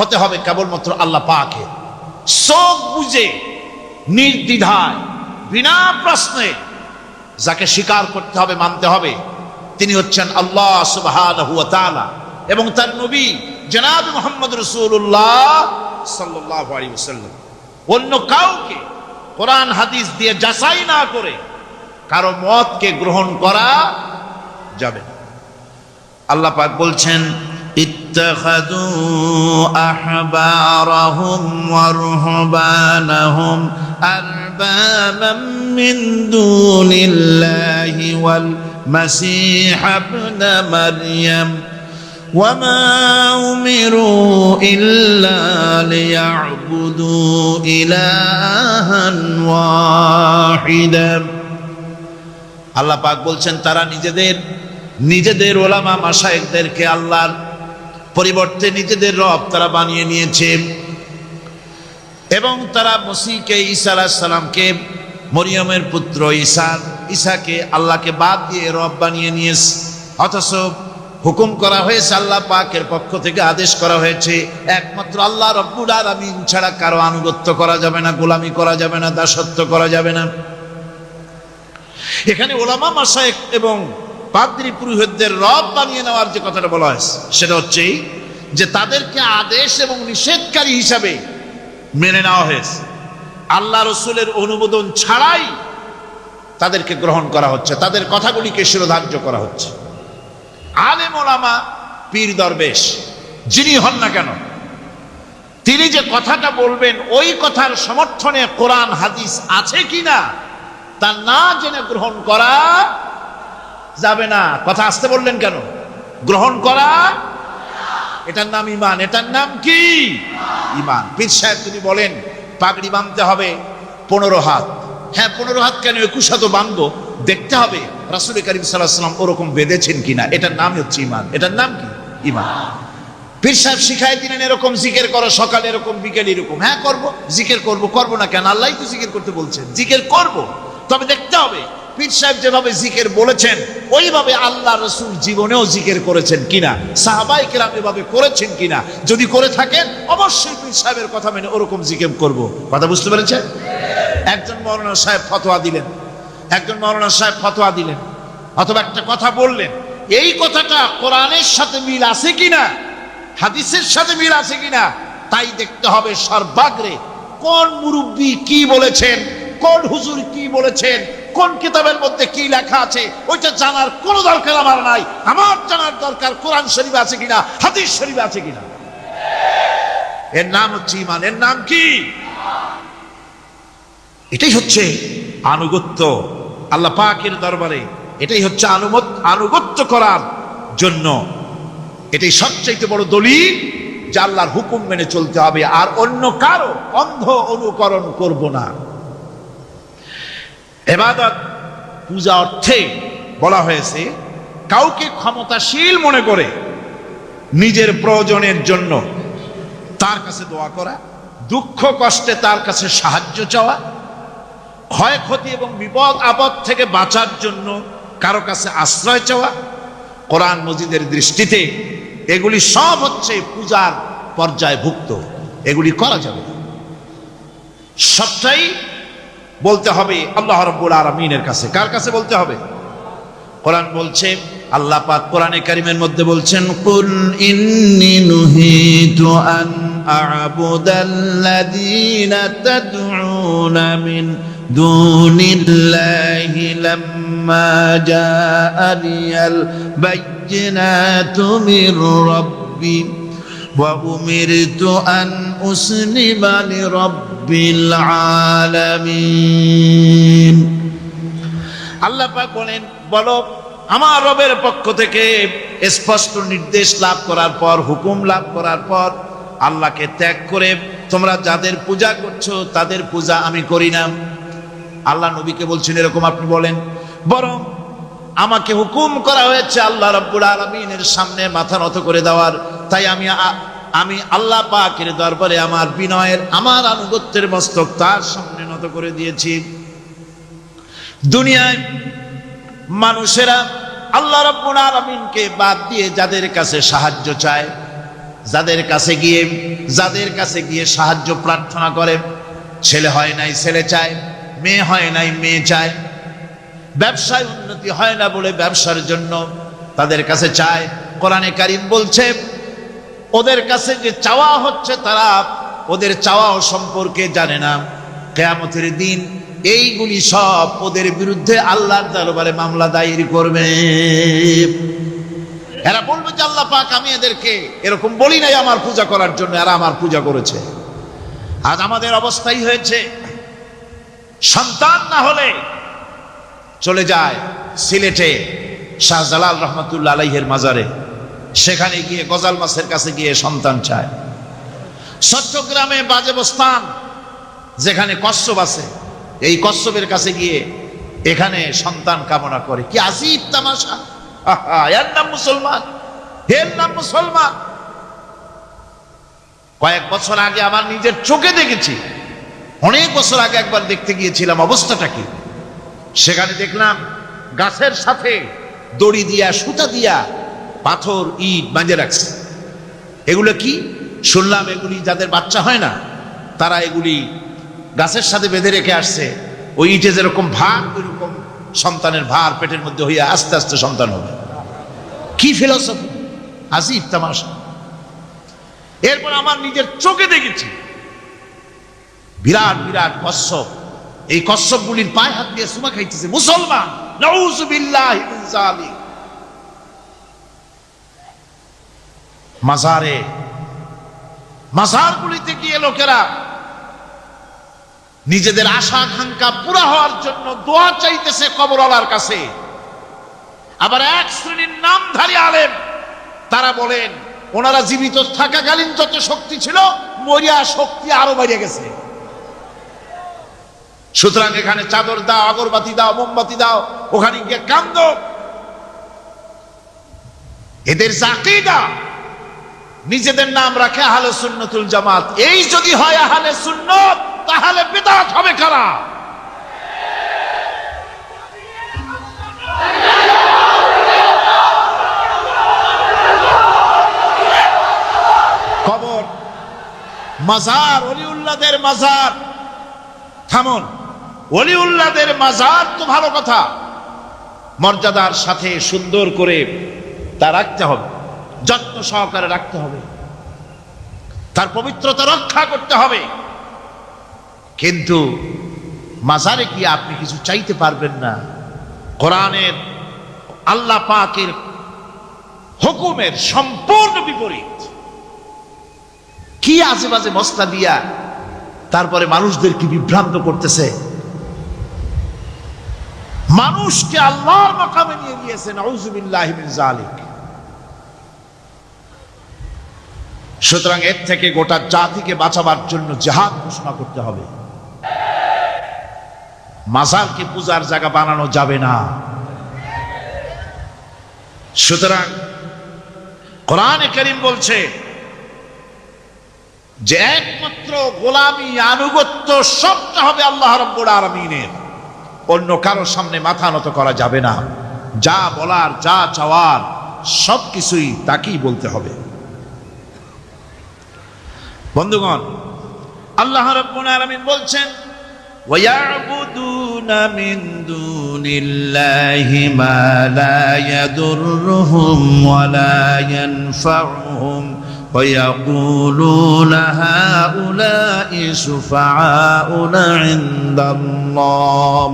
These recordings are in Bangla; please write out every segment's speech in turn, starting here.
হতে হবে কেবলমাত্র আল্লাহ পাকের। চোখ বুঝে নির্দ্বিধায় বিনা প্রশ্নে যাকে স্বীকার করতে হবে, মানতে হবে, তিনি হচ্ছেন আল্লাহ সুবহানাহু ওয়া তাআলা এবং তার নবী জনাব মুহাম্মদ রাসূলুল্লাহ সাল্লাল্লাহু আলাইহি ওয়াসাল্লাম। অন্য কাউকে কোরআন হাদিস দিয়ে যাচাই না করে কারো মতকে গ্রহণ করা যাবে না। আল্লাহ পাক বলছেন, ইত্তাখাযু আহবারাহুম ওয়া রুহবানাহুম আরবাবাম মিন দুনিল্লাহি ওয়াল মাসীহ ইবনে মারইয়াম ওয়া মা উমিরু ইল্লা লিয়া'বুদু ইলাহান ওয়াহিদা। আল্লাহ পাক বলছেন, তারা নিজেদের ওলামা মাশায়েখদেরকে আল্লাহর পরিবর্তে নিজেদের রব তারা বানিয়ে নিয়েছে এবং তারা মসিহকে ঈসা আলাইহিস সালামকে, মরিয়মের পুত্র ঈসাকে আল্লাহকে বাদ দিয়ে রব বানিয়ে নিয়েছে। অথচ হুকুম করা হয়েছে, আল্লাহ পাকের পক্ষ থেকে আদেশ করা হয়েছে, একমাত্র আল্লাহ রব্বুল আলামিন ছাড়া কারো আনুগত্য করা যাবে না, গোলামি করা যাবে না, দাসত্ব করা যাবে না। এখানে ওলামা মাশায়েখ এবং পাদ্রী পুরোহিতদের রব বানিয়ে নেওয়ার যে কথাটা বলা হয়েছে, সেটা হচ্ছে যে তাদেরকে আদেশ এবং নিষেধকারী হিসাবে মেনে নেওয়া হয়েছে। আল্লাহ রসুলের অনুমোদন ছাড়াই তাদেরকে গ্রহণ করা হচ্ছে, তাদের কথাগুলিকে শিরোধার্য করা হচ্ছে। আলেম ওলামা, পীর দরবেশ যিনি হন না কেন, তিনি যে কথাটা বলবেন ওই কথার সমর্থনে কোরআন হাদিস আছে কিনা তা না জেনে গ্রহণ করা যাবে না। কথা আসতে বললেন কেন? গ্রহণ করা, এটার নাম ঈমান। এটার নাম কি? ঈমান। পীর সাহেব যদি বলেন পাগড়ি বাঁধতে হবে 15 হাত, হ্যাঁ 15 হাত কেন, 21 হাতও বাঁধবো, দেখতে হবে রাসূল করিম সাল্লাল্লাহু আলাইহি ওয়াসাল্লাম ওরকম বেঁধেছেন কিনা। এটার নাম হচ্ছে ঈমান। এটার নাম কি? ঈমান। পীর সাহেব শিখাই দিলেন এরকম জিকির করো, সকালে এরকম, বিকেলে এরকম, হ্যাঁ করবো, জিকির করবো না কেন? আল্লাহই তো জিকির করতে বলছেন, জিকির করবো। তবে দেখতে হবে পীর সাহেব যেভাবে জিকির বলেছেন ওইভাবে আল্লাহ রসুল জীবনেও জিকির করেছেন কিনা, সাহাবায়ে কেরাম এভাবে করেছেন কিনা। যদি করে থাকেন অবশ্যই পীর সাহেবের কথা মেনে ওরকম জিকির করব। কথা বুঝতে পেরেছেন? একজন মাওলানা সাহেব ফতোয়া দিলেন অথবা একটা কথা বললেন, এই কথাটা কোরআনের সাথে মিল আছে কিনা, হাদিসের সাথে মিল আছে কিনা, তাই দেখতে হবে সর্বাগ্রে কোন মুরব্বী কি বলেছেন, কোন হুজুর কি বলেছেন, কোন কিতাবের মধ্যে কি লেখা আছে, ওইটা জানার কোনো দরকার আমার নাই। আমার জানার দরকার কোরআন শরীফে আছে কিনা, হাদিস শরীফে আছে কিনা। এর নাম হচ্ছে ঈমান। এর নাম কি? এটাই হচ্ছে আনুগত্য আল্লাহ পাকের দরবারে। এটাই হচ্ছে আনুগত্য করার জন্য এটাই সবচেয়ে বড় দলিল যে আল্লাহর হুকুম মেনে চলতে হবে, আর অন্য কারো অন্ধ অনুকরণ করব না। ইবাদত পূজা অর্থে বলা হয়েছে কাউকে ক্ষমতাশীল মনে করে নিজের প্রয়োজনের জন্য তার কাছে দোয়া করা, দুঃখ কষ্টে তার কাছে সাহায্য চাওয়া, ক্ষয়ক্ষতি এবং বিপদ আপদ থেকে বাঁচার জন্য কারো কাছে আশ্রয় চাওয়া। কোরআন মজিদের দৃষ্টিতে এগুলি সব হচ্ছে পূজার পর্যায়ভুক্ত, এগুলি করা যাবে। সবটাই বলতে হবে আল্লাহ রাব্বুল আলামিনের কাছে। কার কাছে বলতে হবে? কোরআন বলছে, আল্লাহ পাক কোরআনে কারীমের মধ্যে বলছেন, কুল ইন্নী নুহিতু আন আ'বুদাল্লাযীনা তাদউনা মিন দুনিল্লাহি লাম্মা জাআনিয়াল বায়্যিনাতু মির রাব্বি ওয়া উমিরতু আন উসলিমা লিরাব্বিল আলামিন। আল্লাহ পাক বলেন, বলো আমার রবের পক্ষ থেকে স্পষ্ট নির্দেশ লাভ করার পর, হুকুম লাভ করার পর আল্লাহকে ত্যাগ করে তোমরা যাদের পূজা করছো তাদের পূজা আমি করি না। আল্লাহ নবীকে বলছেন এরকম আপনি বলেন, বরং আমাকে হুকুম করা হয়েছে আল্লাহ রাব্বুল আলামিনের সামনে মাথা নত করে দেওয়ার। তাই আমি আল্লাহ পাকের দরবারে আমার বিনয়ের, আমার আনুগত্যের মস্তক তার সামনে নত করে দিয়েছি। দুনিয়ায় মানুষেরা আল্লাহ রাব্বুল আলামিনকে বাদ দিয়ে যাদের কাছে সাহায্য চায়, যাদের কাছে গিয়ে সাহায্য প্রার্থনা করে, ছেলে হয় নাই ছেলে চায়, মেয়ে হয় নাই মেয়ে চায়, ব্যবসায় উন্নতি হয় না বলে ব্যবসার জন্য তাদের কাছে চায়। কোরআনে কারীম বলছে ওদের কাছে যে চাওয়া হচ্ছে তারা ওদের চাওয়াও সম্পর্কে জানে না। কিয়ামতের দিন এইগুলি সব ওদের বিরুদ্ধে আল্লাহর দরবারে মামলা দায়ের করবে। এরা বলবে যে আল্লাহ পাক আমি এদেরকে এরকম বলি নাই আমার পূজা করার জন্য, এরা আমার পূজা করেছে। আজ আমাদের অবস্থাই হয়েছে, সন্তান না হলে চলে যায় সিলেটে শাহজালাল রহমতুল্লাহ আলাইহির মাজারে, সেখানে গিয়ে গজাল মাছের কাছে গিয়ে সন্তান চায়। চট্টগ্রামে বাজেবস্তান যেখানে কচ্ছপ আছে, এই কচ্ছপের কাছে গিয়ে এখানে সন্তান কামনা করে। কি আজীব তামাশা! এর নাম মুসলমান, এর নাম মুসলমান। কয়েক বছর আগে আমার নিজের চোখে দেখেছি, অনেক বছর আগে একবার দেখতে গিয়েছিলাম, অবস্থাটা কি সেখানে দেখলাম গাছের সাথে দড়ি দিয়া সুতা দিয়া পাথর ইট বাঁধে রাখছে। এগুলো কি শুনলাম, এগুলি যাদের বাচ্চা হয় না তারা এগুলি গাছের সাথে বেঁধে রেখে আসছে। ওই ইটে যেরকম ভার ওইরকম সন্তানের ভার পেটের মধ্যে হইয়া আস্তে আস্তে সন্তান হবে। কি ফিলসফি, আজীব তামাশা। এরপর আমার নিজের চোখে দেখেছি বিরাট বিরাট কচ্ছপ, এই কচ্ছপগুলির পায়ে হাত দিয়ে সুমা খাইতেছে মুসলমান। নাউযুবিল্লাহি মিন যালিক। মাজারগুলিতে গিয়ে লোকেরা নিজেদের আশা আকাঙ্ক্ষা পুরা হওয়ার জন্য দোয়া চাইতেছে কবরওয়ালার কাছে। আবার এক শ্রেণীর নামধারী আলেম তারা বলেন ওনারা জীবিত থাকাকালীন যত শক্তি ছিল মরিয়া শক্তি আরো বেড়ে গেছে, সুতরাং এখানে চাদর দাও, আগরবাতি দাও, মোমবাতি দাও, ওখানে গিয়ে কান্দো। এদের আকীদা, নিজেদের নাম রাখে আহলে সুন্নাতুল জামাত। এই যদি হয় আহলে সুন্নাত, তাহলে বিদআত হবে কারা? কবর, মাজার, ওলিউল্লাহদের মাজার, থামুন। ওলিউল্লাহদের মাজার তো ভালো কথা, মর্যাদার সাথে সুন্দর করে তা রাখতে হবে, যত্ন সহকারে রাখতে হবে, তার পবিত্রতা রক্ষা করতে হবে। কিন্তু মাজারে কি আপনি কিছু চাইতে পারবেন না? কোরআনের আল্লাহ পাকের হুকুমের সম্পূর্ণ বিপরীত। কি আজে বাজে মস্তা দিয়া তারপরে মানুষদেরকে বিভ্রান্ত করতেছে, মানুষকে আল্লাহর মাকামে নিয়ে গিয়েছে। নাউযুবিল্লাহি মিন যালিক। সুতরাং এর থেকে গোটা জাতিকে বাঁচাবার জন্য জিহাদ ঘোষণা করতে হবে। মাজারকে পূজার জায়গা বানানো যাবে না। সুতরাং কোরআনে কারীম বলছে যে একমাত্র গোলামি, আনুগত্য সবটা হবে আল্লাহ রাব্বুল আলামিনের। অন্য কারোর সামনে মাথা নত করা যাবে না। যা বলার, যা চাওয়ার সবকিছুই তাকেই বলতে হবে। বন্ধুগণ, আল্লাহ রাব্বুল আলামিন বলছেন ওয়ায়াবুদুনা মিন দুনিল্লাহি মা লা ইয়াদুররুহুম ওয়া লা ইয়ানফাউহুম ওয়া ইয়াকুলুনা হাউলাই শুফাআউনা ইনদাল্লাহ।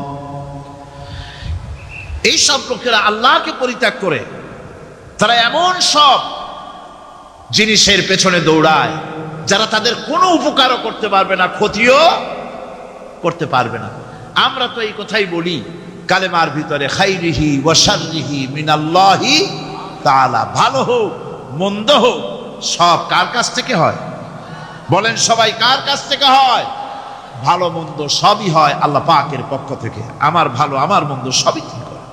এই সব লোকেরা আল্লাহকে পরিত্যাগ করে তারা এমন সব জিনিসের পেছনে দৌড়ায় যারা তাদের কোনো উপকারও করতে পারবে না, ক্ষতিও করতে পারবে না। আমরা তো এই কথাই বলি কালেমার ভিতরে, খাইরিহি ওয়া শাররিহি মিনাল্লাহি তাআলা। ভালো হোক মন্দ হোক সব কার কাছ থেকে হয়? বলেন সবাই, কার কাছ থেকে হয়? ভালো মন্দ সবই হয় আল্লাহ পাকের পক্ষ থেকে। আমার ভালো আমার মন্দ সবই ঠিক হয়।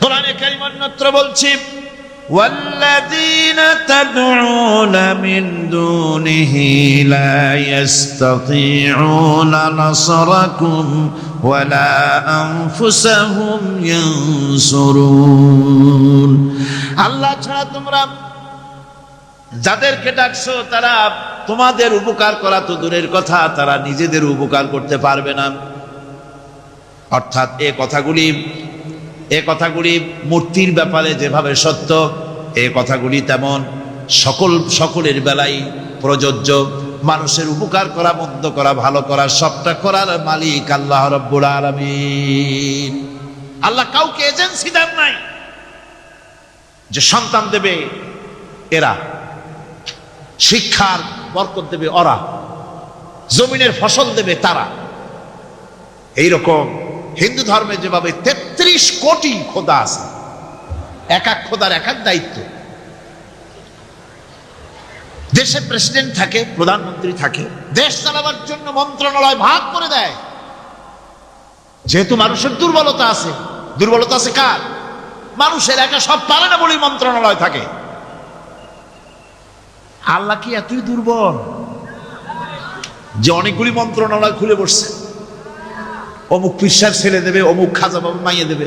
কোরআনে কারীম অন্যত্র বলছে والذين تدعون من دونه لا يستطيعون نصركم ولا أنفسهم ينصرون। আল্লাহ ছাড়া তোমরা যাদেরকে ডাকছো তারা তোমাদের উপকার করা তো দূরের কথা, তারা নিজেদের উপকার করতে পারবে না। অর্থাৎ এ কথাগুলি মূর্তির ব্যাপারে যেভাবে সত্য, এ কথাগুলি তেমন সকলের বেলায় প্রযোজ্য। মানুষের উপকার করা, মন্দ করা, ভালো করা, সবটা করার মালিক আল্লাহ রাব্বুল আলামিন। আল্লাহ কাউকে এজেন্সি দেন নাই যে সন্তান দেবে এরা, শিক্ষার বরকত দেবে ওরা, জমিনের ফসল দেবে তারা। এইরকম হিন্দু ধর্মে যেভাবে ৩৩ কোটি খোদা আছে, এক এক খোদার এক এক দায়িত্ব। দেশে প্রেসিডেন্ট থাকে, প্রধানমন্ত্রী থাকে, দেশ চালাবার জন্য মন্ত্রণালয় ভাগ করে দেয়। যেহেতু মানুষের দুর্বলতা আছে, দুর্বলতা আছে কার? মানুষের, একা সব পারে না বলেই মন্ত্রণালয় থাকে। আল্লাহ কি এতই দুর্বল যে অনেকগুলি মন্ত্রণালয় খুলে বসছে? অমুক পিসার ছেলে দেবে, অমুক খাজা বাবা মাইয়ে দেবে,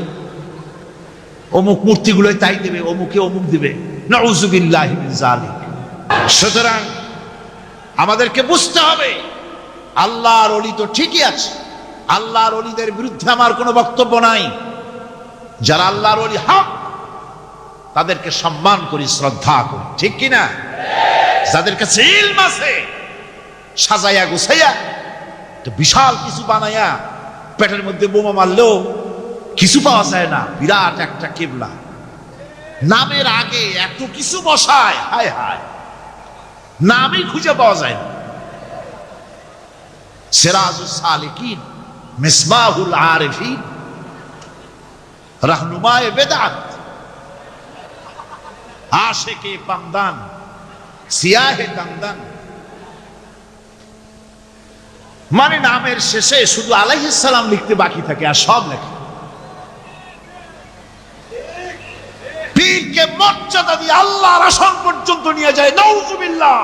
অমুক মূর্তিগুলোই তাই দেবে, অমুকে অমুক দিবে। নাউযুবিল্লাহি মিন যালিক। সুতরাং আমাদেরকে বুঝতে হবে আল্লাহর ওলি তো ঠিকই আছে, আল্লাহর ওলিদের বিরুদ্ধে আমার কোনো বক্তব্য নাই। যারা আল্লাহর ওলি হক তাদেরকে সম্মান করি, শ্রদ্ধা করি, ঠিক কিনা? যাদের কাছে ইলম আছে, সাজাইয়া গুছাইয়া বিশাল কিছু বানাইয়া পেটের মধ্যে বোমা মারলেও কিছু পাওয়া যায় না, বিরাট একটা কিবলা। নামের আগে এত কিছু বসায়, হায় হায়, নামই খুঁজে পাওয়া যায় না। সিরাজুস সালিকিন, মিসবাহুল আরিফিন, রাহনুমায়ে বেদাত, আশিকে পামদান, সিয়াহে দামদান। মানে নামের শেষে শুধু আলাইহিস সালাম লিখতে বাকি থাকে, আর সব লেখা। পীরকে মর্যাদা দিয়ে আল্লাহর আসন পর্যন্ত নিয়ে যায়, নাউযুবিল্লাহ।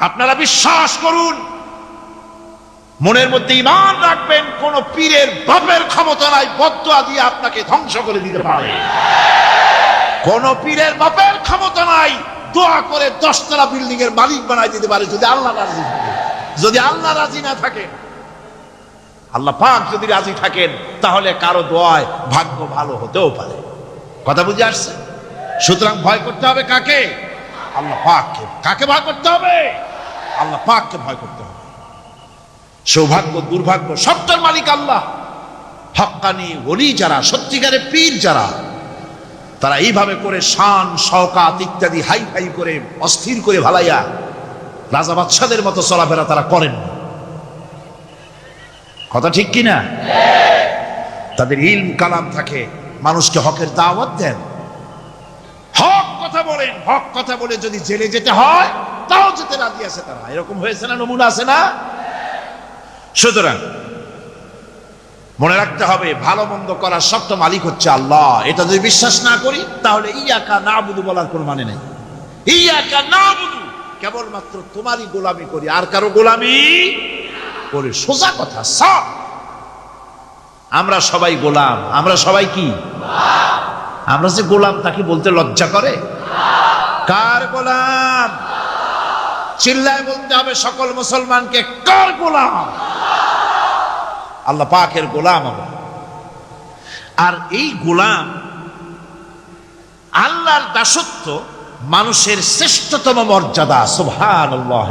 আপনারা বিশ্বাস করুন, মনের মধ্যে ঈমান রাখবেন, কোন পীরের বাপের ক্ষমতা নাই বদদুয়া দিয়ে আপনাকে ধ্বংস করে দিতে পারে। কোন পীরের বাপের ক্ষমতা নাই দোয়া করে 10 তলা বিল্ডিং এর মালিক বানাই দিতে পারে, যদি আল্লাহ রাজি থাকে। যদি আল্লাহ রাজি না থাকে, আল্লাহ পাক যদি রাজি থাকেন, তাহলে কারো দোয়ায় ভাগ্য ভালো হতেও পারে। কথা বুঝে আসছে? সুতরাং ভয় করতে হবে কাকে? আল্লাহ পাককে। কাকে ভয় করতে হবে? আল্লাহ পাককে ভয় করতে হবে। সৌভাগ্য দুর্ভাগ্য সবটার মালিক আল্লাহ। হক্কানি ওলি যারা, সত্যিকারের পীর যারা, তারা এইভাবে করে শান শওকাত ইত্যাদি হাই ফাই করে অস্থির করে ভালাইয়া রাজা বাদশাদের মতো চলাফেরা তারা করেন না। কথা ঠিক কিনা? তাদের ইলম কালাম থাকে, মানুষকে হকের দাওয়াত দেন, হক কথা বলেন। হক কথা বলে যদি জেলে যেতে হয় তাও যেতে রাজি আছে তারা। এরকম হয়েছে না? নমুনা আছে না? সুতরাং মনে রাখতে হবে, ভালো মন্দ করার সবটা মালিক হচ্ছে আল্লাহ। এটা যদি বিশ্বাস না করি, তাহলে ইয়াকা নাবুদু বলার কোনো মানে নেই। ইয়াকা নাবুদু, কেবলমাত্র তোমারই গোলামি করি, আর কারো গোলামি করি। সোজা কথা সব। আমরা সবাই গোলাম। আমরা সবাই কি? আমরা যে গোলাম তাকে বলতে লজ্জা করে? কার গোলাম? চিল্লায় বলতে হবে সকল মুসলমানকে, কার গোলাম? আল্লাহ পাকের গোলাম আমরা। আর এই গোলাম, আল্লাহর দাসত্ব মানুষের শ্রেষ্ঠতম মর্যাদা। সুবহানাল্লাহ।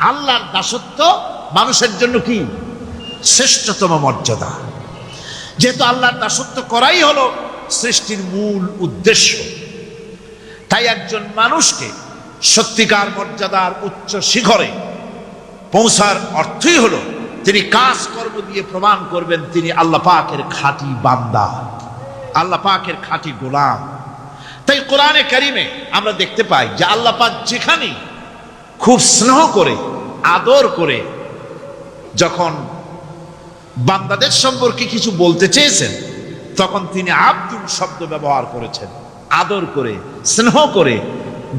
আল্লাহর দাসত্ব মানুষের জন্য কি? শ্রেষ্ঠতম মর্যাদা। যেহেতু আল্লাহর দাসত্ব করাই হলো সৃষ্টির মূল উদ্দেশ্য, তাই একজন মানুষকে সত্যিকার মর্যাদার উচ্চ শিখরে পৌঁছার অর্থই হলো তিনি কাজকর্ম দিয়ে প্রমাণ করবেন তিনি আল্লাহ পাকের খাঁটি বান্দা, আল্লাহ পাকের খাঁটি গোলাম। তাই কোরআনে কারিমে আমরা দেখতে পাই যে আল্লাহ পাক যেখানে খুব স্নেহ করে, আদর করে যখন বান্দাদের সম্পর্কে কিছু বলতে চেয়েছেন, তখন তিনি আব্দুল শব্দ ব্যবহার করেছেন। আদর করে, স্নেহ করে,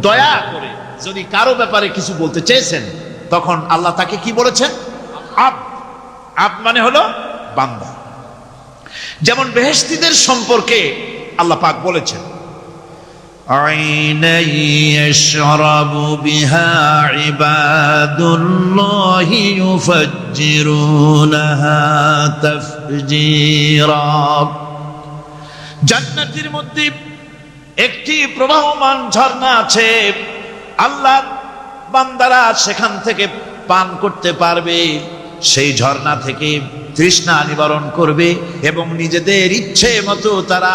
দয়া করে যদি কারো ব্যাপারে কিছু বলতে চেয়েছেন, তখন আল্লাহ তাকে কি বলেছেন? আব্দ। আব্দ মানে হলো বান্দা। যেমন বেহেশতীদের সম্পর্কে আল্লাহ পাক বলেছেন, عينا يشرب بها عباد الله يفجرونها تفجيرا জান্নাতের মধ্যে একটি প্রবাহমান ঝর্ণা আছে, আল্লাহর বান্দারা সেখান থেকে পান করতে পারবে, সেই ঝর্ণা থেকে তৃষ্ণা নিবারণ করবে এবং নিজেদের ইচ্ছে মতো তারা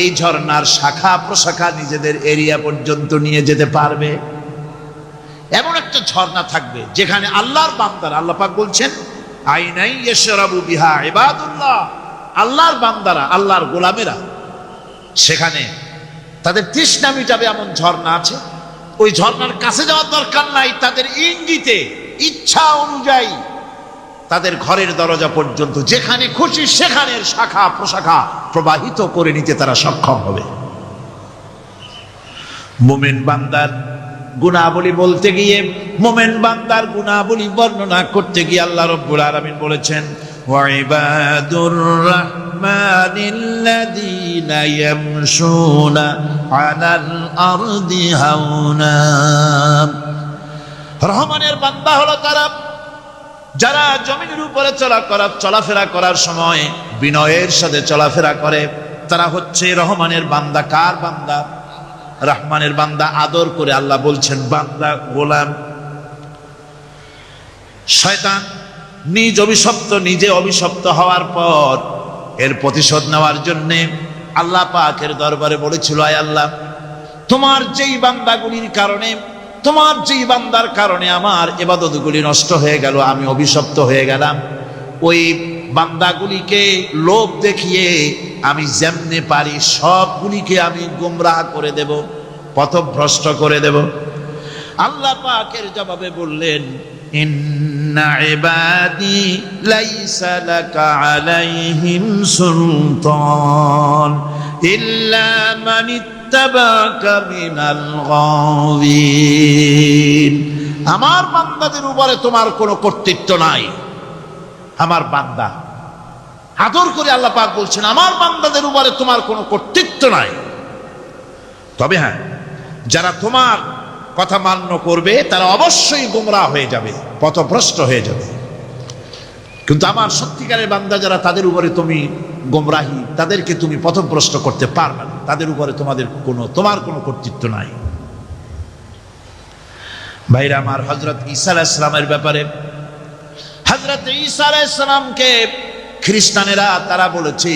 এই ঝর্ণার শাখা প্রশাখা নিজেদের এরিয়া পর্যন্ত নিয়ে যেতে পারবে। এমন একটা ঝর্ণা থাকবে যেখানে আল্লাহর বান্দারা, আল্লাহ পাক বলছেন আইনাই ইয়াশরাবু বিহা ইবাদুল্লাহ, আল্লাহর বান্দারা, আল্লাহর গোলামেরা সেখানে তাদের তৃষ্ণা মিটাবে এমন ঝর্ণা আছে। ওই ঝর্ণার কাছে যাওয়ার দরকার নাই, তাদের ইঙ্গিতে ইচ্ছা অনুযায়ী তাদের ঘরের দরজা পর্যন্ত যেখানে খুশি সেখানের শাখা প্রশাখা প্রবাহিত করে নিতে তারা সক্ষম হবে। মুমিন বান্দার গুণাবলী বলতে গিয়ে, মুমিন বান্দার গুণাবলী বর্ণনা করতে গিয়ে আল্লাহ রাব্বুল আলামিন বলেছেন ওয়াইবাদুর রাহমানিল্লাযীনা ইয়ামশুনা আলাল আরদি হাওনা, রহমানের বান্দা হলো তারা যারা জমিনের উপরে চলাফেরা করার সময় বিনয়ের সাথে চলাফেরা করে, তারা হচ্ছে রহমানের বান্দা। কার বান্দা? রহমানের বান্দা। আদর করে আল্লাহ বলছেন বান্দা, গোলাম। শয়তান নিজে অভিশপ্ত হওয়ার পর এর প্রতিশোধ নেওয়ার জন্য আল্লাহ পাকের দরবারে বলেছিল, আয় আল্লাহ, তোমার যেই বান্দাগুলির কারণে, তোমার যেই বান্দার কারণে আমার ইবাদতগুলি নষ্ট হয়ে গেল, আমি অভিশপ্ত হয়ে গেলাম, ওই বান্দাগুলিকে লোভ দেখিয়ে আমি যেমনে পারি সবগুলিকে আমি গোমরাহ করে দেব, পথভ্রষ্ট করে দেব। আল্লাহ পাকের জবাবে বললেন ইন্না ইবাদি লাইসা লাকা আলাইহিম সুলতান ইল্লা মান ইত্তাবাকা মিনাল গাওয়িন, আমার বান্দাদের উপরে তোমার কোনো কর্তৃত্ব নাই। আমার বান্দা, আদর করে আল্লাহ পাক বলছেন আমার বান্দাদের উপরে তোমার কোনো কর্তৃত্ব নাই। তবে হ্যাঁ, যারা তোমার কথা মান্য করবে তারা অবশ্যই গোমরাহ হয়ে যাবে, পথভ্রষ্ট হয়ে যাবে। কিন্তু আমার সত্যিকারের বান্দা যারা, তাদের উপরে তুমি গোমরাহি, তাদেরকে তুমি পথভ্রষ্ট করতে পারবে না, তাদের উপরে তোমার কোনো কর্তৃত্ব নাই। ভাইরা আমার, হযরত ঈসা আলাইহিস সালামের ব্যাপারে, হযরত ঈসা আলাইহিস সালামকে খ্রিস্টানেরা তারা বলেছে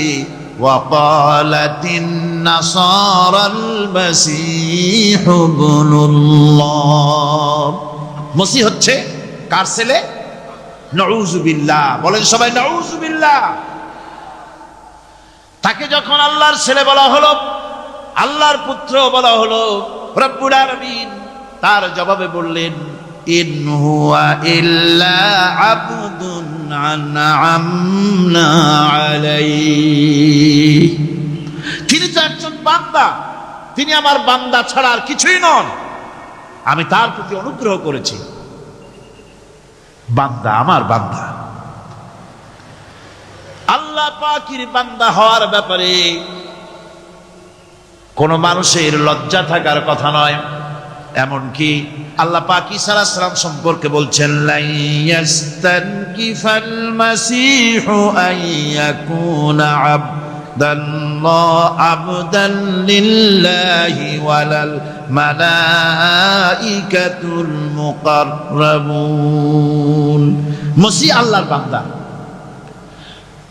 ওয়াকালাতিন নাসারাল মাসীহ ইবনুল্লাহ, মসিহ হচ্ছে কার ছেলে? নাউযুবিল্লাহ, বলেন সবাই নাউযুবিল্লাহ। তাকে যখন আল্লাহর ছেলে বলা হলো, আল্লাহর পুত্র বলা হলো, রব্বুল আলামিন তার জবাবে বললেন ইন হুয়া ইল্লা আবদুন আনআমনা আলাইহি, তিনি তো একজন বান্দা, তিনি আমার বান্দা ছাড়া আর কিছুই নন, আমি তার প্রতি অনুগ্রহ করেছি। বান্দা, আমার বান্দা। আল্লাহ পাকের বান্দা হওয়ার ব্যাপারে কোন মানুষের লজ্জা থাকার কথা নয়। এমনকি আল্লাহ পাক ঈসা আলাইহিস সালাম সম্পর্কে বলছেন লা ইয়াস্তানকিফাল মাসীহু আইয়াকুনা আবদান লিল্লাহি ওয়ালাল মালাইকাতুল মুকাররাবুন, মসিহ আল্লাহর বান্দা,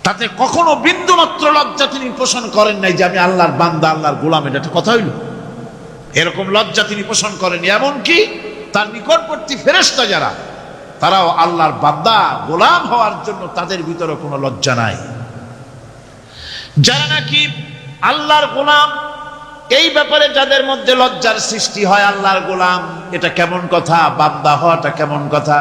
তাতে কখনো বিন্দু মাত্র লজ্জা তিনি পোষণ করেন নাই যে আমি আল্লাহর বান্দা, আল্লাহর গোলাম। এটা একটা কথা হইল? এরকম লজ্জা তিনি পোষণ করেন। এমনকি তার নিকটবর্তী ফেরেশতা যারা, তারাও আল্লাহর বান্দা গোলাম হওয়ার জন্য তাদের ভিতরে কোনো লজ্জা নাই। যারা নাকি আল্লাহর গোলাম, এই ব্যাপারে যাদের মধ্যে লজ্জার সৃষ্টি হয়, আল্লাহর গোলাম এটা কেমন কথা, বান্দা হওয়াটা কেমন কথা,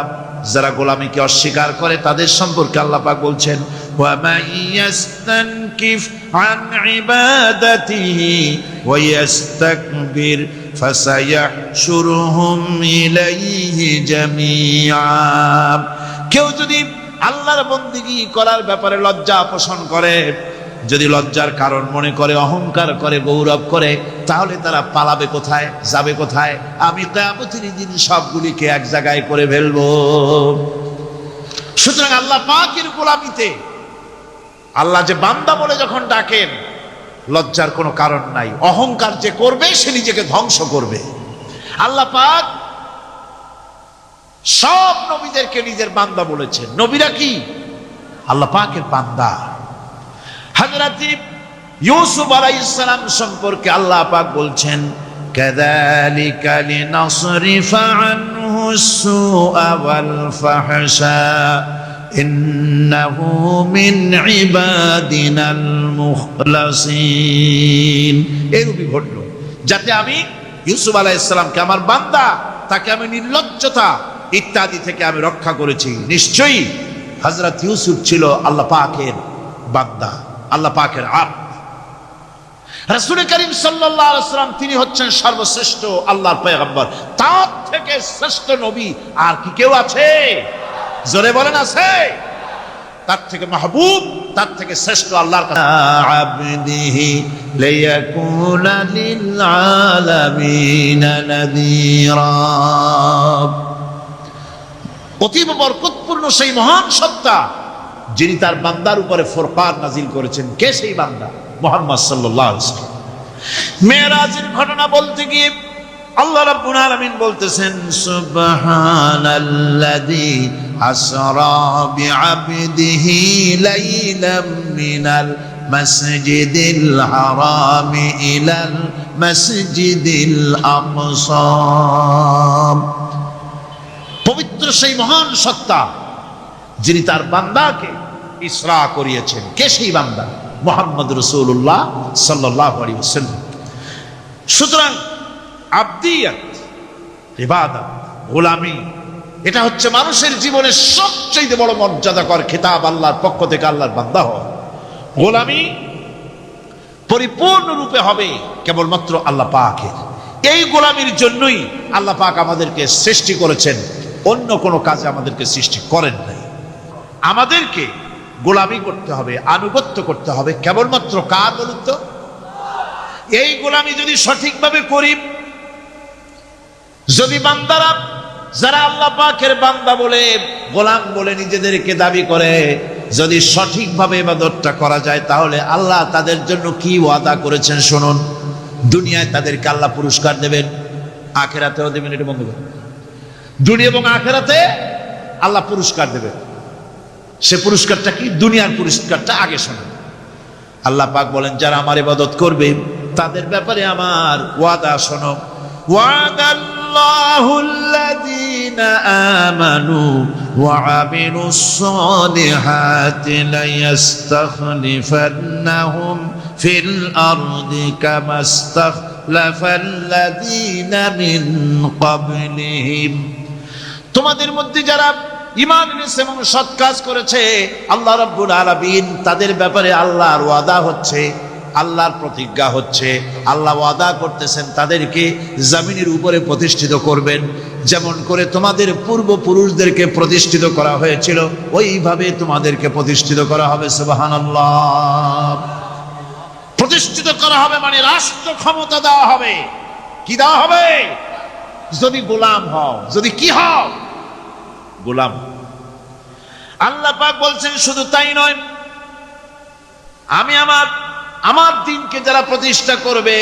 যারা গোলামীকে অস্বীকার করে তাদের সম্পর্কে আল্লাহ পাক বলছেন ওয়া মাইয়াস্তানকিফ আন ইবাদাতিহি ওয়া ইস্তাকবির ফাসায়াহশুরুহুম ইলাইহি জামিআ, কেউ যদি আল্লাহর বন্দেগী করার ব্যাপারে লজ্জা পোষণ করে, যদি লজ্জার কারণ মনে করে, অহংকার করে, গৌরব করে, তাহলে তারা পালাবে কোথায়, যাবে কোথায়? আমি কিয়ামতের দিন সবগুলিকে এক জায়গায় করে ফেলবো। সুতরাং আল্লাহ পাকের গোলামিতে আল্লাহ যে বান্দা বলে যখন ডাকেন, লজ্জার কোনো কারণ নাই। অহংকার যে করবে সে নিজেকে ধ্বংস করবে। আল্লাহ পাক সব নবীদেরকে নিজের বান্দা বলেছেন। নবীরা কি? আল্লাহ পাকের বান্দা। হযরত ইউসুফ আলাইহিস সালাম সম্পর্কে আল্লাহ পাক বলছেন, কাযালিকা লিনাসরিফা আনহু সুআ ওয়াল ফাহশা ইন্নাহু মিন ইবাদিনাল মুখলাসিন। এরূপই ঘটলো যাতে আমি ইউসুফ আলাইহিস সালামকে, আমার বান্দা, তাকে আমি নির্লজ্জতা ইত্যাদি থেকে আমি রক্ষা করেছি। নিশ্চয়ই হযরত ইউসুফ ছিল আল্লাহ পাকের বান্দা, আল্লাহ পাকের আব্দ। রাসূল করিম সাল্লাল্লাহু আলাইহি ওয়াসাল্লাম তিনি হচ্ছেন সর্বশ্রেষ্ঠ আল্লাহর পয়গম্বর। তার থেকে শ্রেষ্ঠ নবী আর কি কেউ আছে? জোরে বলেন, আছে? তার থেকে মাহবুব, তার থেকে শ্রেষ্ঠ আল্লাহর কাছে। আবদিহি লিয়াকুনা লিল আলামিন নাযীরা। অতীব বরকতপূর্ণ সেই মহান সত্তা যিনি তার বান্দার উপরে ফুরকান নাজিল করেছেন। কে সেই বান্দা? মুহাম্মদ সাল্লাল্লাহু আলাইহি ওয়াসাল্লাম। মেরাজের ঘটনা বলতে গিয়ে আল্লাহ রাব্বুল আলামিন বলতেছেন, সুবহানাল্লাযী আসরা বিআবদিহি লাইলাম মিনাল মাসজিদিল হারামি ইলাল মাসজিদিল আকসা। পবিত্র সেই মহান সত্তা যিনি তার বান্দাকে ইসরা করিয়েছেন। কে সেই বান্দা? মুহাম্মদ রাসূলুল্লাহ সাল্লাল্লাহু আলাইহি ওয়াসাল্লাম। সুতরাং আবদিয়াত, ইবাদত, গোলামি, এটা হচ্ছে মানুষের জীবনের সবচেয়ে বড় মর্যাদাকর খেতাব আল্লাহর পক্ষ থেকে। আল্লাহর বান্দা হওয়া, গোলামি পরিপূর্ণরূপে হবে কেবলমাত্র আল্লাহ পাকের। এই গোলামির জন্যই আল্লাহ পাক আমাদেরকে সৃষ্টি করেছেন, অন্য কোনো কাজে আমাদেরকে সৃষ্টি করেন নাই। আমাদেরকে গোলামি করতে হবে, আনুগত্য করতে হবে কেবলমাত্র কার? বলুন তো। এই গোলামি যদি সঠিকভাবে করি, যদি বান্দারা যারা আল্লাহ পাকের বান্দা বলে, গোলাম বলে নিজেদেরকে দাবি করে, যদি সঠিকভাবে ইবাদতটা করা যায়, তাহলে আল্লাহ তাদের জন্য কি ওয়াদা করেছেন শুনুন। দুনিয়ায় তাদেরকে আল্লাহ পুরস্কার দেবেন, আখিরাতেও দেবেন। এটা বন্ধ করুন। দুনিয়া এবং আখিরাতে আল্লাহ পুরস্কার দেবেন। সে পুরস্কারটা কি? দুনিয়ার পুরস্কারটা আগে শুনুন। আল্লাহ পাক বলেন, যারা আমার ইবাদত করবে তাদের ব্যাপারে আমার ওয়াদা শোনো। ওয়াদাল্লাহুল্লাযীনা আমানু ওয়া আমিলুস সালিহাতি লায়াস্তাখলিফান্নাহুম ফিল আরদি কামাস্তাখলাফাল্লাযীনা মিন ক্বাবলিহিম। তোমাদের মধ্যে যারা ঈমান এনেছে এবং সৎ কাজ করেছে, আল্লাহ রাব্বুল আলামিন তাদের ব্যাপারে আল্লাহর ওয়াদা হচ্ছে, আল্লাহর প্রতিজ্ঞা হচ্ছে, আল্লাহ ওয়াদা করতেছেন তাদেরকে জমিনের উপরে প্রতিষ্ঠিত করবেন। যেমন করে তোমাদের পূর্বপুরুষদেরকে প্রতিষ্ঠিত করা হয়েছিল, ওইভাবে তোমাদেরকে প্রতিষ্ঠিত করা হবে। সুবহানাল্লাহ। প্রতিষ্ঠিত করা হবে মানে রাষ্ট্র ক্ষমতা দেওয়া হবে। কি দেওয়া হবে? যদি গোলাম হও। যদি কি হও? গোলাম। আল্লাহ পাক বলছেন শুধু তাই নয়, আমি আমার দিনকে যারা প্রতিষ্ঠা করবে,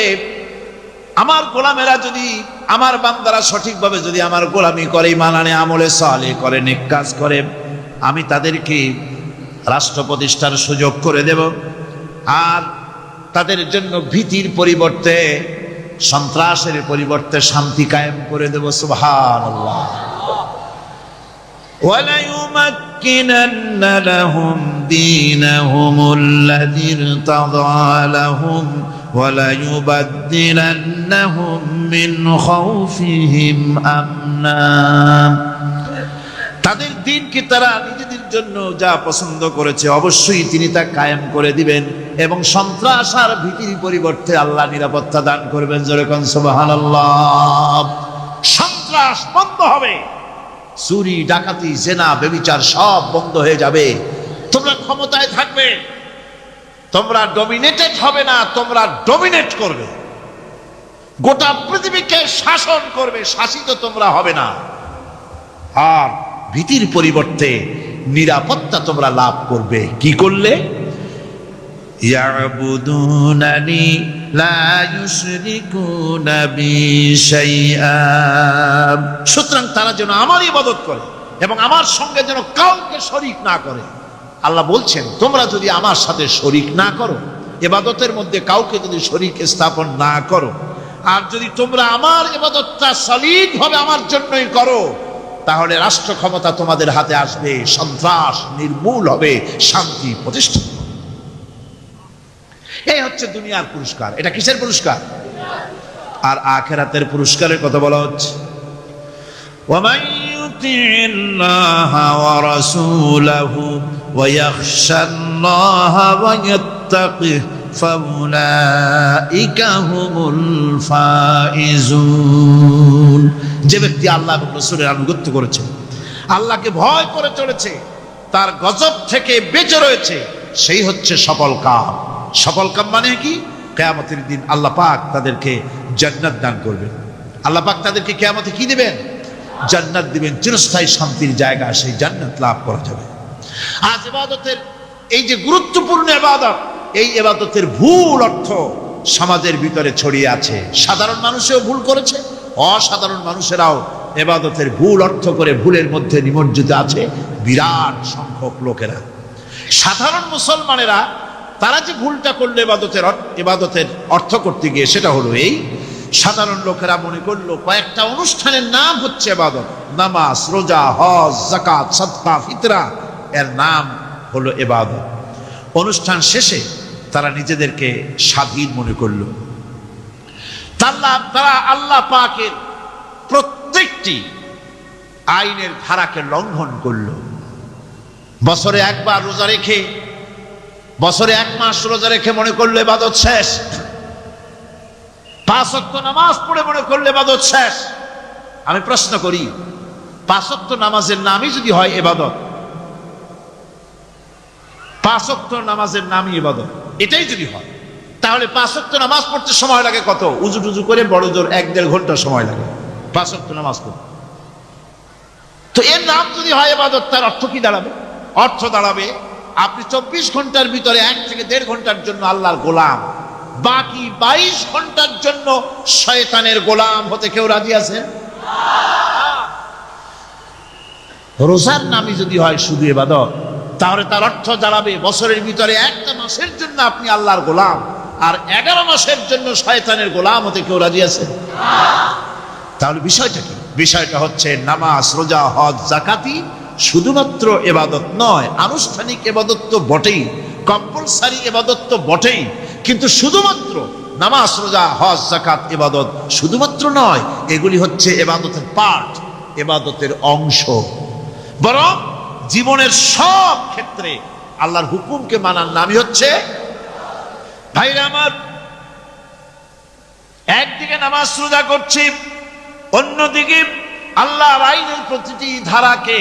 আমার গোলামেরা যদি, আমার বান্দারা সঠিকভাবে যদি আমার গোলামি করে, ঈমান আনে, আমলে সালেহ করে, নেক কাজ করে, আমি তাদেরকে রাষ্ট্র প্রতিষ্ঠার সুযোগ করে দেব। আর তাদের জন্য ভীতির পরিবর্তে, সন্ত্রাসের পরিবর্তে শান্তি কায়েম করে দেব। সুবহানাল্লাহ। وَلَيُمَكِّنَنَّ لَهُمْ دِينَهُمُ الَّذِي ارْتَضَىٰ لَهُمْ وَلَيُبَدِّلَنَّهُمْ مِنْ خَوْفِهِمْ أَمْنًا। তাদের দিনকে তারা নিজেদের জন্য যা পছন্দ করেছে অবশ্যই তিনি তা কায়েম করে দিবেন, এবং সন্ত্রাস আর ভীতির পরিবর্তে আল্লাহ নিরাপত্তা দান করবেন। জোরে কোন সুবহানাল্লাহ। সন্ত্রাস বন্ধ হবে, চুরি, ডাকাতি, জেনা, ব্যভিচার সব বন্ধ হয়ে যাবে। তোমরা ক্ষমতায় থাকবে, তোমরা ডমিনেটেড হবে না, তোমরা ডমিনেট করবে, গোটা পৃথিবীকে শাসন করবে, শাসিত তোমরা হবে না। আর ভীতির পরিবর্তে নিরাপত্তা তোমরা লাভ করবে। কি করলে? ইয়াবুদুনানি লা ইউশরিকুনা বি শাইআ। সুতরাং তারা যেন আমার ইবাদত করে এবং আমার সঙ্গে যেন কাউকে শরীক না করে। আল্লাহ বলছেন, তোমরা যদি আমার সাথে শরীক না করো, ইবাদতের মধ্যে কাউকে যদি শরীক স্থাপন না করো, আর যদি তোমরা আমার ইবাদতটা সলিড ভাবে আমার জন্যই করো, তাহলে রাষ্ট্র ক্ষমতা তোমাদের হাতে আসবে, সন্ত্রাস নির্মূল হবে, শান্তি প্রতিষ্ঠিত। এই হচ্ছে দুনিয়ার পুরস্কার। এটা কিসের পুরস্কার? আর আখিরাতের পুরস্কারের কথা বলা হচ্ছে, ওয়ামান ইউতিল্লাহা ওয়া রাসূলাহু ওয়া ইয়াখশাল্লাহা ওয়া ইয়াত্তাকিহি ফাউলাইকা হুমুল ফাইজুন। যে ব্যক্তি আল্লাহ এবং রাসূলের আনুগত্য করেছে, আল্লাহকে ভয় করে চলেছে, তার গজব থেকে বেঁচে রয়েছে, সেই হচ্ছে সফল কাম। সফল কাম মানে কি? কিয়ামতের দিন আল্লাহ পাক তাদেরকে জান্নাত দান করবেন। আল্লাহ পাক তাদেরকে কিয়ামতে কি দিবেন? জান্নাত দিবেন, চিরস্থায়ী শান্তির জায়গা, সেই জান্নাত লাভ করা যাবে। আজ ইবাদতের এই যে গুরুত্বপূর্ণ ইবাদত, এই ইবাদতের ভুল অর্থ সমাজের ভিতরে ছড়িয়ে আছে। সাধারণ মানুষেও ভুল করেছে, অসাধারণ মানুষেরাও ইবাদতের ভুল অর্থ করে ভুলের মধ্যে নিমজ্জিত আছে বিরাট সংখ্যক লোকেরা। সাধারণ মুসলমানেরা তারা যে ভুলটা করলো ইবাদতের অর্থ করতে গিয়ে, সেটা হলো এই, সাধারণ লোকেরা মনে করলো কয়েকটা অনুষ্ঠানের নাম হচ্ছে ইবাদত, নামাজ, রোজা, হজ, যাকাত, সাদকা, ফিতরা, এর নাম হলো ইবাদত। অনুষ্ঠান শেষে তারা নিজেদেরকে স্বাধীন মনে করলো। তারা আল্লাহ পাকের প্রত্যেকটি আইনের ধারাকে লঙ্ঘন করলো। বছরে একবার রোজা রেখে, বছরে 1 মাস রোজা রেখে মনে করলো ইবাদত শেষ। 5 ওয়াক্ত নামাজ পড়ে মনে করলে ইবাদত শেষ। আমি প্রশ্ন করি, 5 ওয়াক্ত নামাজের নামই যদি হয় ইবাদত, 5 ওয়াক্ত নামাজের নামই ইবাদত, এটাই যদি হয়, তাহলে 5 ওয়াক্ত নামাজ পড়তে সময় লাগে কত? উজু টুজু করে বড় জোর 1-1.5 ঘন্টা সময় লাগে 5 ওয়াক্ত নামাজ পড়তে। তো এর নাম যদি হয় ইবাদত, তার অর্থ কি দাঁড়াবে? অর্থ দাঁড়াবে আপনি 24 ঘন্টার ভিতরে 1 থেকে 1.5 ঘন্টার জন্য আল্লাহর গোলাম, বাকি 22 ঘন্টার জন্য শয়তানের গোলাম হতে কেউ রাজি আছেন? রোজার নামই যদি হয় শুধু ইবাদত, তাহলে তার অর্থ দাঁড়াবে বছরের ভিতরে 1টা মাসের জন্য আপনি আল্লাহর গোলাম, আর 11 মাসের জন্য শয়তানের গোলাম হতে কেউ রাজি আছেন? তাহলে বিষয়টা কি? বিষয়টা হচ্ছে নামাজ, রোজা, হজ, যাকাতি শুধুমাত্র ইবাদত নয়, আনুষ্ঠানিক ইবাদত তো বটেই, কম্পালসারি ইবাদত তো বটেই, কিন্তু শুধুমাত্র নামাজ, রোজা, হজ, যাকাত ইবাদত শুধুমাত্র নয়, এগুলি হচ্ছে ইবাদতের পার্ট, ইবাদতের অংশ। বরং জীবনের সব ক্ষেত্রে আল্লাহর হুকুমকে মানার নামই হচ্ছে, ভাইরা আমার, একদিকে নামাজ রোজা করছি, অন্যদিকে আল্লাহর আইনের প্রতিটি ধারাকে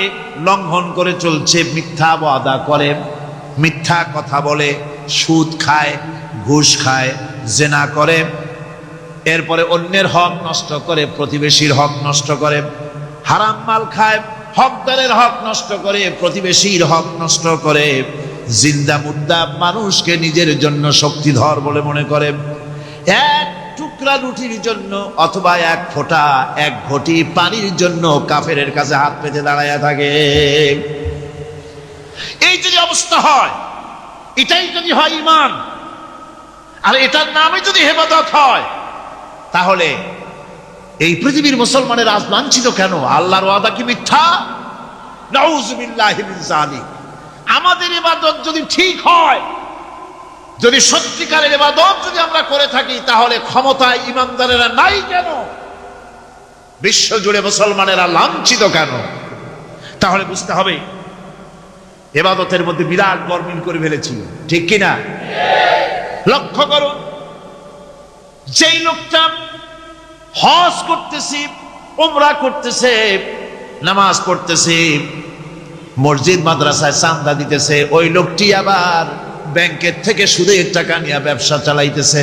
লঙ্ঘন করে চলছে, মিথ্যা ওয়াদা করে, মিথ্যা কথা বলে, সুদ খায়, ঘুষ খায়, জেনা করে, এরপরে অন্যের হক নষ্ট করে, প্রতিবেশীর হক নষ্ট করে, হারাম মাল খায়, হকদারের হক নষ্ট করে, প্রতিবেশীর হক নষ্ট করে, জিন্দা মুর্দা মানুষকে নিজের জন্য শক্তিধর বলে মনে করে, এক টুকরা রুটির জন্য অথবা 1 ফোঁটা 1 ঘটি পানির জন্য কাফেরের কাছে হাত পেতে দাঁড়ায়া থাকে। এই যদি অবস্থা হয়, এটাই যদি হয় ঈমান, আর এটার নামে যদি ইবাদত হয়, তাহলে এই পৃথিবীর মুসলমানের আজ লাঞ্ছিত কেন? আল্লাহর ওয়াদা কি মিথ্যা? নাউযুবিল্লাহি মিন যালিক। আমাদের ইবাদত যদি ঠিক হয়, যদি সত্যিকারের ইবাদত যদি আমরা করে থাকি, তাহলে ক্ষমতায় ইমানদারেরা নাই কেন? বিশ্ব জুড়ে মুসলমানেরা লাঞ্ছিত কেন? তাহলে বুঝতে হবে ইবাদতের মধ্যে বিরাট গরমিল করে ফেলেছি, ঠিক কিনা? লক্ষ্য করুন, যেই লোকটা হজ করতেছে, উমরা করতেছে, নামাজ পড়তেছে, মসজিদ মাদ্রাসায় চাঁদা দিতেছে, ওই লোকটি আবার ব্যাংকের থেকে সুদের টাকা নিয়ে ব্যবসা চালাইতেছে।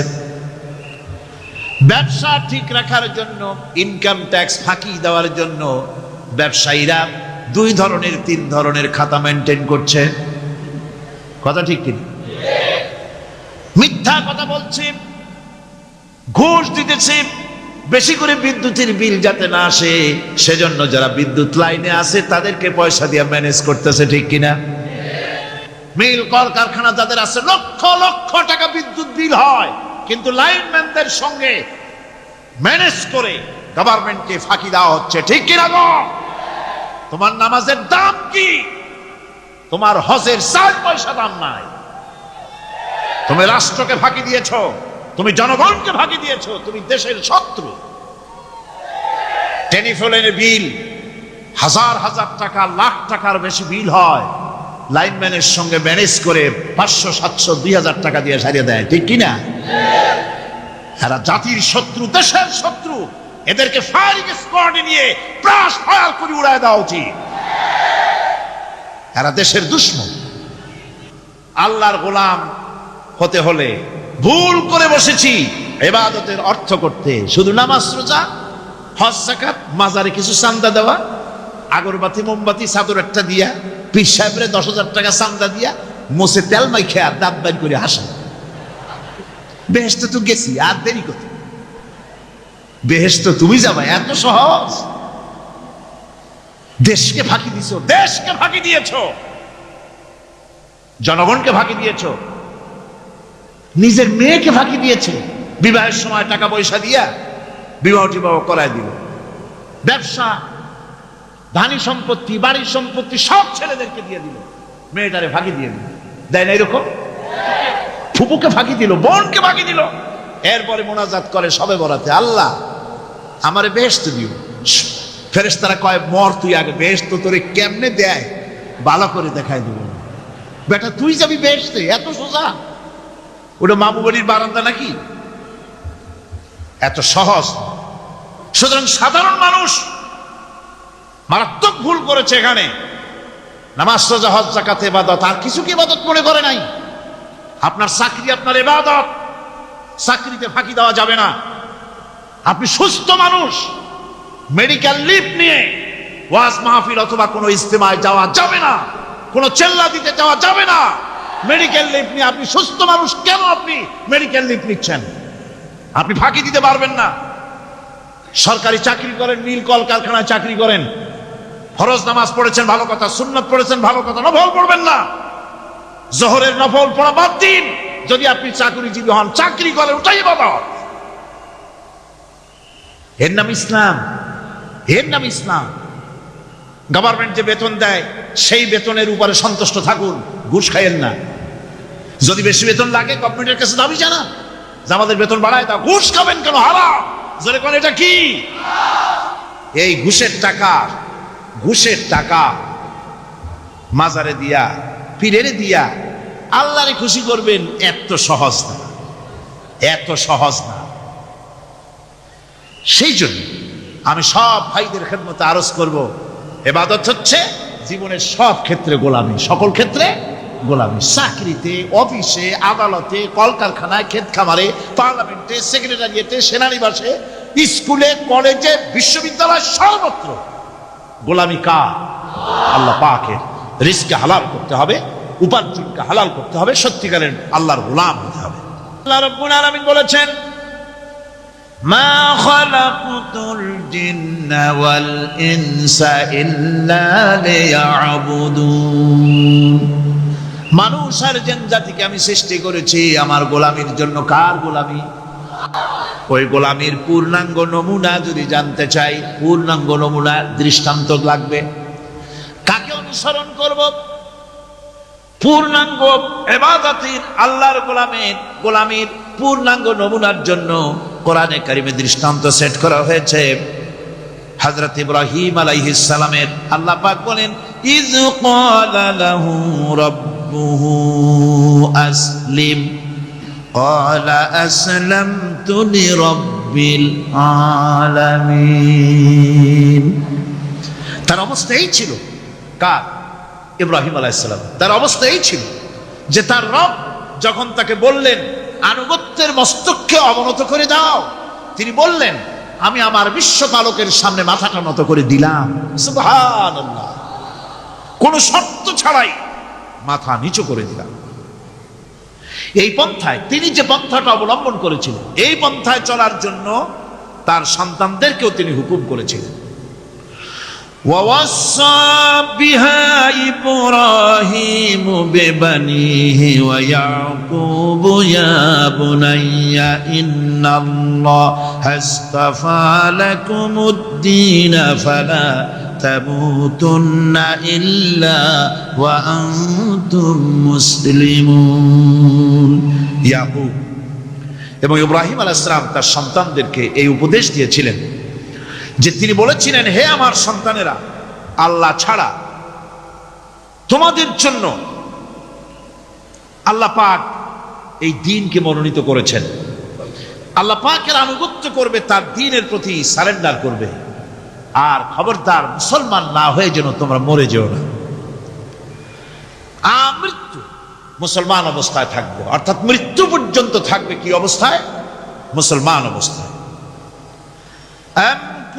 ব্যবসা ঠিক রাখার জন্য, ইনকাম ট্যাক্স ফাঁকি দেওয়ার জন্য ব্যবসায়ীরা 2 ধরনের 3 ধরনের খাতা মেনটেন করছে। কথা ঠিক কিনা? মিথ্যা কথা বলছে, ঘুষ দিতেছে, বেশি করে বিদ্যুতের বিল যাতে না আসে সেজন্য যারা বিদ্যুৎ লাইনে আছে তাদেরকে পয়সা দিয়ে ম্যানেজ করতেছে। ঠিক কিনা? মিল কলকারখানা যাদের আছে লক্ষ লক্ষ টাকা বিদ্যুৎ বিল হয়, কিন্তু লাইনম্যানদের সঙ্গে ম্যানেজ করে গভর্নমেন্টকে ফাঁকি দেওয়া হচ্ছে। ঠিক কিনা গো? তোমার নামাজের দাম কি? তোমার হজের 4 পয়সা দাম নাই। তুমি রাষ্ট্রকে ফাঁকি দিয়েছো, তুমি জনগণকে ফাঁকি দিয়েছো, তুমি দেশের শত্রু। টেলিফোনের বিল হাজার হাজার টাকা, লাখ টাকার বেশি বিল হয়, লাইনম্যানের সঙ্গে ম্যানেজ করে 500, 700, 2000 টাকা দিয়ে সারিয়ে দেয়। ঠিক কিনা? এরা জাতির শত্রু, দেশের শত্রু। এদেরকে ফায়ারিং স্কোয়াডে নিয়ে ব্রাশ ফায়ার করে উড়ায় দেওয়া উচিত। এরা দেশের দুশমন। আল্লাহর গোলাম হতে হলে ভুল করে বসেছি ইবাদতের অর্থ করতে, শুধু নামাজ, রোজা, হজ, যাকাত, মাজারে কিছু চান্দা দেওয়া, আগরবাতি, মোমবাতি, চাদর একটা দিয়া, পীর সাহেবরে 10,000 টাকা চান্দা দিয়া, মোছে তেল মাইখে আর দাঁত বাইর করে হাসে। বেহেশতে তো গেছি, আর দেরি কত? বেহেশতে তুমি যাবা, এত সহজ? দেশকে ফাঁকি দিছো, দেশকে ফাঁকি দিয়েছো, জনগণকে ফাঁকি দিয়েছো, নিজের মেয়েকে ফাঁকি দিয়েছে। বিবাহের সময় টাকা পয়সা দিয়া বিবাহ টিবাহ করায় দিল। ব্যবসা, ধানি সম্পত্তি, বাড়ির সম্পত্তি সব ছেলেদেরকে দিয়ে দিল, মেয়েটারে ফাঁকি দিয়ে দিল। দেয় না এরকম? ফুপুকে ফাঁকি দিল, বোনকে ফাঁকি দিল। এরপরে মোনাজাত করে সবে বরাতে, আল্লাহ আমারে বেহেশত দিও। ফেরেশতারা কয়, মর তুই আগে, বেহেশত তোরে কেমনে দেয় ভালো করে দেখাই দিব। বেটা তুই যাবি বেহেশতে? এত সোজা? ওটা মামু বাড়ির বারান্দা নাকি? এত সহজ। সুতরাং সাধারণ মানুষ মারাত্মক ভুল করেছে এখানে। নামাজ, রোজা, হজ, যাকাত ইবাদত, আর কিছু কি ইবাদত মনে করে নাই? আপনার চাকরি আপনার ইবাদত, চাকরিতে ফাঁকি দেওয়া যাবে না। আপনি সুস্থ মানুষ, মেডিকেল লিভ নিয়ে ওয়াজ মাহফিল অথবা কোনো ইজতেমায় যাওয়া যাবে না, কোনো চেল্লা দিতে যাওয়া যাবে না। মেডিকেল লিভ নিয়ে আপনি সুস্থ মানুষ, কেন আপনি মেডিকেল লিভ নিচ্ছেন? আপনি ফাঁকি দিতে পারবেন না। সরকারি চাকরি করেন, মিল কলকারখানায় চাকরি করেন, ফরজ নামাজ পড়েছেন ভালো কথা, সুন্নাত পড়েছেন ভালো কথা, নফল পড়বেন না। জোহরের নফল পড়া বাদ দিন। যদি আপনি চাকরিজীবী হন, চাকরি করেন, ওটাই ইবাদত। এর নাম ইসলাম, এর নাম ইসলাম। গভর্নমেন্ট যে বেতন দেয় সেই বেতনের উপরে সন্তুষ্ট থাকুন, ঘুষ খাইয়েন না। যদি বেশি বেতন লাগে গভর্নমেন্টের কাছে দাবি জানান যে আমাদের বেতন বাড়ায় দাও। ঘুষ খাবেন কেন? হারাম। জোরে কোন এটা কি? এই ঘুষের টাকা, ঘুষের টাকা মাজারে দিয়া, পীরেরে দিয়া আল্লাহরে খুশি করবেন, এত সহজ না, এত সহজ না। সেই জন্য আমি সব ভাইদের খেদমতে আরজ করব, ইবাদত হচ্ছে জীবনের সব ক্ষেত্রে গোলামি, সকল ক্ষেত্রে গোলামি। চাকরিতে, অফিসে, আদালতে, কলকারখানায়, ক্ষেত খামারে, পার্লামেন্টে, সেক্রেটারিয়েটে, সেনানিবাসে, স্কুলে, কলেজে, বিশ্ববিদ্যালয়, সর্বত্র গোলামি কার? আল্লাহ পাকের। রিজকে হালাল করতে হবে, উপার্জনকে হালাল করতে হবে, সত্যিকারের আল্লাহর গোলাম হতে হবে। আল্লাহ রাব্বুল আলামিন বলেছেন, মা খালাকতুল জিন্না ওয়াল ইনসা ইল্লা লিয়াবুদুন। মানুষ আর জিন জাতিকে আমি সৃষ্টি করেছি আমার গোলামির জন্য। কার গোলামি? ওই গোলামির পূর্ণাঙ্গ নমুনা যদি জানতে চাই, পূর্ণাঙ্গ নমুনা দৃষ্টান্ত লাগবে। কাকে অনুসরণ করব? পূর্ণাঙ্গ ইবাদতের, আল্লাহর গোলামির পূর্ণাঙ্গ নমুনার জন্য কোরআনে কারিমে দৃষ্টান্ত সেট করা হয়েছে। হযরত ইব্রাহিম আলাইহিস সালামের আল্লাহ পাক বলেন, ইয ক্বালা লাহু রাব্বুহু আসলিম ক্বালা আসলামতু লিরাব্বিল আলামিন। তার অবস্থা এই ছিল। কার? ইব্রাহিম আলাইহিস সালাম। তার অবস্থা এই ছিল যে তার রব যখন তাকে বললেন আনুগত্যের মস্তককে অবনত করে দাও, তিনি বললেন আমি আমার বিশ্বপালকের সামনে মাথাটা নত করে দিলাম। সুবহানাল্লাহ, কোনো শর্ত ছাড়াই মাথা নিচু করে দিলাম। এই পন্থায়, তিনি যে পন্থাটা অবলম্বন করেছিলেন, এই পন্থায় চলার জন্য তার সন্তানদেরকেও তিনি হুকুম করেছিলেন। ووصى بها إبراهيم ببنيه ويعقوب يا بني إن الله اصطفى لكم الدين فلا تموتن إلا وأنتم مسلمون। ইয়াকুব এবং ইব্রাহিম আলাইহিস সালাম তার সন্তানদেরকে এই উপদেশ দিয়েছিলেন যে তিনি বলেছিলেন, হে আমার সন্তানেরা, আল্লাহ ছাড়া তোমাদের জন্য আল্লাহ পাক এই দ্বীনকে মনোনীত করেছেন। আল্লাহ পাকের আনুগত্য করবে, তার দ্বীনের প্রতি সারেন্ডার করবে, আর খবরদার মুসলমান না হয়ে যেন তোমরা মরে যেও না। মৃত্যু মুসলমান অবস্থায় থাকবো, অর্থাৎ মৃত্যু পর্যন্ত থাকবে কি অবস্থায়? মুসলমান অবস্থায়।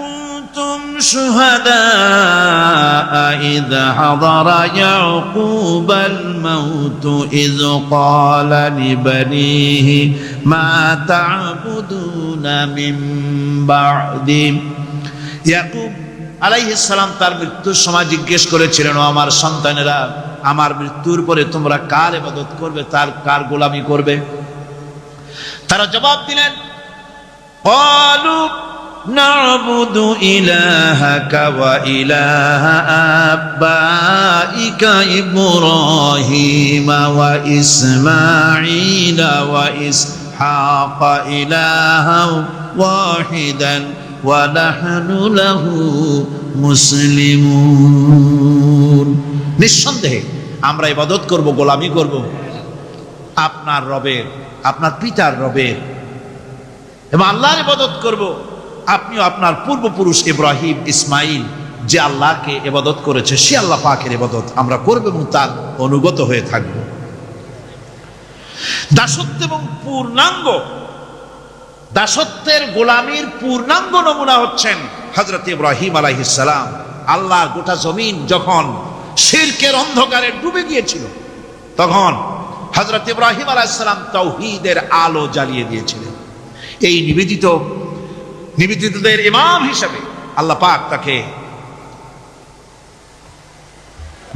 كنتم شهداء إذ حضر يعقوب الموت إذ قال لبنيه ما تعبدون من بعدي। ইয়াকুব আলাইহিস সালাম তার মৃত্যুর সময় জিজ্ঞেস করেছিলেন, ও আমার সন্তানেরা, আমার মৃত্যুর পরে তোমরা কার ইবাদত করবে, তার কার গোলামি করবে? তারা জবাব দিলেন, قالوا نعبد إلهك وإله آبائك إبراهيم وإسماعيل وإسحاق إلها واحدا ونحن له মুসলিমুন। নিঃসন্দেহে আমরা ইবাদত করব, গোলামি করব আপনার রবের, আপনার পিতার রবের, এবং আল্লাহর ইবাদত করব। আপনিও আপনার পূর্বপুরুষ ইব্রাহিম, ইসমাইল যে আল্লাহকে ইবাদত করেছে, সে আল্লাহ পাকের ইবাদত আমরা করব এবং তার অনুগত হয়ে থাকব। দাসত্ব এবং পূর্ণাঙ্গ দাসত্বের গোলামির পূর্ণাঙ্গ নমুনা হচ্ছেন হযরত ইব্রাহিম আলাইহিস সালাম। আল্লাহর গোটা জমিন যখন শিরকের অন্ধকারে ডুবে গিয়েছিল, তখন হযরত ইব্রাহিম আলাইহিস সালাম তাওহীদের আলো জ্বালিয়ে দিয়েছিলেন। এই নিবেদিতদের ইমাম হিসেবে আল্লাহ পাক তাকে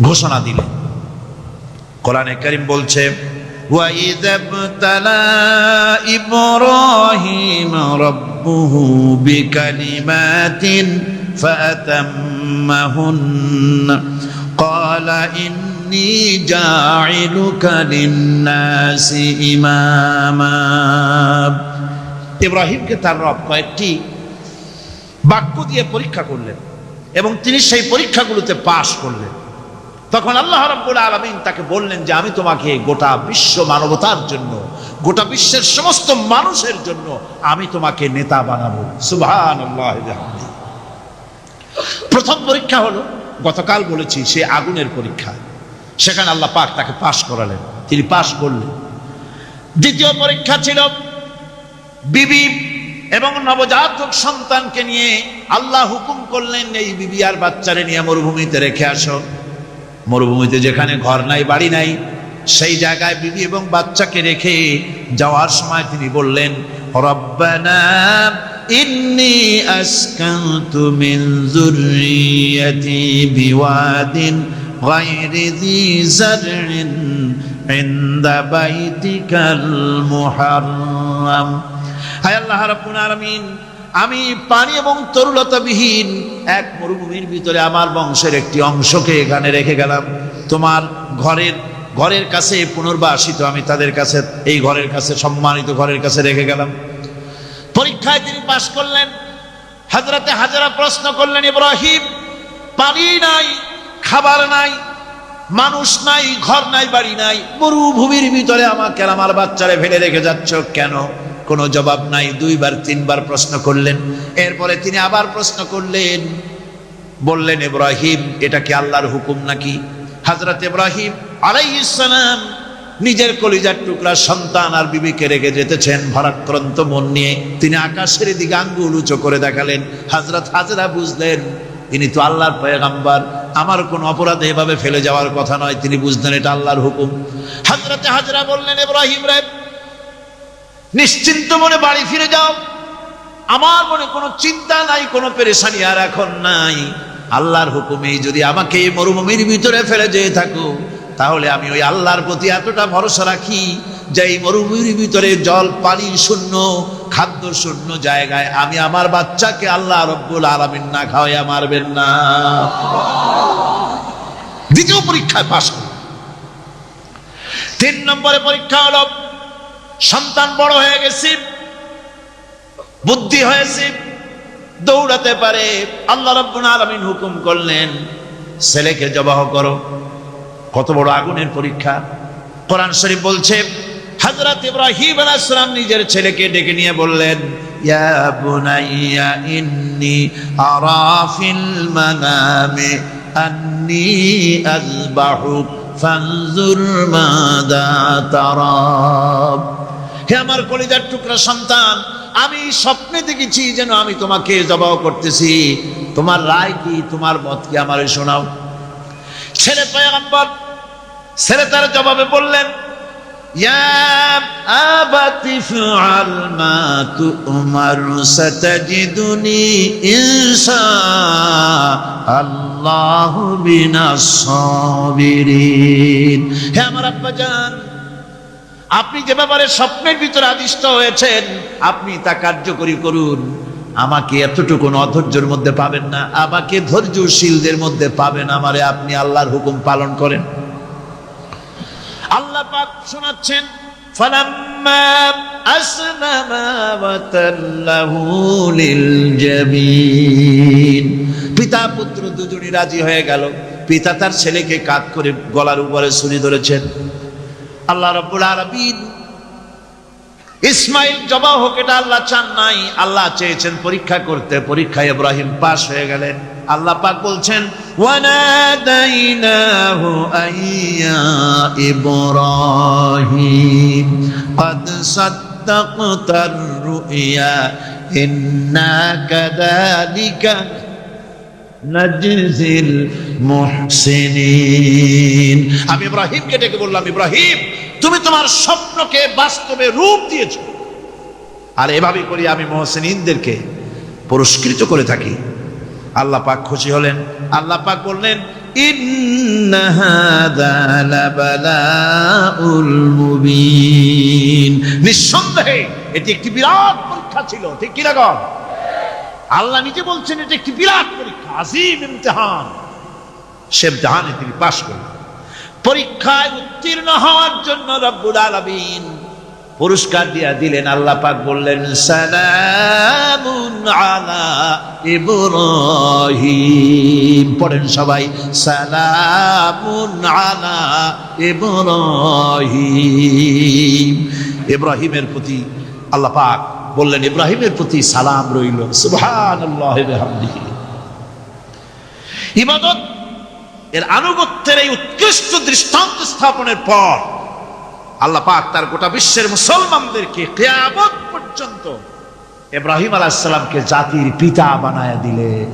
ঘোষণা দিলেন। কোরআনে কারীম বলছে, وَإِذَ ابْتَلَى إِبْرَاهِيمَ رَبُّهُ بِكَلِمَاتٍ فَأَتَمَّهُنَّ قَالَ إِنِّي جَاعِلُكَ لِلنَّاسِ إِمَامًا। ইব্রাহিমকে তার রব কয়েকটি বাক্য দিয়ে পরীক্ষা করলেন এবং তিনি সেই পরীক্ষাগুলোতে পাশ করলেন। তখন আল্লাহ রাব্বুল আলামিন তাকে বললেন যে আমি তোমাকে গোটা বিশ্ব মানবতার জন্য, গোটা বিশ্বের সমস্ত মানুষের জন্য আমি তোমাকে নেতা বানাবো। সুবহানাল্লাহ। প্রথম পরীক্ষা হলো, গতকাল বলেছি, সে আগুনের পরীক্ষা। সেখানে আল্লাহ পাক তাকে পাশ করালেন, তিনি পাশ করলেন। দ্বিতীয় পরীক্ষা ছিল বিবি এবং নবজাতক সন্তানকে নিয়ে। আল্লাহ হুকুম করলেন, এই বিবি আর বাচ্চারে নিয়ে মরুভূমিতে রেখে আসো। মরুভূমিতে যেখানে ঘর নাই, বাড়ি নাই, সেই জায়গায় বিবি এবং বাচ্চাকে রেখে যাওয়ার সময় তিনি বললেন, রব্বানা ইন্নী আসকানতু মিন যুররিয়াতি বিওয়াদিন গায়রি যী যারইন ইনদা বাইতিকাল মুহাররাম। হায় আল্লাহ রাব্বুল আলামিন, আমি পানি এবং তরুলতাবিহীন এক মরুভূমির ভিতরে আমার বংশের একটি অংশকে এখানে রেখে গেলাম। তোমার ঘরের কাছে পুনর্বাসিত আমি তাদের কাছে, এই ঘরের কাছে, সম্মানিত ঘরের কাছে রেখে গেলাম। পরীক্ষায় তিনি পাশ করলেন। হযরতে হাজরা প্রশ্ন করলেন, ইব্রাহিম, পানি নাই, খাবার নাই, মানুষ নাই, ঘর নাই, বাড়ি নাই, মরুভূমির ভিতরে আমাকে আমার বাচ্চারে ফেলে রেখে যাচ্ছ কেন? কোনো জবাব নাই। দুইবার তিনবার প্রশ্ন করলেন। এরপরে তিনি আবার প্রশ্ন করলেন, বললেন, ইব্রাহিম, এটা কি আল্লাহর হুকুম নাকি? হযরত ইব্রাহিম আলাইহিস সালাম নিজের কলিজার টুকরা সন্তান আর বিবিকে রেখে যেতেছেন ভারাক্রান্ত মন নিয়ে। তিনি আকাশের দিকে আঙ্গুল উঁচু করে দেখালেন। হযরত হাজরা বুঝলেন ইনি তো আল্লাহর পয়গম্বর, আমার কোন অপরাধে এভাবে ফেলে যাওয়ার কথা নয়। তিনি বুঝলেন এটা আল্লাহর হুকুম। হযরত হাজরা বললেন, ইব্রাহিম রে, নিশ্চিন্ত মনে বাড়ি ফিরে যাও। আমার মনে কোনো চিন্তা নাই, কোনো পেরেশানি আর এখন নাই। আল্লাহর হুকুমেই যদি আমাকে এই মরুভূমির ভিতরে ফেলে যেয়ে থাকো, তাহলে আমি ওই আল্লাহর প্রতি এতটা ভরসা রাখি যে এই মরুভূমির ভিতরে জল পানি শূন্য, খাদ্য শূন্য জায়গায় আমি আমার বাচ্চাকে আল্লাহ রব্বুল আলামিন না খাওয়াইয়া মারবেন না। দ্বিতীয় পরীক্ষায় পাস হল। 3 নম্বরে পরীক্ষা হলো, সন্তান বড় হয়ে গেছে, বুদ্ধি হয়েছে, দৌড়াতে পারে। আল্লাহ রাব্বুল আলামিন হুকুম করলেন, ছেলেকে জবাহ করো। কত বড় আগুনের পরীক্ষা! কোরআন শরীফ বলছে, হযরত ইব্রাহিম আলাইহিস সালাম নিজের ছেলেকে ডেকে নিয়ে বললেন, ইয়া বুনাইয়া ইন্নী আরা ফিল মানামি আন্নী আযবাহুক ফানজুর মাযা তারা। হে আমার কলিজার টুকরা সন্তান, আমি স্বপ্নে দেখেছি যেন আমি তোমাকে জবাহ করতেছি। তোমার রায় কি, তোমার মত কি, আমারে শোনাও। ছেলে পয়গম্বর, ছেলে তার জবাবে বললেন, ইয়া আবাতি ফাআল মা তু'মার সাতাজিদুনি ইনশাআল্লাহু মিনাস সাবিরিন। হে আমার আব্বাজান, আপনি যে ব্যাপারে স্বপ্নের ভিতরে আদিষ্ট হয়েছেন, আপনি তা কার্যকরী করুন। আমাকে এতটুকু অধৈর্যের মধ্যে পাবেন না, আমাকে ধৈর্যশীলদের মধ্যে পাবেন। আমারে আপনি আল্লাহর হুকুম পালন করেন। আল্লাহ পাক শোনাচ্ছেন, ফালাম্মা আসলামা ওয়া তাল্লাহু লিল জাবিন। পিতা পুত্র দুজনই রাজি হয়ে গেল। পিতা তার ছেলেকে কাঁধ করে গলার উপরে ছুরি ধরেছেন। আল্লাহ রাব্বুল আলামিন ইসমাইল জবাহ হোক, এটা আল্লাহ চান নাই, আল্লাহ চেয়েছেন পরীক্ষা করতে। পরীক্ষায় ইব্রাহিম পাশ হয়ে গেলেন। আল্লাহ পাক বলছেন, ওয়ানাদাইনাহু আইয়া ইব্রাহিম ক্বাদ সাদ্দাকতার রুইয়া ইন্না কাযালিকা নাজজিল মুহসিনিন। আমি ইব্রাহিমকে ডেকে বললাম, ইব্রাহিম, তুমি তোমার স্বপ্নকে বাস্তবে রূপ দিয়েছো, আর এভাবে করি আমি মুহসিনিনদেরকে পুরস্কৃত করে থাকি। আল্লাহ পাক খুশি হলেন। আল্লাহ পাক বললেন, ইন্না হাযা লাবালাউল মুবিন। নিঃসন্দেহে এটি একটি বিরাট পরীক্ষা ছিল। ঠিক কি না? আল্লাহ নিজে বলছেন এটা একটি বিরাট পরীক্ষা, আজিম ইমতিহান। সে ইমতিহানে তিনি পাশ করলেন। পরীক্ষায় উত্তীর্ণ হওয়ার জন্য রব্বুল আলামিন পুরস্কার দিয়া দিলেন। আল্লাহ পাক বললেন, সালামুন আলা ইব্রাহিম। পড়েন সবাই, সালামুন আলা ইব্রাহিম। ইব্রাহিমের প্রতি আল্লাহ পাক বললেন, ইব্রাহিমের প্রতি সালাম রইল। সুবহানাল্লাহি ওয়া বিহামদিহি। ইবাদত এর আনুগত্যের এই উৎকৃষ্ট দৃষ্টান্ত স্থাপনের পর আল্লাহ পাক তার গোটা বিশ্বের মুসলমানদেরকে কিয়ামত পর্যন্ত ইব্রাহিম আলাইহিস সালামকে জাতির পিতা বানায়া দিলেন।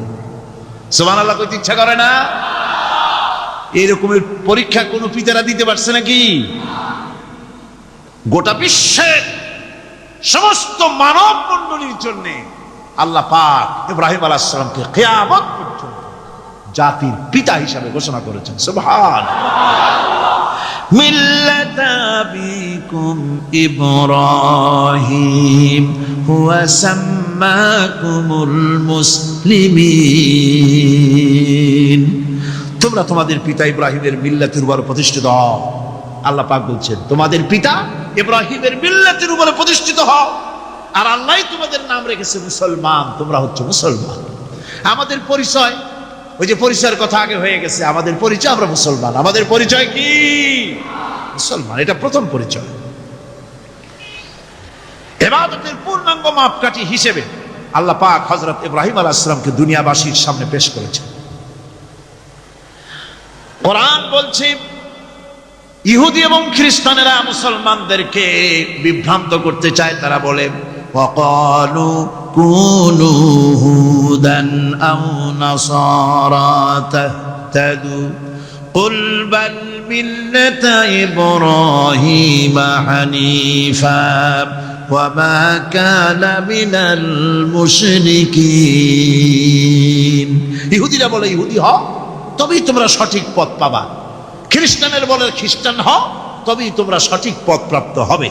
সুবহানাল্লাহ। কইতে ইচ্ছা করে না? এরকমের পরীক্ষা কোন পিতারা দিতে পারছে নাকি? গোটা বিশ্বের সমস্ত মানব মণ্ডলীর জন্য আল্লাহ পাক ইব্রাহিম আলাইহিস সালামকে কিয়ামত পর্যন্ত জাতির পিতা হিসাবে ঘোষণা করেছেন। সুবহানাল্লাহ। মিল্লাতা আবিকুম ইব্রাহিম হুয়া সাম্মাকুমুল মুসলিমিন। তোমরা তোমাদের পিতা ইব্রাহিমের মিল্লাতের উপর প্রতিষ্ঠিত হও। আল্লাহ পাক বলছেন, তোমাদের পিতা ইব্রাহিমের মিল্লাতের উপরে প্রতিষ্ঠিত হও, আর আল্লাহ তোমাদের নাম রেখেছে মুসলমান। তোমরা হচ্ছে মুসলমান। আমাদের পরিচয়, ওই যে পরিচয়ের কথা আগে হয়ে গেছে, আমাদের পরিচয় আমরা মুসলমান। আমাদের পরিচয় কি? মুসলমান। এটা প্রথম পরিচয়। ইবাদতের পূর্ণাঙ্গ মাপকাঠি হিসেবে আল্লাহ পাক হযরত ইব্রাহিম আলাইহিস সালামকে দুনিয়াবাসীর সামনে পেশ করেছেন। কোরআন বলছে, ইহুদি এবং খ্রিস্টানেরা মুসলমানদেরকে বিভ্রান্ত করতে চায়। তারা বলে ওয়াকালু কুনু হুদান আও নাসারা তাহতাদু কুল বাল মিল্লাতা ইব্রাহিমা হানিফা ওয়া মা কানা মিনাল মুশরিকিন। ইহুদিরা বলে ইহুদি হও তবেই তোমরা সঠিক পথ পাবা, খ্রিস্টানের বলে খ্রিস্টান হও তবেই তোমরা সঠিক পথ প্রাপ্ত হবে।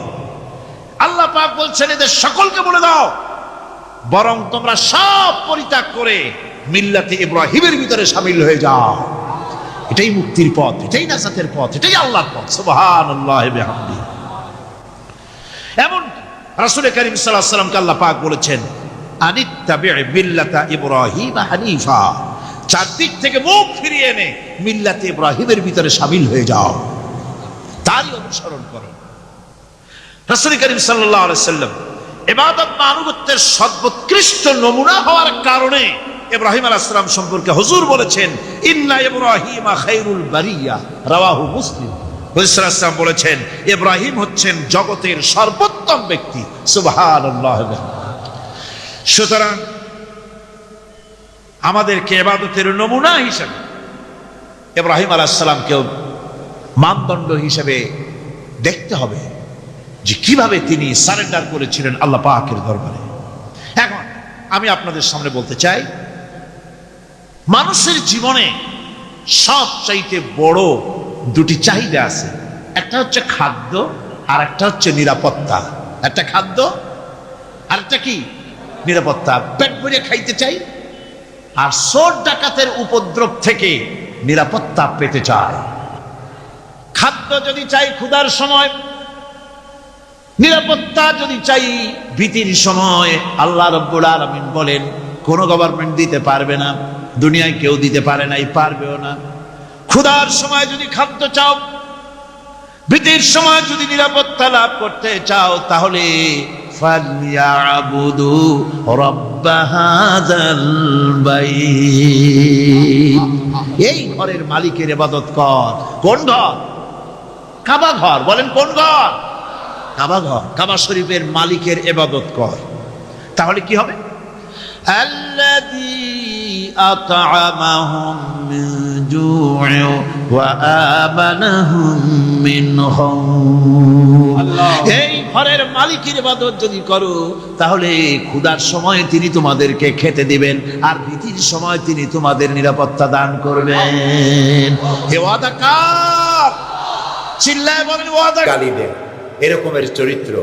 আল্লাহ পাক বলছেন এদের সকলকে বলে দাও বরং তোমরা সব পরিত্যাগ করে মিল্লাতে ইব্রাহিমের ভিতরে শামিল হয়ে যাও। এটাই মুক্তির পথ, এটাই নাজাতের পথ, এটাই আল্লাহর পথ। সুবহানাল্লাহি বিহামদিহি। এমন রাসূল করিম সাল্লাল্লাহু আলাইহি ওয়াসাল্লামকে আল্লাহ পাক বলেছেন আনিত্তাবি মিল্লাতা ইব্রাহিম হানিফা, চারদিক থেকে মুখ ফিরিয়ে এনে মিল্লাতে ইব্রাহিমের ভিতরে শামিল হয়ে যাও, তারই অনুসরণ করো। রাসূল করিম সাল্লাল্লাহু আলাইহি ওয়াসাল্লাম ইবাদত বা আনুগত্যের সর্বোৎকৃষ্ট নমুনা হওয়ার কারণে ইব্রাহিম আলাইহিস সালাম সম্পর্কে হুজুর বলেছেন ইন্না ইব্রাহিমা খায়রুল বারিয়া, রাওয়াহু মুসলিম। হুজুর সাল্লাল্লাহু আলাইহি ওয়াসাল্লাম বলেছেন ইব্রাহিম হচ্ছেন জগতের সর্বোত্তম ব্যক্তি। সুবহানাল্লাহ। সুতরাং আমাদেরকে ইবাদতের নমুনা হিসেবে ইব্রাহিম আলাইহিস সালামকেও মানদণ্ড হিসেবে দেখতে হবে যে কিভাবে তিনি সারেন্ডার করেছিলেন আল্লাহ পাকের দরবারে। এখন আমি আপনাদের সামনে বলতে চাই, মানুষের জীবনে সবচাইতে বড় দুটি চাহিদা আছে, একটা হচ্ছে খাদ্য আর একটা হচ্ছে নিরাপত্তা। একটা খাদ্য আর একটা কি নিরাপত্তা। পেট ভরে খাইতে চাই আর চোর ডাকাতের উপদ্রব থেকে নিরাপত্তা পেতে চায়। খাদ্য যদি চাই ক্ষুধার সময়, নিরাপত্তা যদি চাই ভীতির সময়। আল্লাহ রাব্বুল আলামিন বলেন কোন গভর্নমেন্ট দিতে পারবে না, দুনিয়ায় কেউ দিতে পারে নাই, পারবেও না। ক্ষুধার সময় যদি খাদ্য চাও, ভীতির সময় যদি নিরাপত্তা লাভ করতে চাও, তাহলে ফালইয়াবুদু রাব্ব হাযাল বাইত, এই ঘরের মালিকের ইবাদত কর। কোন ঘর? কাবা ঘর। বলেন কোন ঘর? কাবা ঘর। কাবা শরীফের মালিকের ইবাদত কর। তাহলে কি হবে? আল্লাযী আত'আমাহুম মিন জু'in ওয়া আমানাহুম মিন খাউফ। এই ঘরের মালিকের ইবাদত যদি করো তাহলে ক্ষুধার সময় তিনি তোমাদেরকে খেতে দিবেন আর ভীতির সময় তিনি তোমাদের নিরাপত্তা দান করবেন। এ ওয়াদা কার? চিল্লায় বলেন ওয়াদা। গালিবেন এরকমের চরিত্র।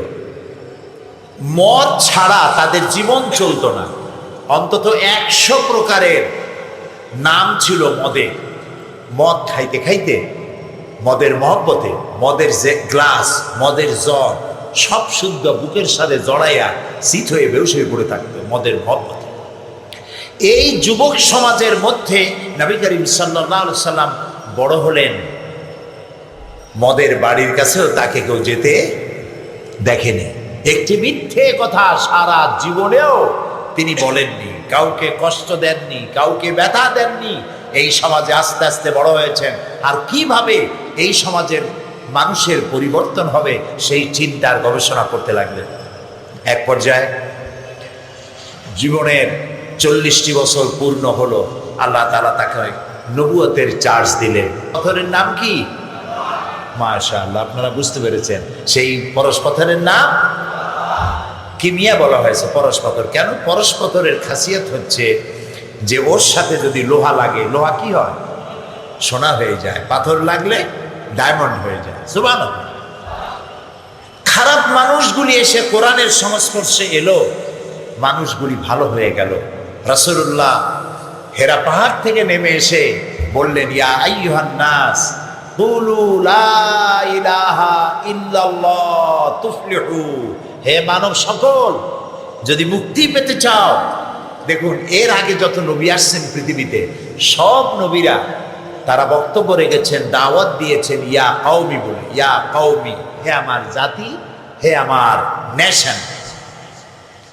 মদ ছাড়া তাদের জীবন চলতো না। অন্তত 100 প্রকারের নাম ছিল মদে। মদ খাইতে খাইতে, মদের মহব্বতে, মদের যে গ্লাস, মদের জ্বর সব শুদ্ধ বুকের সাথে জড়াইয়া শীত হয়ে বেহুশ হয়ে পড়ে থাকতো মদের মহব্বতে। এই যুবক সমাজের মধ্যে নবী করিম সাল্লাল্লাহু আলাইহি সাল্লাম বড় হলেন। মদের বাড়ির কাছেও তাকে কেউ যেতে দেখেনি। একটি মিথ্যে কথা সারা জীবনেও তিনি বলেননি, কাউকে কষ্ট দেননি, কাউকে ব্যথা দেননি। এই সমাজে আস্তে আস্তে বড় হয়েছেন। আর কিভাবে এই সমাজের মানুষের পরিবর্তন হবে সেই চিন্তার গবেষণা করতে লাগলেন। এক পর্যায়ে জীবনের 40টি বছর পূর্ণ হলো, আল্লাহ তাআলা তাকে নবুয়তের চার্জ দিলেন। পাথরের নাম কি? মাশাআল্লাহ, আপনারা বুঝতে পেরেছেন। সেই পরশ পাথরের নাম কিমিয়া বলা হয়েছে পরশ পাথর। কেন? পরশ পাথরের খাসিয়ত হচ্ছে যে ওর সাথে যদি লোহা লাগে, লোহা কি হয়? সোনা হয়ে যায়। পাথর লাগলে ডায়মন্ড হয়ে যায়। সুবহানাল্লাহ। খারাপ মানুষগুলি এসে কোরআনের সংস্পর্শে এলো, মানুষগুলি ভালো হয়ে গেল। রাসূলুল্লাহ হেরা পাহাড় থেকে নেমে এসে বললেন, ইয়া আইয়ুহান নাস কুলু লা ইলাহা ইল্লাল্লাহ তুফলিহু, হে মানব সকল, যদি মুক্তি পেতে চাও। দেখুন, এর আগে যত নবী আসছেন পৃথিবীতে, সব নবীরা তারা বক্তব্য রেখেছেন, দাওয়াত দিয়েছেন ইয়া কওমি বলে, ইয়া কওমি, হে আমার জাতি, হে আমার নেশন,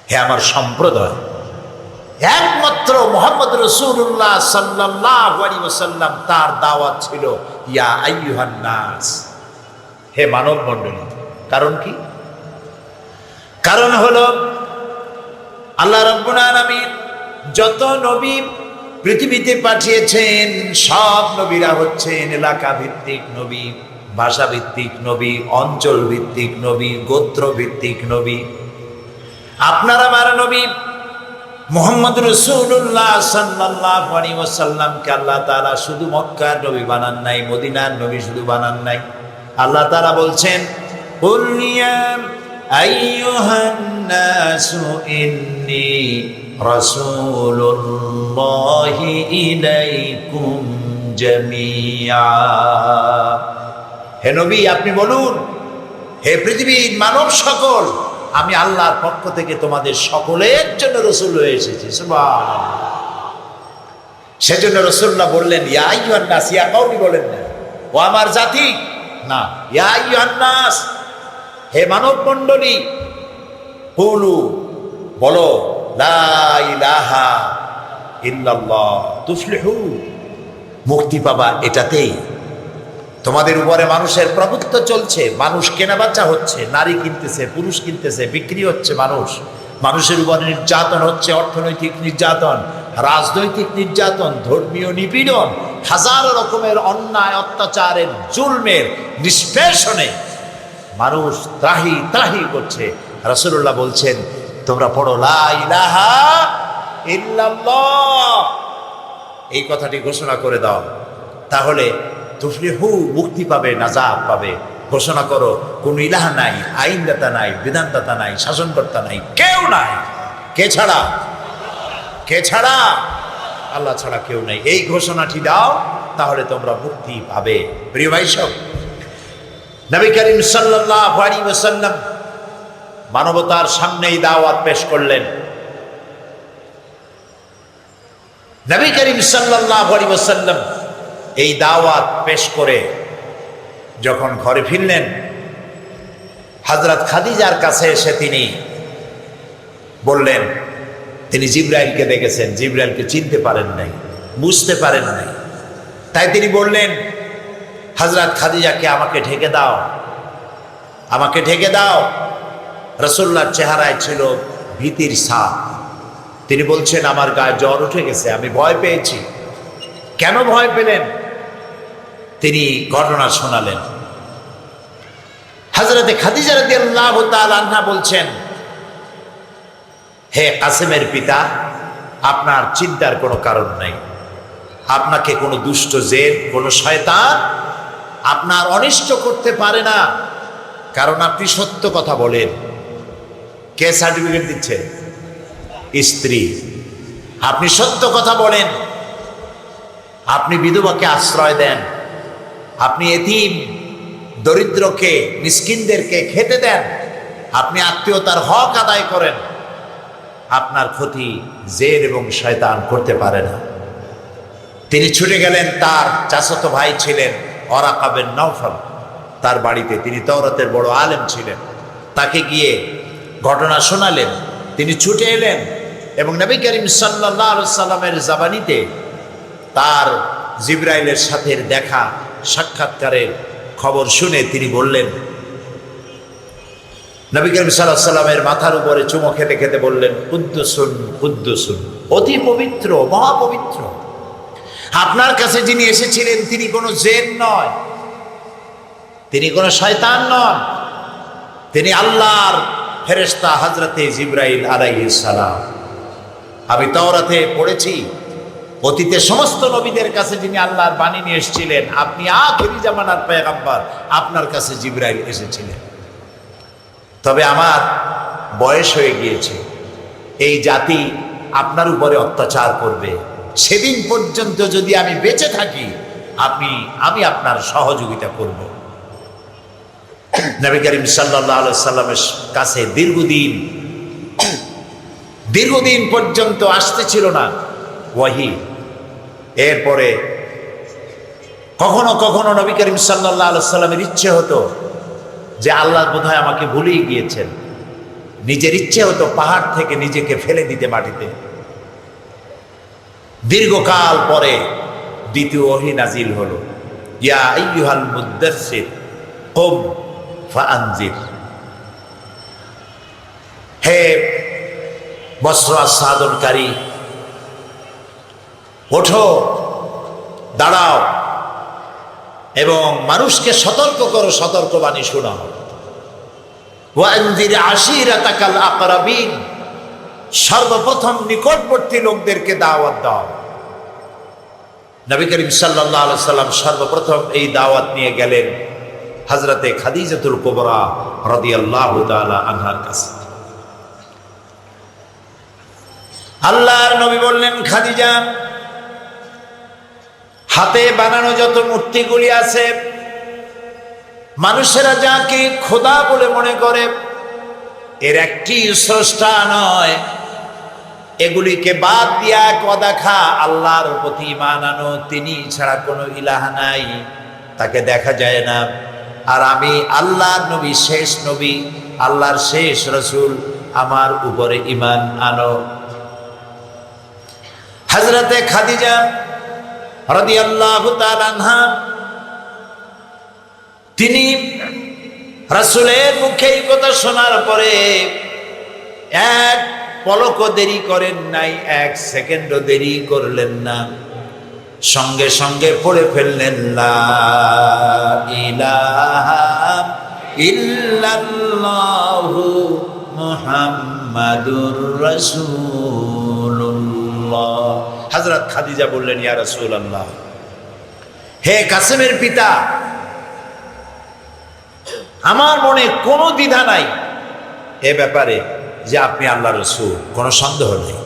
হে আমার সম্প্রদায়। একমাত্র মুহাম্মদ রাসূলুল্লাহ সাল্লাল্লাহু আলাইহি ওয়াসাল্লাম, তার দাওয়াত ছিল ইয়া আইয়ুহান নাস, হে মানব মণ্ডলী। কারণ কি? কারণ হলো আল্লাহ রাব্বুল আলামিন যত নবী পৃথিবীতে পাঠিয়েছেন সব নবীরা হচ্ছেন এলাকা ভিত্তিক নবী, ভাষা ভিত্তিক নবী, অঞ্চল ভিত্তিক নবী, গোত্র ভিত্তিক নবী। আপনার আমার নবী মুহাম্মদ রাসূলুল্লাহ সাল্লাল্লাহু আলাইহি ওয়াসাল্লামকে আল্লাহ তাআলা শুধু মক্কার নবী বানান নাই, মদিনার নবী শুধু বানান নাই। আল্লাহ তাআলা বলছেন, কুল ইয়া আইয়ুহান নাসু ইন্নী রাসূলুল্লাহি ইলাইকুম জামিআ। হে নবী, আপনি বলুন, হে পৃথিবীর মানব সকল, আমি আল্লাহর পক্ষ থেকে তোমাদের সকলের জন্য রসুল হয়ে এসেছি। সুবহানাল্লাহ। সেজন্য রাসূলুল্লাহ বললেন ইয়া আইয়ুহান নাস, ইয়া কওমি বলেন না ও আমার জাতি, না, ইয়া আইয়ুহান নাস, হে মানব মণ্ডলী, কুলু বলো লা ইলাহা ইল্লাল্লাহ তুফলিহু, মুক্তি পাবা এটাতেই। তোমাদের উপরে মানুষের প্রভুত্ব চলছে, মানুষ কেনাবেচা হচ্ছে, নারী কিনতেছে, পুরুষ কিনতেছে, বিক্রি হচ্ছে, মানুষের উপরে নির্যাতন হচ্ছে, অর্থনৈতিক নির্যাতন, রাজনৈতিক নির্যাতন, ধর্মীয় নিপীড়ন, হাজার রকমের অন্যায় অত্যাচারের জুলমের নিষ্পেষণে মানুষ ত্রাহি ত্রাহি করছে। রাসূলুল্লাহ বলছেন তোমরা পড়ো লা ইলাহা ইল্লাল্লাহ, এই কথাটি ঘোষণা করে দাও, তাহলে তুফলিহু, মুক্তি পাবে, নাজাত পাবে। ঘোষণা করো কোন ইলাহ নাই, আইনদাতা নাই, বিধানদাতা নাই, শাসনকর্তা নাই, কেউ নাই। কে ছাড়া? কে ছাড়া? আল্লাহ ছাড়া কেউ নাই। এই ঘোষণাটি দাও, তাহলে তোমরা মুক্তি পাবে। প্রিয় ভাই সব, নবী করিম সাল্লাল্লাহু আলাইহি ওয়াসাল্লাম মানবতার সামনেই দাওয়াত পেশ করলেন। নবী করিম সাল্লাল্লাহু আলাইহি ওয়াসাল্লাম এই দাওয়াত পেশ করে যখন ঘরে ফিরলেন, হযরত খাদিজার কাছে এসে তিনি বললেন, তিনি জিবরাইলকে দেখেছেন, জিবরাইলকে চিনতে পারেন নাই, বুঝতে পারেন নাই। তাই তিনি বললেন, হযরত খাদিজাকে আমাকে ঢেকে দাও, আমাকে ঢেকে দাও। রাসূলুল্লাহর চেহারায় ছিল ভীতির ছাপ। তিনি বলছেন, আমার গায়ে জ্বর উঠে গেছে, আমি ভয় পেয়েছি। কেন ভয় পেলেন? তিনি ঘটনা শোনালেন। হযরতে খাদিজা রাদিয়াল্লাহু তাআলা আনহা বলছেন, হে কাসেমের পিতা, আপনার চিন্তার কোনো কারণ নাই। আপনাকে কোনো দুষ্ট জেদ, কোনো শয়তান আপনার অনিষ্ট করতে পারে না, কারণ আপনি সত্য কথা বলেন। কে সার্টিফিকেট দিচ্ছে? স্ত্রী। আপনি সত্য কথা বলেন, আপনি বিধবাকে আশ্রয় দেন, আপনি এতিম দরিদ্রকে, মিসকিনদেরকে খেতে দেন, আপনি আত্মীয়তার হক আদায় করেন। আপনার ক্ষতি জেদ এবং শয়তান করতে পারে না। তিনি ছুটে গেলেন, তার চাচাতো ভাই ছিলেন ওয়ারাকা বিন নওফল, তার বাড়িতে। তিনি তাওরাতের বড় আলেম ছিলেন। তাকে গিয়ে ঘটনা শোনালেন। তিনি ছুটে এলেন এবং নবী করিম সাল্লাল্লাহু আলাইহি সাল্লামের জাবানিতে তার জিবরাইলের সাথে দেখা সাক্ষাৎকারের খবর শুনে তিনি বললেন, নবী করিম সাল্লাল্লাহু আলাইহি সাল্লামের মাথার উপরে চুমো খেতে খেতে বললেন, কুদ্দুসুন কুদ্দুসুন, অতি পবিত্র, মহাপবিত্র। আপনার কাছে যিনি এসেছিলেন তিনি কোনো জিন নয়, তিনি কোনো শয়তান নন, তিনি আল্লাহর ফেরেশতা হযরতে জিবরাইল আলাইহিস সালাম। আমি তাওরাতে পড়েছি, অতীতে সমস্ত নবীদের কাছে যিনি আল্লাহর বাণী নিয়ে এসেছিলেন, আপনি আখিরি জামানার পয়গম্বর, আপনার কাছে জিবরাইল এসেছিলেন। তবে আমার বয়স হয়ে গিয়েছে, এই জাতি আপনার উপরে অত্যাচার করবে। সেদিন পর্যন্ত যদি আমি বেঁচে থাকি, আমি আপনার সহযোগিতা করব। নবী করিম সাল্লাল্লাহু আলাইহি সাল্লামের কাছে দীর্ঘদিন পর্যন্ত আসতেছিল না ওয়াহি। এরপরে কখনো কখনো নবী করিম সাল্লাল্লাহু আলাইহি সাল্লামের ইচ্ছে হতো যে আল্লাহ বোধহয় আমাকে ভুলেই গিয়েছেন। নিজের ইচ্ছে হতো পাহাড় থেকে নিজেকে ফেলে দিতে মাটিতে। দীর্ঘকাল পরে দ্বিতীয় ওহী নাজিল হলো, ইয়া আইয়ুহাল মুদ্দাসসির, কুম ফাআনজির, হে বস্ত্র আচ্ছাদনকারী, ওঠো, দাঁড়াও এবং মানুষকে সতর্ক করো, সতর্কবাণী শোনাও। ওয়ানজির আশিরাতাকাল আকরাবিন, সর্বপ্রথম নিকটবর্তী লোকদেরকে দাওয়াত দাও। নবী করিম সাল্লাল্লাহু আলাইহি সাল্লাম সর্বপ্রথম এই দাওয়াত নিয়ে গেলেন হযরতে খাদিজাতুল কুবরা রাদিয়াল্লাহু তাআলা আনহার কাছে। আল্লাহর নবী বললেন, খাদিজা, হাতে বানানো যত মূর্তিগুলি আছে, মানুষেরা যাকে খোদা বলে মনে করে, এর একটি স্রষ্টা নয়। এগুলিকে বাদ দিয়া কদাখা আল্লাহর প্রতি ঈমান আনো, তিনি ছাড়া কোনো ইলাহ নাই, তাকে দেখা যায় না। আর আমি আল্লাহর নবী, শেষ নবী, আল্লাহর শেষ রাসূল, আমার উপরে ঈমান আনো। হযরতে খাদিজা রাদিয়াল্লাহু তাআলা আনহা, তিনি রাসূলের মুখে এই কথা শোনার পরে এক পলকও দেরি করেন নাই, এক সেকেন্ডও দেরি করলেন না, সঙ্গে সঙ্গে পড়ে ফেললেন লা ইলাহা ইল্লাল্লাহু মুহাম্মাদুর রাসূলুল্লাহ। হযরত খাদিজা বললেন, ইয়া রাসূলুল্লাহ, হে কাসেমের পিতা, আমার মনে কোনো দ্বিধা নাই এ ব্যাপারে যে আপনি আল্লাহর রাসূল, কোনো সন্দেহ নেই।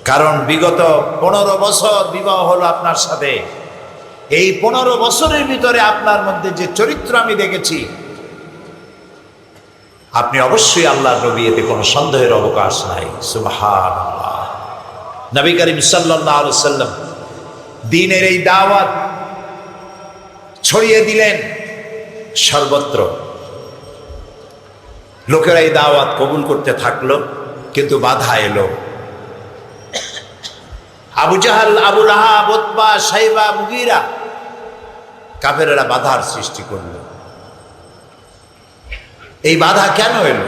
কারণ বিগত 15 বছর বিবাহ হলো আপনার সাথে, এই 15 বছরের ভিতরে আপনার মধ্যে যে চরিত্র আমি দেখেছি, আপনি অবশ্যই আল্লাহর নবী, এতে কোনো সন্দেহের অবকাশ নাই। সুবহানাল্লাহ। নবী করিম সাল্লাল্লাহু আলাইহি ওয়াসাল্লাম দ্বীনের এই দাওয়াত ছড়িয়ে দিলেন সর্বত্র। লোকেরা এই দাওয়াত কবুল করতে থাকলো, কিন্তু বাধা এলো। আবু জাহাল, আবু লাহাব, উতবা, শাইবা, মুগীরা, কাফেরেরা বাধার সৃষ্টি করলো। এই বাধা কেন এলো?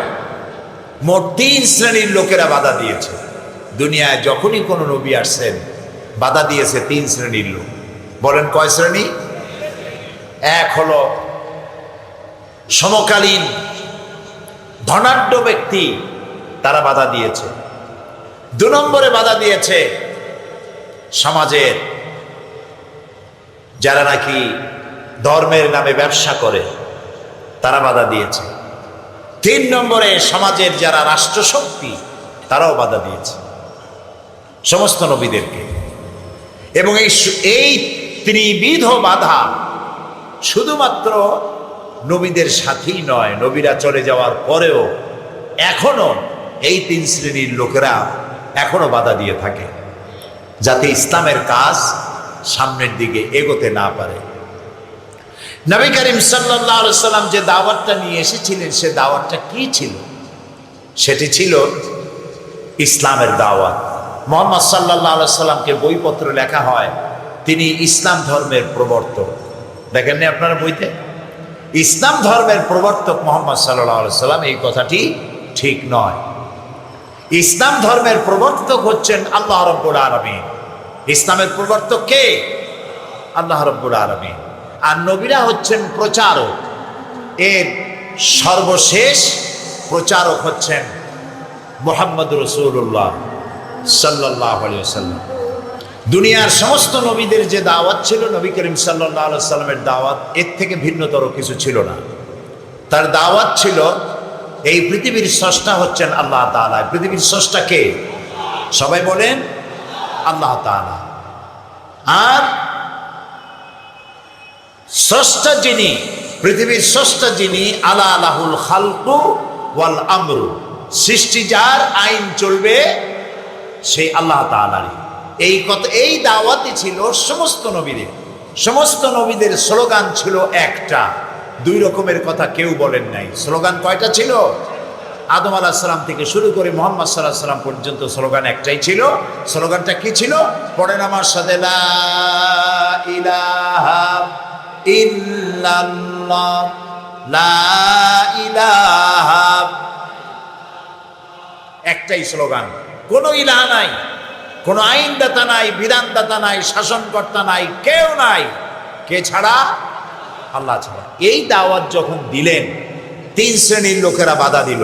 মোট 3 শ্রেণীর লোকেরা বাধা দিয়েছে। দুনিয়ায় যখনই কোনো নবী আসছেন, বাধা দিয়েছে 3 শ্রেণীর লোক। বলেন কয় শ্রেণী? এক হলো সমকালীন ধনাঢ্য ব্যক্তি, তারা বাধা দিয়েছে। 2 নম্বরে বাধা দিয়েছে সমাজের যারা নাকি ধর্মের নামে ব্যবসা করে, তারা বাধা দিয়েছে। 3 নম্বরে সমাজের যারা রাষ্ট্রশক্তি, তারাও বাধা দিয়েছে সমস্ত নবীদেরকে। এবং এই ত্রিবিধ বাধা শুধুমাত্র নবীদের সাথেই নয়, নবীরা চলে যাওয়ার পরেও এখনো এই 3 শ্রেণীর লোকেরা এখনো বাধা দিয়ে থাকে, যাতে ইসলামের কাজ সামনের দিকে এগোতে না পারে। নবী করিম সাল্লাল্লাহু আলাইহি সাল্লাম যে দাওয়াতটা নিয়ে এসেছিলেন, সে দাওয়াতটা কি ছিল? সেটি ছিল ইসলামের দাওয়াত। মুহাম্মদ সাল্লাল্লাহু আলাইহি সাল্লামকে বইপত্র লেখা হয়, তিনি ইসলাম ধর্মের প্রবর্তক। দেখেন না আপনারা বইতে, ইসলাম ধর্মের প্রবর্তক মুহাম্মদ সাল্লাল্লাহু আলাইহি সাল্লাম, এই কথাটি ঠিক নয়। ইসলাম ধর্মের প্রবর্তক হচ্ছেন আল্লাহ রাব্বুল আলামিন। ইসলামের প্রবর্তক কে? আল্লাহ রাব্বুল আলামিন। আর নবীরা হচ্ছেন প্রচারক। এর সর্বশেষ প্রচারক হচ্ছেন মুহাম্মদ রাসূলুল্লাহ সাল্লাল্লাহু আলাইহি ওয়াসাল্লাম। দুনিয়ার সমস্ত নবীদের যে দাওয়াত ছিল, নবী করিম সাল্লাল্লাহু আলাইহি সাল্লামের দাওয়াত এর থেকে ভিন্নতর কিছু ছিল না। তার দাওয়াত ছিল এই পৃথিবীর স্রষ্টা হচ্ছেন আল্লাহ তাআলা। পৃথিবীর স্রষ্টা কে? সবাই বলেন আল্লাহ তাআলা। আর স্রষ্টা যিনি, পৃথিবীর স্রষ্টা যিনি, আলা লাহুল খালকু ওয়াল আমরু, সৃষ্টি যার, আইন চলবে সেই আল্লাহ তাআলারই। এই কথা, এই দাওয়াতই ছিল সমস্ত নবীদের। সমস্ত নবীদের স্লোগান ছিল একটা, 2 রকমের কথা কেউ বলেন নাই। স্লোগান কয়টা ছিল? আদম আলাইহিস সালাম থেকে শুরু করে মুহাম্মদ সাল্লাল্লাহু আলাইহি সাল্লাম পর্যন্ত স্লোগান একটাই ছিল। স্লোগানটা কি ছিল? পড়েন আমার সাথে, লা ইলাহা ইল্লাল্লাহ লা ইলাহা, একটাই স্লোগান, কোনো ইলাহা নাই, কোনো আইনদাতা নাই, বিধানদাতা নাই, শাসনকর্তা নাই, কেউ নাই। কে ছাড়া? আল্লাহ ছাড়া। এই দাওয়াত যখন দিলেন, তিন শ্রেণীর লোকেরা বাধা দিল।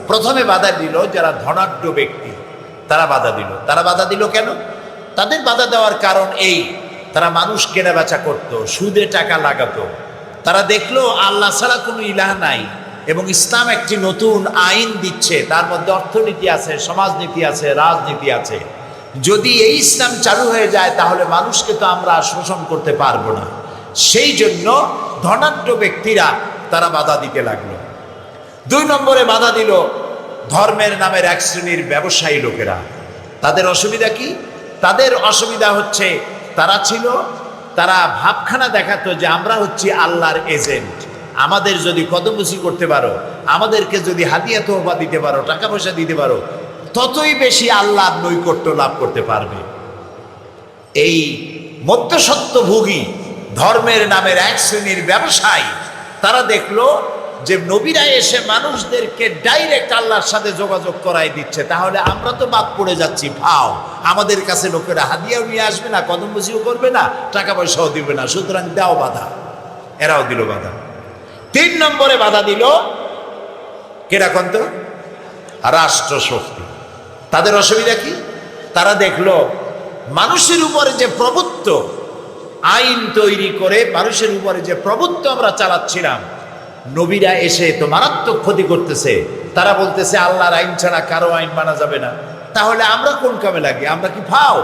প্রথমে বাধা দিল যারা ধনাঢ্য ব্যক্তি, তারা বাধা দিল। তারা বাধা দিল কেন? তাদের বাধা দেওয়ার কারণ এই, তারা মানুষ কেনা বেচা করত, সুদে টাকা লাগাতো। তারা দেখলো আল্লাহ ছাড়া কোনো ইলাহ নাই এবং ইসলাম একটি নতুন আইন দিচ্ছে, তার মধ্যে অর্থনীতি আছে, সমাজনীতি আছে, রাজনীতি আছে। যদি এই ইসলাম চালু হয়ে যায় তাহলে মানুষকে তো আমরা শোষণ করতে পারবো না। সেই জন্য ধনাঢ্য ব্যক্তিরা তারা বাধা দিতে লাগলো। 2 নম্বরে বাধা দিল ধর্মের নামের এক শ্রেণীর ব্যবসায়ী লোকেরা। তাদের অসুবিধা কি? তাদের অসুবিধা হচ্ছে তারা ভাবখানা দেখাতো যে আমরা হচ্ছি আল্লাহর এজেন্ট, আমাদের যদি কদমবুসি করতে পারো, আমাদেরকে যদি হাদিয়া তোহফা দিতে পারো, টাকা পয়সা দিতে পারো, ততই বেশি আল্লাহর নৈকট্য লাভ করতে পারবে। এই মধ্যসত্ত্বভোগী ধর্মের নামের এক শ্রেণীর ব্যবসায়ী তারা দেখলো যে নবীরা এসে মানুষদেরকে ডাইরেক্ট আল্লাহর সাথে যোগাযোগ করাই দিচ্ছে, তাহলে আমরা তো বাদ পড়ে যাচ্ছি। ফাও, আমাদের কাছে লোকেরা হাদিয়াও নিয়ে আসবে না, কদমবুসিও করবে না, টাকা পয়সাও দিবে না, সুতরাং দাও বাধা। এরাও দিল বাধা। 3 নম্বরে বাধা দিল কেরকম তো রাষ্ট্রশক্তি। তাদের অসুবিধা কি? তারা দেখলো মানুষের উপরে যে প্রভুত্ব, আইন তৈরি করে মানুষের উপরে যে প্রভুত্ব আমরা চালাচ্ছিলাম, নবীরা এসে তো মারাত্মক ক্ষতি করতেছে। তারা বলতেছে আল্লাহর আইন ছাড়া কারো আইন মানা যাবে না, তাহলে আমরা কোন কামে লাগি? আমরা কি ফাও?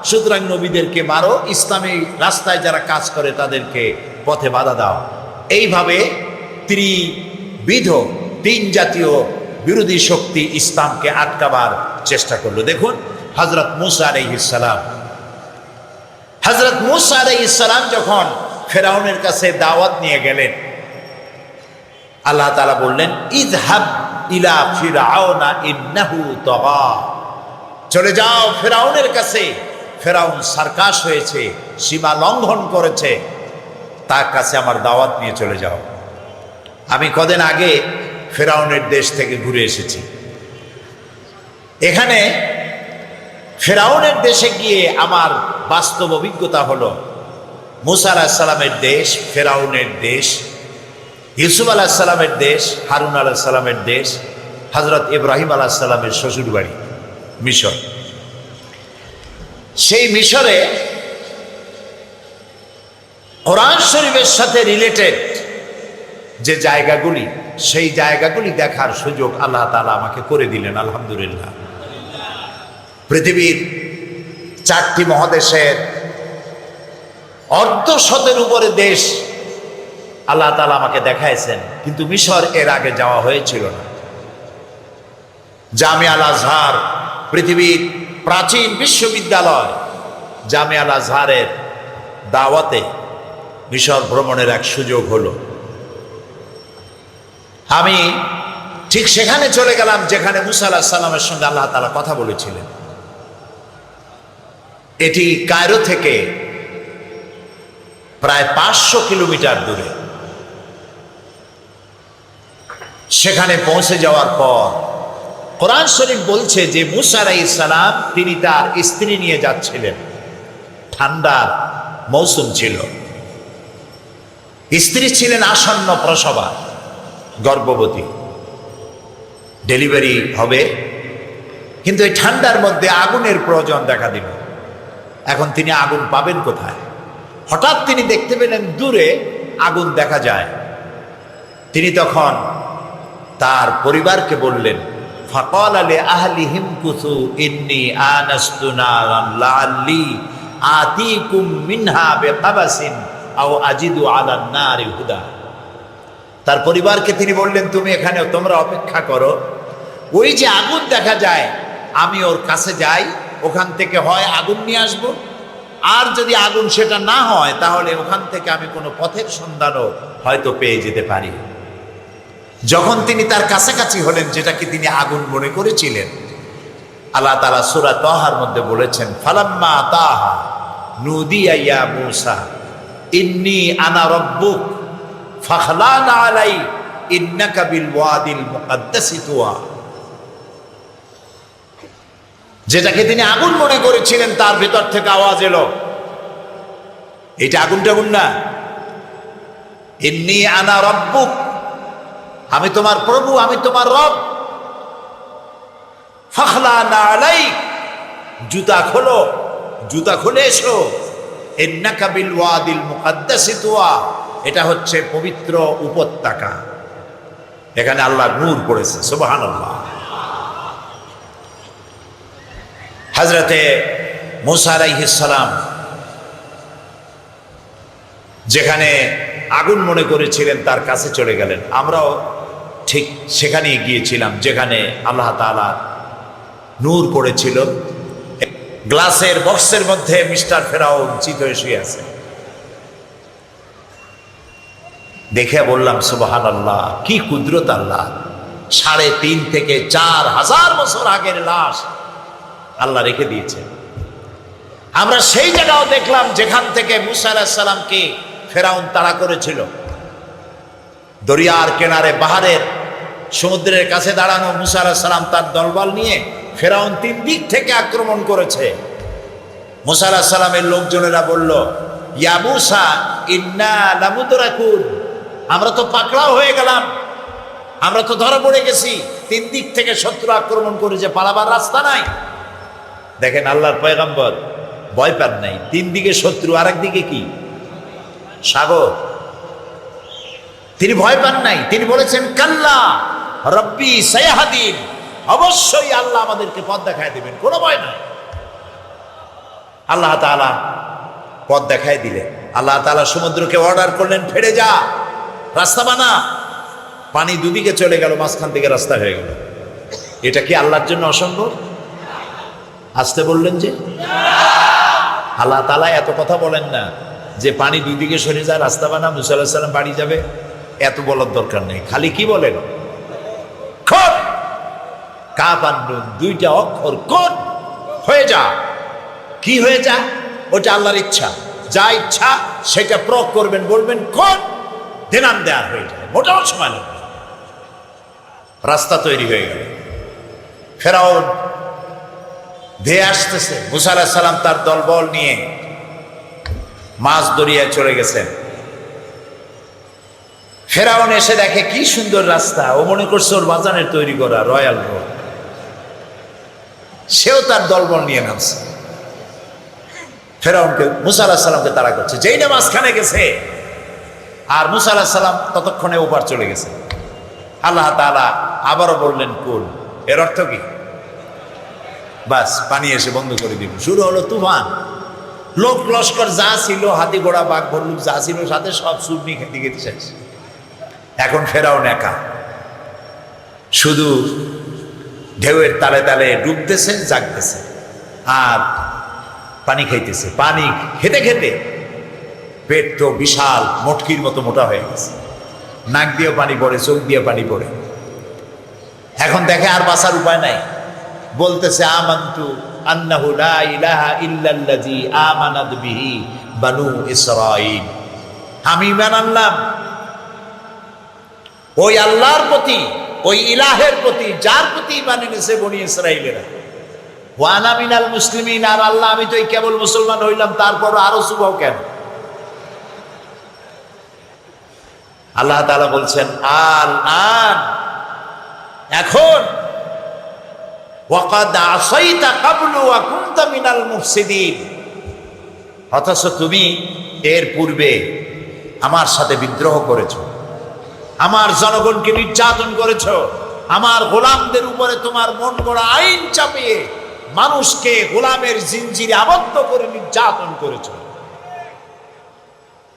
সুতরাং নবীদেরকে মারো, ইসলামী রাস্তায় যারা কাজ করে তাদেরকে পথে বাধা দাও। এইভাবে ত্রিবিধ, 3 জাতীয় বিরোধী শক্তি ইসলামকে আটকাবার চেষ্টা করলো। দেখুন হযরত মূসা আলাইহিস সালাম যখন ফেরাউনের কাছে দাওয়াত নিয়ে গেলেন, আল্লাহ তাআলা বললেন ইযহাব ইলা ফিরআউনা ইন্নাহু তাগা, চলে যাও ফেরাউনের কাছে, ফেরাউন সার্কাস হয়েছে, সীমা লঙ্ঘন করেছে, তার কাছে আমার দাওয়াত নিয়ে চলে যাও। আমি কদিন আগে ফেরাউনের দেশ থেকে ঘুরে এসেছি। এখানে ফেরাউনের দেশে গিয়ে আমার বাস্তব অভিজ্ঞতা হলো মূসা আলাইহিস সালামের দেশ, ফেরাউনের দেশ, ইউসুফ আলাইহিস সালামের দেশ, হারুন আলাইহিস সালামের দেশ, হযরত ইব্রাহিম আলাইহিস সালামের শ্বশুর বাড়ি মিশর। সেই মিশরে কোরআন শরীফের সাথে রিলেটেড যে জায়গাগুলি, সেই জায়গাগুলি দেখার সুযোগ আল্লাহ তাআলা আমাকে করে দিলেন, আলহামদুলিল্লাহ। পৃথিবীর 4টি মহাদেশের অর্ধশতের উপরে দেশ আল্লাহ তাআলা আমাকে দেখাইছেন, কিন্তু মিশর এর আগে যাওয়া হয়েছিল না। জামিয়া আল আজহার, পৃথিবীর প্রাচীন বিশ্ববিদ্যালয় জামিয়া আল আজহারের দাওয়াতে মিশর ভ্রমণের এক সুযোগ হলো। আমি ঠিক সেখানে চলে গেলাম যেখানে মূসা আলাইহিস সালামের সঙ্গে আল্লাহ তাআলা কথা বলেছিলেন। এটি কায়রো থেকে প্রায় 500 কিলোমিটার দূরে। সেখানে পৌঁছে যাওয়ার পর কোরআন শরীফ বলছে যে মূসা আলাইহিস সালাম তিনি তার স্ত্রী নিয়ে যাচ্ছিলেন, ঠান্ডার মৌসুম ছিল, স্ত্রী ছিলেন আসন্ন প্রসবা, গর্ভবতী, ডেলিভারি হবে, কিন্তু এই ঠান্ডার মধ্যে আগুনের প্রয়োজন দেখা দিল। এখন তিনি আগুন পাবেন কোথায়? হঠাৎ তিনি দেখতে পেলেন দূরে আগুন দেখা যায়। তিনি তখন তার পরিবারকে বললেন, ফাকালা লিআহলিহিম কুসু ইন্নী আনাস্তু নারান লাআল্লি আতিকুম মিনহা বিকাবাসিন আও আজিদু আলান নারি হুদা। তার পরিবারকে তিনি বললেন, তুমি এখানে তোমরা অপেক্ষা করো, ওই যে আগুন দেখা যায় আমি ওর কাছে যাই, ওখান থেকে হয় আগুন নিয়ে আসবো, আর যদি আগুন সেটা না হয় তাহলে ওখান থেকে আমি কোনো পথের সন্ধানও হয়তো পেয়ে যেতে পারি। যখন তিনি তার কাছাকাছি হলেন, যেটাকে তিনি আগুন মনে করেছিলেন, আল্লাহ তাআলা সূরা তাহার মধ্যে বলেছেন, ফালাম্মা তাহা নুদিয়া ইয়া মূসা ইন্নী আনা রাব্বুক ফাখলানা আলাই ইন্নাকা বিল ওয়াদিল মুকাদ্দাসি তুয়া। যেটাকে তিনি আগুন মনে করেছিলেন তার ভিতর থেকে আওয়াজ এলো, এটা আগুন টাগুন না, ইন্নী আনা রব্বুক, আমি তোমার প্রভু, আমি তোমার রব। ফাখলা নালাইক, জুতা খোলো, জুতা খুলে এসো। ইন্নাকা বিল ওয়াদিল মুকাদ্দাসি তুয়া, এটা হচ্ছে পবিত্র উপত্যকা, এখানে আল্লাহর নূর পড়েছে। সুবহানাল্লাহ। হযরতে মূসা আলাইহিস সালাম যেখানে আগুন মনে করেছিলেন তার কাছে চলে গেলেন। আমরাও ঠিক সেখানে গিয়েছিলাম যেখানে আল্লাহ তাআলা নূর পড়েছিল। গ্লাসের বক্সের মধ্যে মিস্টার ফেরাউন চিত হয়ে শুয়ে আছে। দেখে বললাম সুবহানাল্লাহ, কি কুদরত আল্লাহ! 3.5 থেকে 4,000 বছর আগের লাশ আল্লাহ রেখে দিয়েছে। আমরা সেই জায়গাও দেখলাম যেখান থেকে মূসা আলাইহিস সালামকে ফেরাউন তাড়া করেছিল। দরিয়ার কিনারে, বাহারের সমুদ্রের কাছে দাঁড়ানো মূসা আলাইহিস সালাম তার দলবল নিয়ে ফেরাউন 3 দিক থেকে আক্রমণ করেছে। মূসা আলাইহিস সালামের লোকজনেরা বলল, ইয়া মূসা ইন্না লামুদরাকুন, আমরা তো পাকড়াও হয়ে গেলাম, আমরা তো ধরা পড়ে গেছি। 3 দিক থেকে শত্রু আক্রমণ করেছে, পালাবার রাস্তা নাই। দেখেন আল্লাহর পয়গম্বর ভয় পান নাই। 3 দিকে শত্রু, আর একদিকে কি? সাগর। তিনি ভয় পান নাই। তিনি বলেছেন, কাল্লা রব্বি সায়াহদিন, অবশ্যই আল্লাহ আমাদেরকে পথ দেখায় দিবেন, কোনো ভয় নাই। আল্লাহ তাআলা পথ দেখায় দিলেন। আল্লাহ তাআলা সমুদ্রকে অর্ডার করলেন, ফেরে যা, রাস্তা বানা। পানি দুদিকে চলে গেল, মাঝখান থেকে রাস্তা হয়ে গেল। এটা কি আল্লাহর জন্য অসম্ভব? আসতে বললেন যে আল্লাহ তাআলা এত কথা বলেন না যে পানি দুই দিকে সরে যায়, রাস্তা বানা, মূসা আলাইহিস সালাম বাড়ি যাবে, এত বলার দরকার নেই। খালি কি বলেন? কোন, কাফ আর নুন, 2টা অক্ষর, কোন হয়ে যা। কি হয়ে যা? ওটা আল্লাহর ইচ্ছা, যা ইচ্ছা সেটা প্রয়োগ করবেন, বলবেন কোন, দেনান দেয়া হয়ে যায়, মোটাও সময় লাগবে। রাস্তা তৈরি হয়ে গেল। ফেরাউন ধেয়ে আসতেছে। মূসা আলাইহিস সালাম তার দলবল নিয়ে মাছ দরিয়ায় চলে গেছেন। ফেরাউন এসে দেখে কি সুন্দর রাস্তা, ও মনে করছে ওর বাজানের তৈরি করা রয়্যাল রোড। সেও তার দলবল নিয়ে নামছে, ফেরাউনকে, মূসা আলাইহিস সালামকে তাড়া করছে। যেই না মাঝখানে গেছে, আর মূসা আলাইহিস সালাম ততক্ষণে ওপার চলে গেছে। আল্লাহ তাআলা আবারও বললেন কুল। এর অর্থ কি? বাস পানি এসে বন্ধ করে দিল। শুরু হলো তুফান। লোক লস্কর যা ছিল, হাতি ঘোড়া বাঘ ভল্লুক যা ছিল সাথে, সব চূর্ণি খেতে খেতে শেষ। এখন ফেরাউন একা, শুধু ঢেউয়ের তালে তালে ডুবতেছে, জাগতেছে, আর পানি খাইতেছে। পানি খেতে খেতে পেট তো বিশাল মটকির মতো মোটা হয়ে গেছে। নাক দিয়ে পানি পড়ে, চোখ দিয়ে পানি পড়ে। এখন দেখে আর বাঁচার উপায় নাই। বলতেছে, আমানতু আন্নাহু লা ইলাহা ইল্লাল্লাযী আমানাত বিহি বানু ইসরাঈল, আমি ঈমান আনলাম ওই আল্লাহর প্রতি, ওই ইলাহের প্রতি, যার প্রতি ঈমান এনেছে বনি ইসরাঈলেরা। ওয়া আনা মিনাল মুসলিমিন, আর আল্লাহ আমি তো এই কেবল মুসলমান হইলাম, তারপর আরো সুবাও কেন? আল্লাহ তাআলা বলছেন, আল আন, এখন, ওয়াকাদ আসাইতা ক্বাবলু ওয়া কুনতা মিনাল মুফসিদিন, অথচ তুমি এর পূর্বে আমার সাথে বিদ্রোহ করেছো, আমার জনগণকে নির্যাতন করেছো, আমার গোলামদের উপরে তোমার মন গড়া আইন চাপিয়ে মানুষকে গোলামের জিনজিরে আবদ্ধ করে নির্যাতন করেছো।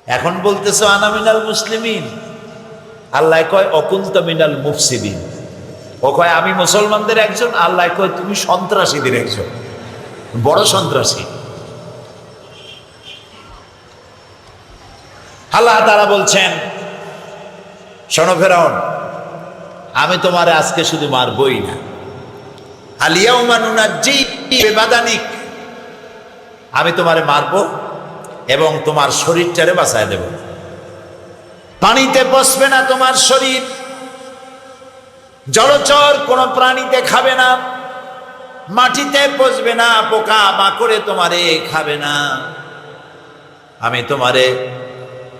এখন বলতেছো আনা মিনাল মুসলিমিন। আল্লাহ কয় অকুনতা মিনাল মুফসিদিন। ও কয় আমি মুসলমানদের একজন, আল্লাহ কয় তুমি সন্ত্রাসীদের একজন, বড় সন্ত্রাসী। আল্লাহ তাআলা বলছেন, শোনো ফেরাউন, আমি তোমারে আজকে শুধু মারবই না, আল ইয়াউমা নুনাজ্জিকা বিবাদানিক, আমি তোমারে মারবো এবং তোমার শরীরটারে বাঁচায় দেব। পানিতে পচবে না তোমার শরীর, জলচর কোন প্রাণীতে খাবে না, মাটিতে পচবে না, পোকা মাকড়ে তোমারে খাবে না। আমি তোমারে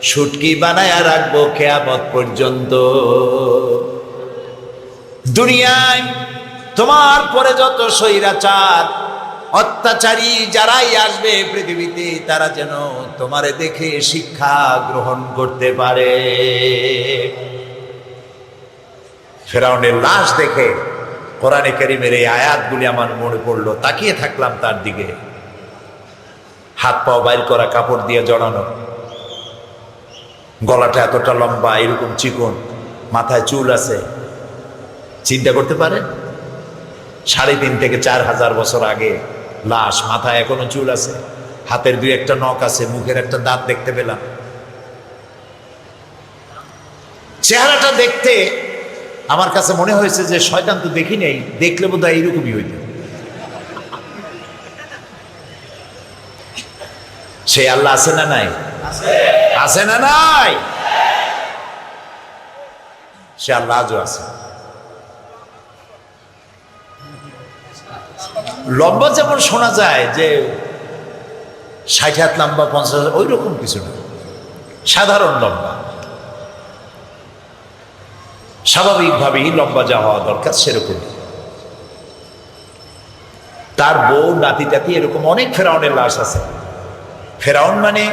শুটকি বানায়া রাখবো কিয়ামত পর্যন্ত। দুনিয়ায় তোমার পরে যত স্বৈরাচার অত্যাচারী যারাই আসবে পৃথিবীতে, তারা যেন তোমারে দেখে শিক্ষা গ্রহণ করতে পারে। ফেরাউনের লাশ দেখে কোরআনে কারীমের এই আয়াতগুলি আমার মনে পড়লো। তাকিয়ে থাকলাম তার দিকে, হাত পাও বাইর করা, কাপড় দিয়ে জড়ানো, গলাটা এতটা লম্বা, এরকম চিকন, মাথায় চুল আছে। চিন্তা করতে পারেন ৩.৫ থেকে ৪,০০০ বছর আগে লাশ, মাথায় এখনো চুল আছে, হাতের ২-১টা নখ আছে, মুখের একটা দাঁত দেখতে পেলাম। চেহারাটা দেখতে আমার কাছে মনে হয়েছে যে শয়তান তো দেখি নেই, দেখলে বোধহয় এইরকমই হইত। সে আল্লাহ আছে না নাই? আছে না নাই? সে আল্লাহ আজও আছে। লম্বা যেমন শোনা যায় যে ৬০ হাত লম্বা, ৫০ হাত, ওই রকম কিছু না, সাধারণ লম্বা। স্বাভাবিকভাবেই লম্বা যা হওয়া দরকার সেরকম। তার বউ, নাতি টাতি, এরকম অনেক ফেরাউনের লাশ আছে। ফেরাউন মানে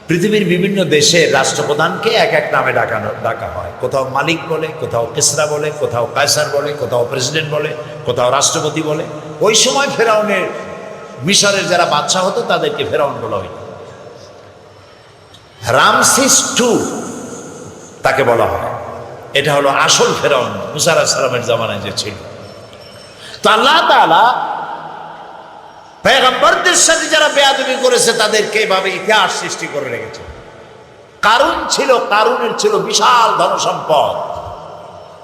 পৃথিবীর বিভিন্ন দেশের রাষ্ট্রপ্রধানকে এক এক নামে ডাকা হয়। কোথাও মালিক বলে, কোথাও কিসরা বলে, কোথাও কায়সার বলে, কোথাও প্রেসিডেন্ট বলে, কোথাও রাষ্ট্রপতি বলে। ওই সময় ফেরাউনের, মিশরের যারা বাদশা হতো তাদেরকে ফেরাউন বলা হইত। রামসিস II তাকে বলা হয়। এটা হলো আসল ফেরাউন, মুসা আলাইহিস সালামের জামানায় যে ছিল। তো আল্লাহ তাআলা পয়গম্বরদের সাথে যারা বেয়াদবি করেছে তাদেরকে এভাবে ইতিহাস সৃষ্টি করে রেখেছে। কারুন ছিল, কারুনের ছিল বিশাল ধনসম্পদ।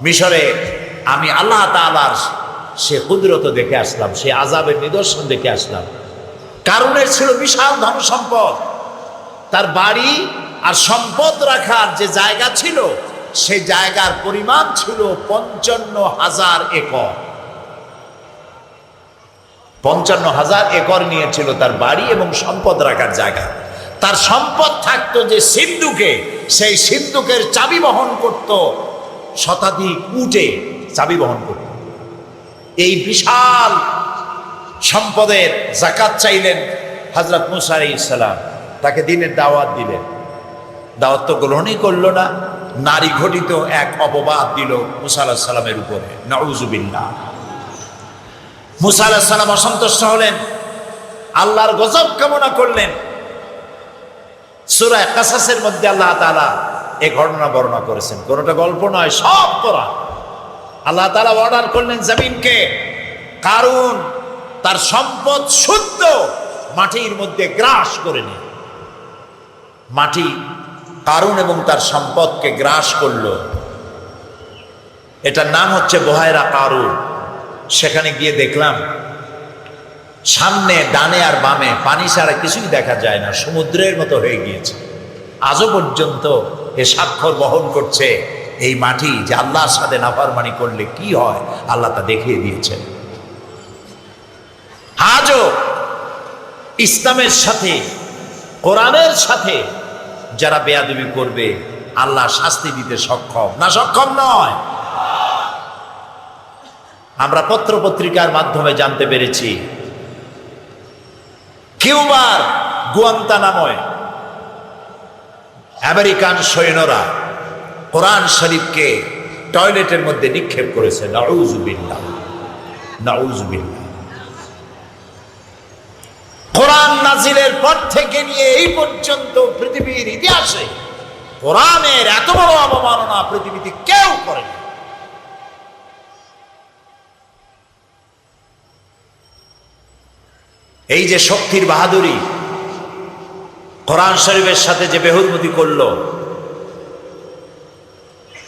মিশরে আমি আল্লাহ তাআলার সে কুদরত দেখে আসলাম, সে আযাবের নিদর্শন দেখে আসলাম। কারুনের ছিল বিশাল ধনসম্পদ, তার বাড়ি আর সম্পদ রাখার যে জায়গা ছিল, সেই জায়গার পরিমাণ ছিল ৫৫,০০০ একর। ৫৫,০০০ একর নিয়েছিল তার বাড়ি এবং সম্পদ রাখার জায়গা। তার সম্পদ থাকতো যে সিন্ধুকে, সেই সিন্ধুকের চাবি বহন করত শতাধিক উটে, চাবি বহন করত। এই বিশাল সম্পদের যাকাত চাইলেন হযরত মুসা আলাইহিস সালাম, তাকে দ্বীনের দাওয়াত দিলেন। দাওয়াত তো গ্রহণই করলো না, নারী ঘটিত এক অপবাদ দিল মুসা আলাইহিস সালামের উপরে, নাউযুবিল্লাহ। মুসা আলাইহিস সালাম অসন্তুষ্ট হলেন, আল্লাহর গজব কামনা করলেন। সূরা কাসাসের মধ্যে আল্লাহ তাআলা এই ঘটনা বর্ণনা করেছেন। কোনটা গল্প নয়, সব কোরআন। আল্লাহ তাআলা অর্ডার করলেন জমিনকে, কারুন তার সম্পদ শুদ্ধ মাটির মধ্যে গ্রাস করে নে। মাটি কারুন এবং তার সম্পদকে গ্রাস করলো। এটার নাম হচ্ছে বহায়রা কারুন। সেখানে গিয়ে দেখলাম সামনে ডানে আর বামে পানি ছাড়া কিছুই দেখা যায় না, সমুদ্রের মতো হয়ে গিয়েছে। আজও পর্যন্ত এ স্বাক্ষর বহন করছে এই মাটি যে আল্লাহর সাথে নাফরমানি করলে কি হয় আল্লাহ তা দেখিয়ে দিয়েছেন। আজও ইসলামের সাথে, কোরআনের সাথে যারা বেয়াদবি করবে আল্লাহ শাস্তি দিতে সক্ষম না, সক্ষম নয়। আমরা পত্র পত্রিকার মাধ্যমে জানতে পেরেছি কিউবার গুয়ান্তানামোয় আমেরিকান সৈন্যরা কোরআন শরীফকে টয়লেটের মধ্যে নিক্ষেপ করেছে। নাউযুবিল্লাহ, নাউযুবিল্লাহ। কোরআন নাজিলের পর থেকে নিয়ে এই পর্যন্ত পৃথিবীর ইতিহাসে কোরআনের এত বড় অবমাননা পৃথিবীতে কেউ করেনি। এই যে শক্তির বাহাদুরি, কোরআন শরীফের সাথে যে বেহুরমতি করলো,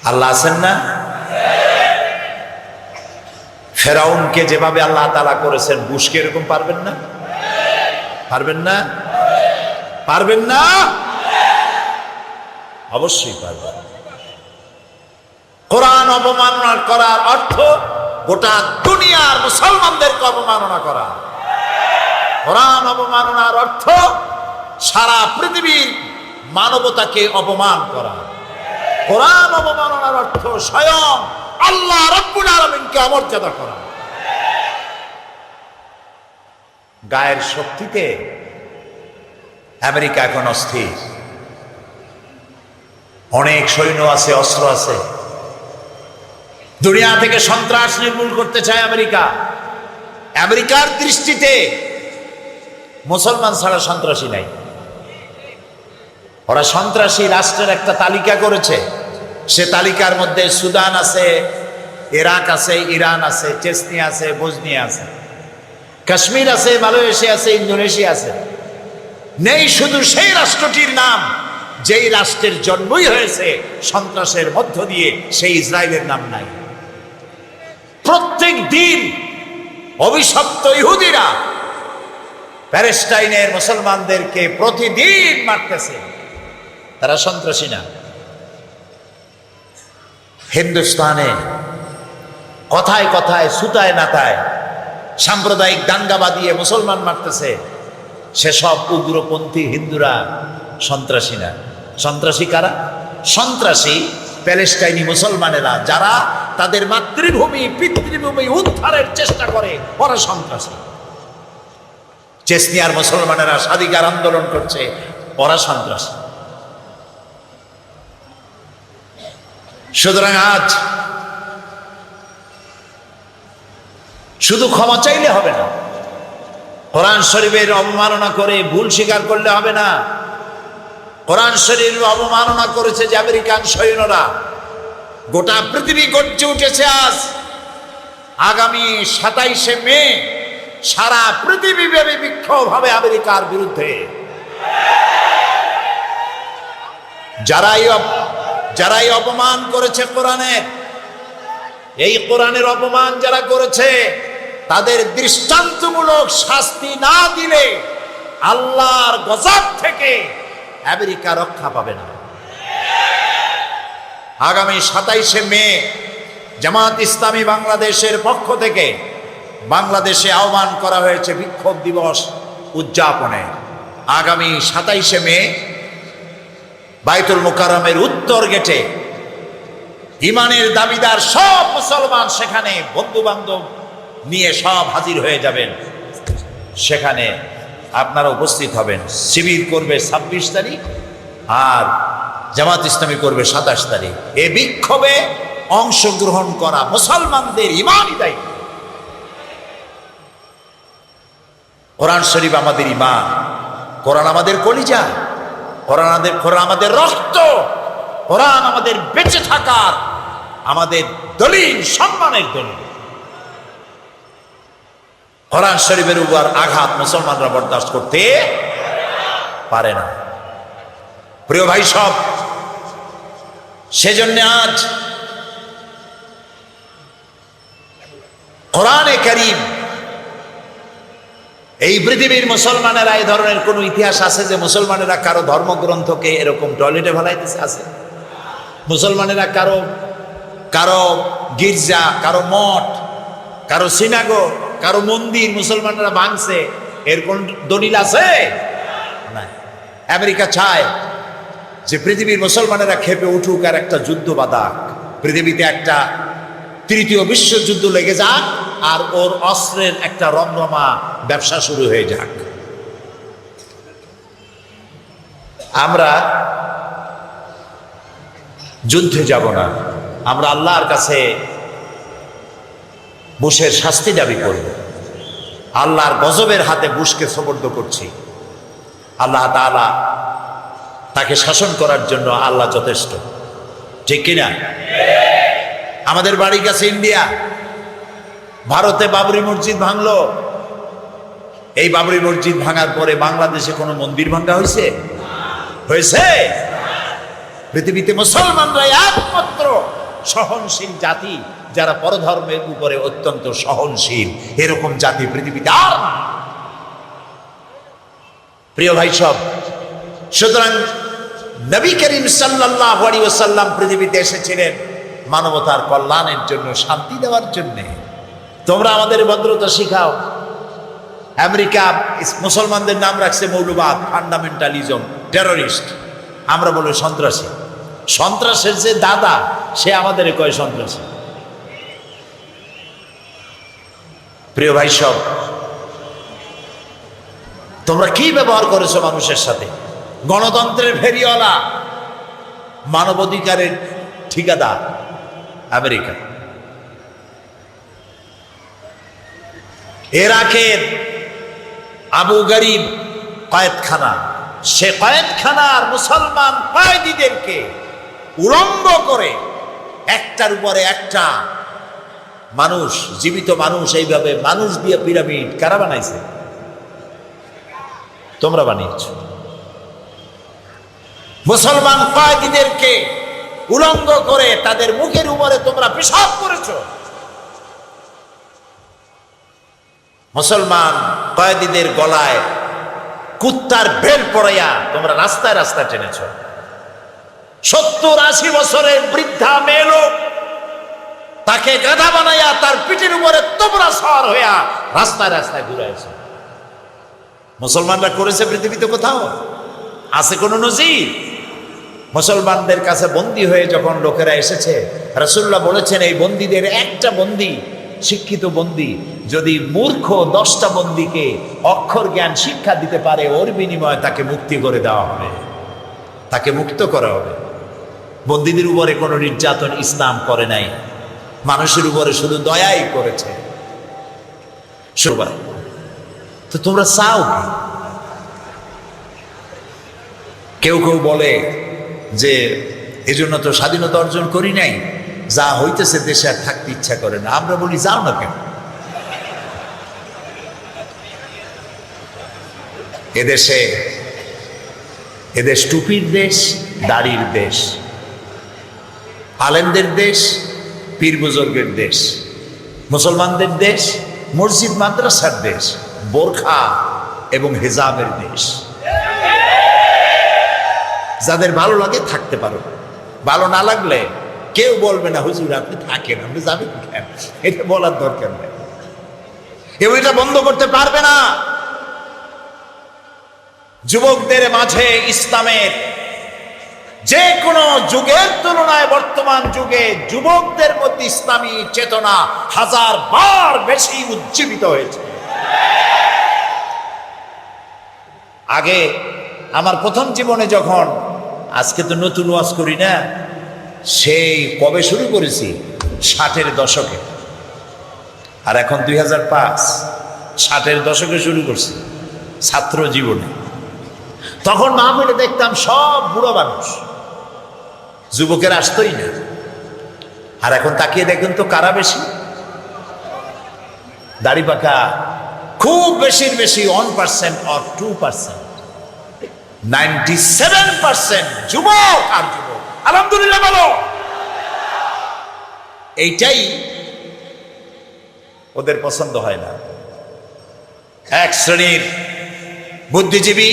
আল্লাহ আছেন না? ফেরাউনকে যেভাবে আল্লাহ তাআলা করেছেন, বুশকে এরকম পারবেন না? পারবেন না? পারবেন না? অবশ্যই পারবেন। কোরআন অবমাননা করার অর্থ গোটা দুনিয়ার মুসলমানদেরকে অবমাননা করা। কোরআন অবমাননার অর্থ সারা পৃথিবীর মানবতাকে অপমান করা। কোরআন অবমাননার অর্থ স্বয়ং আল্লাহ রাব্বুল আলামিনকে অমর্যাদা করা। গায়ের শক্তিতে আমেরিকা এখন অস্থির, অনেক সৈন্য আছে, অস্ত্র আছে, দুনিয়া থেকে সন্ত্রাস নির্মূল করতে চায় আমেরিকা। আমেরিকার দৃষ্টিতে মুসলমান ছাড়া সন্ত্রাসী নাই। ওরা সন্ত্রাসী রাষ্ট্রের একটা তালিকা করেছে, সে তালিকার মধ্যে সুদান আছে, ইরাক আছে, ইরান আছে, চেচনিয়া আছে, বসনিয়া আছে, কাশ্মীর আছে, মালয়েশিয়া আছে, ইন্দোনেশিয়া আছে। নেই শুধু সেই রাষ্ট্রটির নাম যেই রাষ্ট্রের জন্মই হয়েছে সন্ত্রাসের মধ্য দিয়ে, সেই ইসরায়েলের নাম নাই। প্রত্যেক দিন অভিশপ্ত ইহুদিরা প্যালেস্টাইনের মুসলমানদেরকে প্রতিদিন মারতেছে, তারা সন্ত্রাসী না। হিন্দুস্তানে কথায় কথায় সুতায় নাতায় সাম্প্রদায়িক দাঙ্গা বাঁধিয়ে মুসলমান মারতেছে, সেসব উগ্রপন্থী হিন্দুরা সন্ত্রাসী না। সন্ত্রাসী কারা? সন্ত্রাসী প্যালেস্টাইনি মুসলমানেরা, যারা তাদের মাতৃভূমি পিতৃভূমি উদ্ধারের চেষ্টা করে, ওরা সন্ত্রাসী। চেচনিয়ার মুসলমানেরা স্বাধিকার আন্দোলন করছে, ওরা সন্ত্রাসী। সুতরাং আজ শুধু ক্ষমা চাইলে হবে না, কোরআন শরীফের অবমাননা করে ভুল স্বীকার করলে হবে না। কোরআন শরীফ অবমাননা করেছে যে আমেরিকান সৈন্যরা, গোটা পৃথিবী গর্জে উঠেছে আজ। আগামী 27শে মে সারা পৃথিবীব্যাপী বিক্ষোভ হবে আমেরিকার বিরুদ্ধে। যারাই অপমান করেছে কোরআনের, এই কোরআনের অপমান যারা করেছে, তাদের দৃষ্টান্তমূলক শাস্তি না দিলে আল্লাহর গজব থেকে আমেরিকা রক্ষা পাবে না। আগামী 27শে মে জামাত ইসলামী বাংলাদেশের পক্ষ থেকে বাংলাদেশে আহ্বান করা হয়েছে বিক্ষোভ দিবস উদযাপনে। আগামী 27শে মে বাইতুল মুকাররমের উত্তর গেটে ইমানের দাবিদার সব মুসলমান সেখানে বন্ধু বান্ধব নিয়ে সব হাজির হয়ে যাবেন। সেখানে আপনারা উপস্থিত হবেন। শিবির করবে 26 তারিখ আর জামাত ইসলামী করবে 27 তারিখ। এ বিক্ষোভে অংশগ্রহণ করা মুসলমানদের ইমানই দায়িত্ব। কোরআন শরীফ আমাদের ইমান, কোরআন আমাদের কলিজা, কোরআন আমাদের রক্ত, কোরআন আমাদের বেঁচে থাকার আমাদের দলিল, সম্মানের দলিল। কোরআন শরীফের উপর আঘাত মুসলমানরা বরদাস্ত করতে পারে না। প্রিয় ভাই সব, সেজন্য আজ কোরআনে কারীম, এই পৃথিবীর মুসলমানেরা এই ধরনের কোন ইতিহাস আছে যে মুসলমানেরা কারো ধর্মগ্রন্থকে এরকম টয়লেটে ফেলাইতেছে? আছে? মুসলমানেরা কারো গির্জা, কারো মঠ, কারো সিনাগোগ, কারো মন্দির মুসলমানরা ভাঙছে, এর কোন দলিল আছে? না। আমেরিকা চায় যে পৃথিবীর মুসলমানেরা খেপে উঠুক আর একটা যুদ্ধ বাঁধাক, পৃথিবীতে একটা তৃতীয় বিশ্বযুদ্ধ লেগে যাক আর ওর অস্ত্রের একটা রমরমা ব্যবসা শুরু হয়ে যাক। আমরা যুদ্ধে যাব না, আমরা আল্লাহর কাছে বুশের শাস্তি দাবি করব। আল্লাহর গজবের হাতে বুশকে সোপর্দ করছি। আল্লাহ তাআলা তাকে শাসন করার জন্য আল্লাহ যথেষ্ট, ঠিক কিনা? আমাদের বাড়ির কাছে ইন্ডিয়া, ভারতে বাবরি মসজিদ ভাঙলো। এই বাবরি মসজিদ ভাঙার পরে বাংলাদেশে কোনো মন্দির ভাঙা হয়েছে? হয়েছে? পৃথিবীতে মুসলমানরাই একমাত্র সহনশীল জাতি, যারা পরধর্মের উপরে অত্যন্ত সহনশীল। এরকম জাতি পৃথিবীতে আর না। প্রিয় ভাই সব, সুতরাং নবী করিম সাল্লাল্লাহু আলাইহি ওয়াসাল্লাম পৃথিবীতে এসেছিলেন মানবতার কল্যাণের জন্য, শান্তি দেওয়ার জন্যে। তোমরা আমাদের ভদ্রতা শিখাও। আমেরিকা মুসলমানদের নাম রাখছে মৌলবাদ, ফান্ডামেন্টালিজম, টেররিস্ট। আমরা বলি সন্ত্রাসী। সন্ত্রাসের যে দাদা, সে আমাদের কয় সন্ত্রাসী। প্রিয় ভাই সব, তোমরা কি ব্যবহার করেছো মানুষের সাথে? গণতন্ত্রের ফেরিওয়ালা, মানবাধিকারের ঠিকাদার আমেরিকা। ইরাকের আবু গরিব কয়েদখানা, সে কয়েদখানার মুসলমান কয়েদিদেরকে উলঙ্গ করে একটার উপরে একটা মানুষ, জীবিত মানুষ, এইভাবে মানুষ দিয়ে পিরামিড কারা বানাইছে? তোমরা বানিয়েছ। মুসলমান কয়েদিদেরকে উলঙ্গ করে তাদের মুখের উপরে তোমরা পেশাব করেছ। মুসলমান কয়েদিদের গলায় কুত্তার বেল পড়াইয়া তোমরা রাস্তায় রাস্তায় টেনেছ। 70-80 বছরের বৃদ্ধা মেয়ে লোক, তাকে গাধা বানাইয়া তার পিঠের উপরে তোমরা সওয়ার হইয়া রাস্তায় রাস্তায় ঘুরাইছ। মুসলমানরা করেছে পৃথিবীতে কোথাও? আছে কোন নজির? মুসলমানদের কাছে বন্দী হয়ে যখন লোকেরা এসেছে, রাসূলুল্লাহ বলেছেন এই বন্দীদের একটা বন্দী, শিক্ষিত বন্দী, যদি মূর্খ 10টা বন্দীকে অক্ষর জ্ঞান শিক্ষা দিতে পারে, ওর বিনিময়ে তাকে মুক্তি করে দেওয়া হবে, তাকে মুক্ত করা হবে। বন্দীদের উপরে কোনো নির্যাতন ইসলাম করে নাই, মানুষের উপরে শুধু দয়াই করেছে। তো তোমরা চাও কি? কেউ কেউ বলে যে এজন্য তো স্বাধীনতা অর্জন করি নাই, যা হইতেছে দেশে আর থাকতে ইচ্ছা করে না। আমরা বলি যাও না কেন? এদেশ টুপির দেশ, দাড়ির দেশ, আলেমদের দেশ, পীর বুজুর্গের দেশ। মুসলমানদের দেশ মসজিদ মাদ্রাসার দেশ, বোরখা এবং হিজাবের দেশ। যাদের ভালো লাগে থাকতে পারো, ভালো না লাগলে কেউ বলবে না হুজুর আপনি থাকেন, আপনি যাবেন কেন, এটা বলার দরকার নেই। কেউ এটা বন্ধ করতে পারবে না। যুবকদের মাঝে ইসলামের যে কোনো যুগের তুলনায় বর্তমান যুগে যুবকদের মধ্যে ইসলামী চেতনা 1000 বার বেশি উজ্জীবিত হয়েছে। আগে আমার প্রথম জীবনে যখন, আজকে তো নতুন ওয়াজ করি না, সেই কবে শুরু করেছি? 60-এর দশকে। আর এখন 2005, 60-এর দশকে শুরু করছি ছাত্র জীবনে। তখন মাহফিলে দেখতাম সব বুড়ো মানুষ, যুবকের আসতোই না। আর এখন তাকিয়ে দেখুন তো কারা বেশি? দাড়ি পাকা খুব বেশির বেশি 1% or 2%, 97% যুবক আর যুবক। আলহামদুলিল্লাহ বলো। এইটাই ওদের পছন্দ হয় না। এক শ্রেণীর বুদ্ধিজীবী,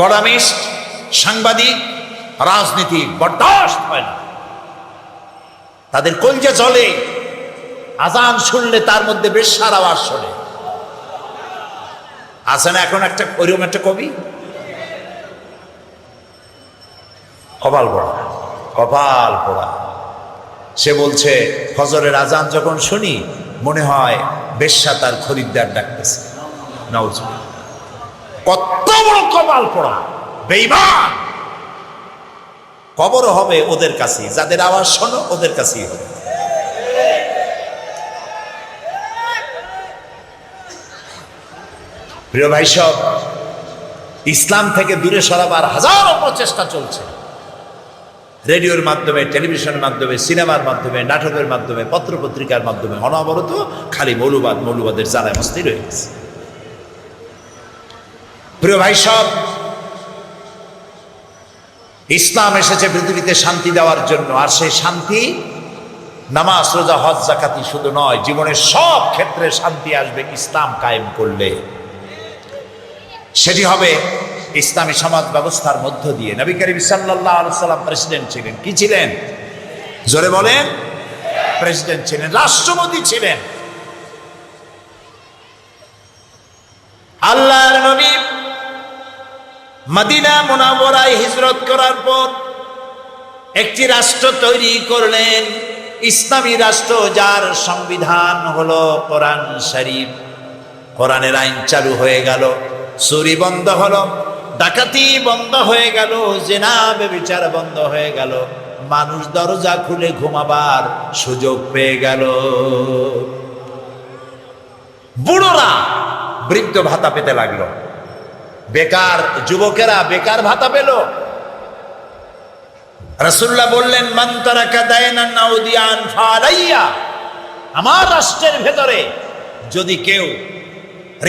কলামিস্ট, সাংবাদিক, রাজনীতি বরদাস্ত হয় না। তাদের কলজে জ্বলে, আজান শুনলে তার মধ্যে বেশ্যার আওয়াজ শোনে। আছে না এখন একটা ওইরকম একটা কবি, কপাল পোড়া, কপাল পোড়া। সে বলছে ফজরের আজান যখন শুনি মনে হয় বেশ্যা তার খরিদ্দার ডাকতেছে। নাউজুবিল্লাহ। কত বড় কপাল পোড়া, বেঈমান। কবর হবে ওদের কাছেই, যাদের আওয়াজ শোনো ওদের কাছেই হবে। প্রিয় ভাই সব, ইসলাম থেকে দূরে সরাবার হাজারো প্রচেষ্টা চলছে। রেডিওর মাধ্যমে, টেলিভিশনের মাধ্যমে, সিনেমার মাধ্যমে, নাটকের মাধ্যমে, পত্রপত্রিকার মাধ্যমে অনবরত খালি মৌলবাদ, মৌলবাদের জ্বালায় মস্তি রয়ে গেছে। প্রিয় ভাই সব, ইসলাম এসেছে পৃথিবীতে শান্তি দেওয়ার জন্য। আর সেই শান্তি নামাজ, রোজা, হজ, যাকাতি শুধু নয়, জীবনের সব ক্ষেত্রে শান্তি আসবে ইসলাম কায়েম করলে। সেটি হবে ইসলামী সমাজ ব্যবস্থার মধ্য দিয়ে। নবী করিম সাল্লাল্লাহু আলাইহি সাল্লাম প্রেসিডেন্ট ছিলেন। কি ছিলেন? জোরে বলেন। প্রেসিডেন্ট ছিলেন, রাষ্ট্রপতি ছিলেন। আল্লাহর নবী মদিনা মুনাওয়ারায় হিজরত করার পর একটি রাষ্ট্র তৈরি করলেন, ইসলামী রাষ্ট্র, যার সংবিধান হলো কোরআন শরীফ। কোরআনের আইন চালু হয়ে গেল, চুরি বন্ধ হলো, ডাকাতি বন্ধ হয়ে গেল, জিনা ব্যভিচার বন্ধ হয়ে গেল, মানুষ দরজা খুলে ঘুমাবার সুযোগ পেয়ে গেল। বুড়োরা বৃদ্ধ ভাতা পেতে লাগলো, বেকার যুবকেরা বেকার ভাতা পেল। রাসূলুল্লাহ বললেন, মান তারাকা দায়নান আও দিয়ান ফালাইয়া, আমার রাষ্ট্রের ভেতরে যদি কেউ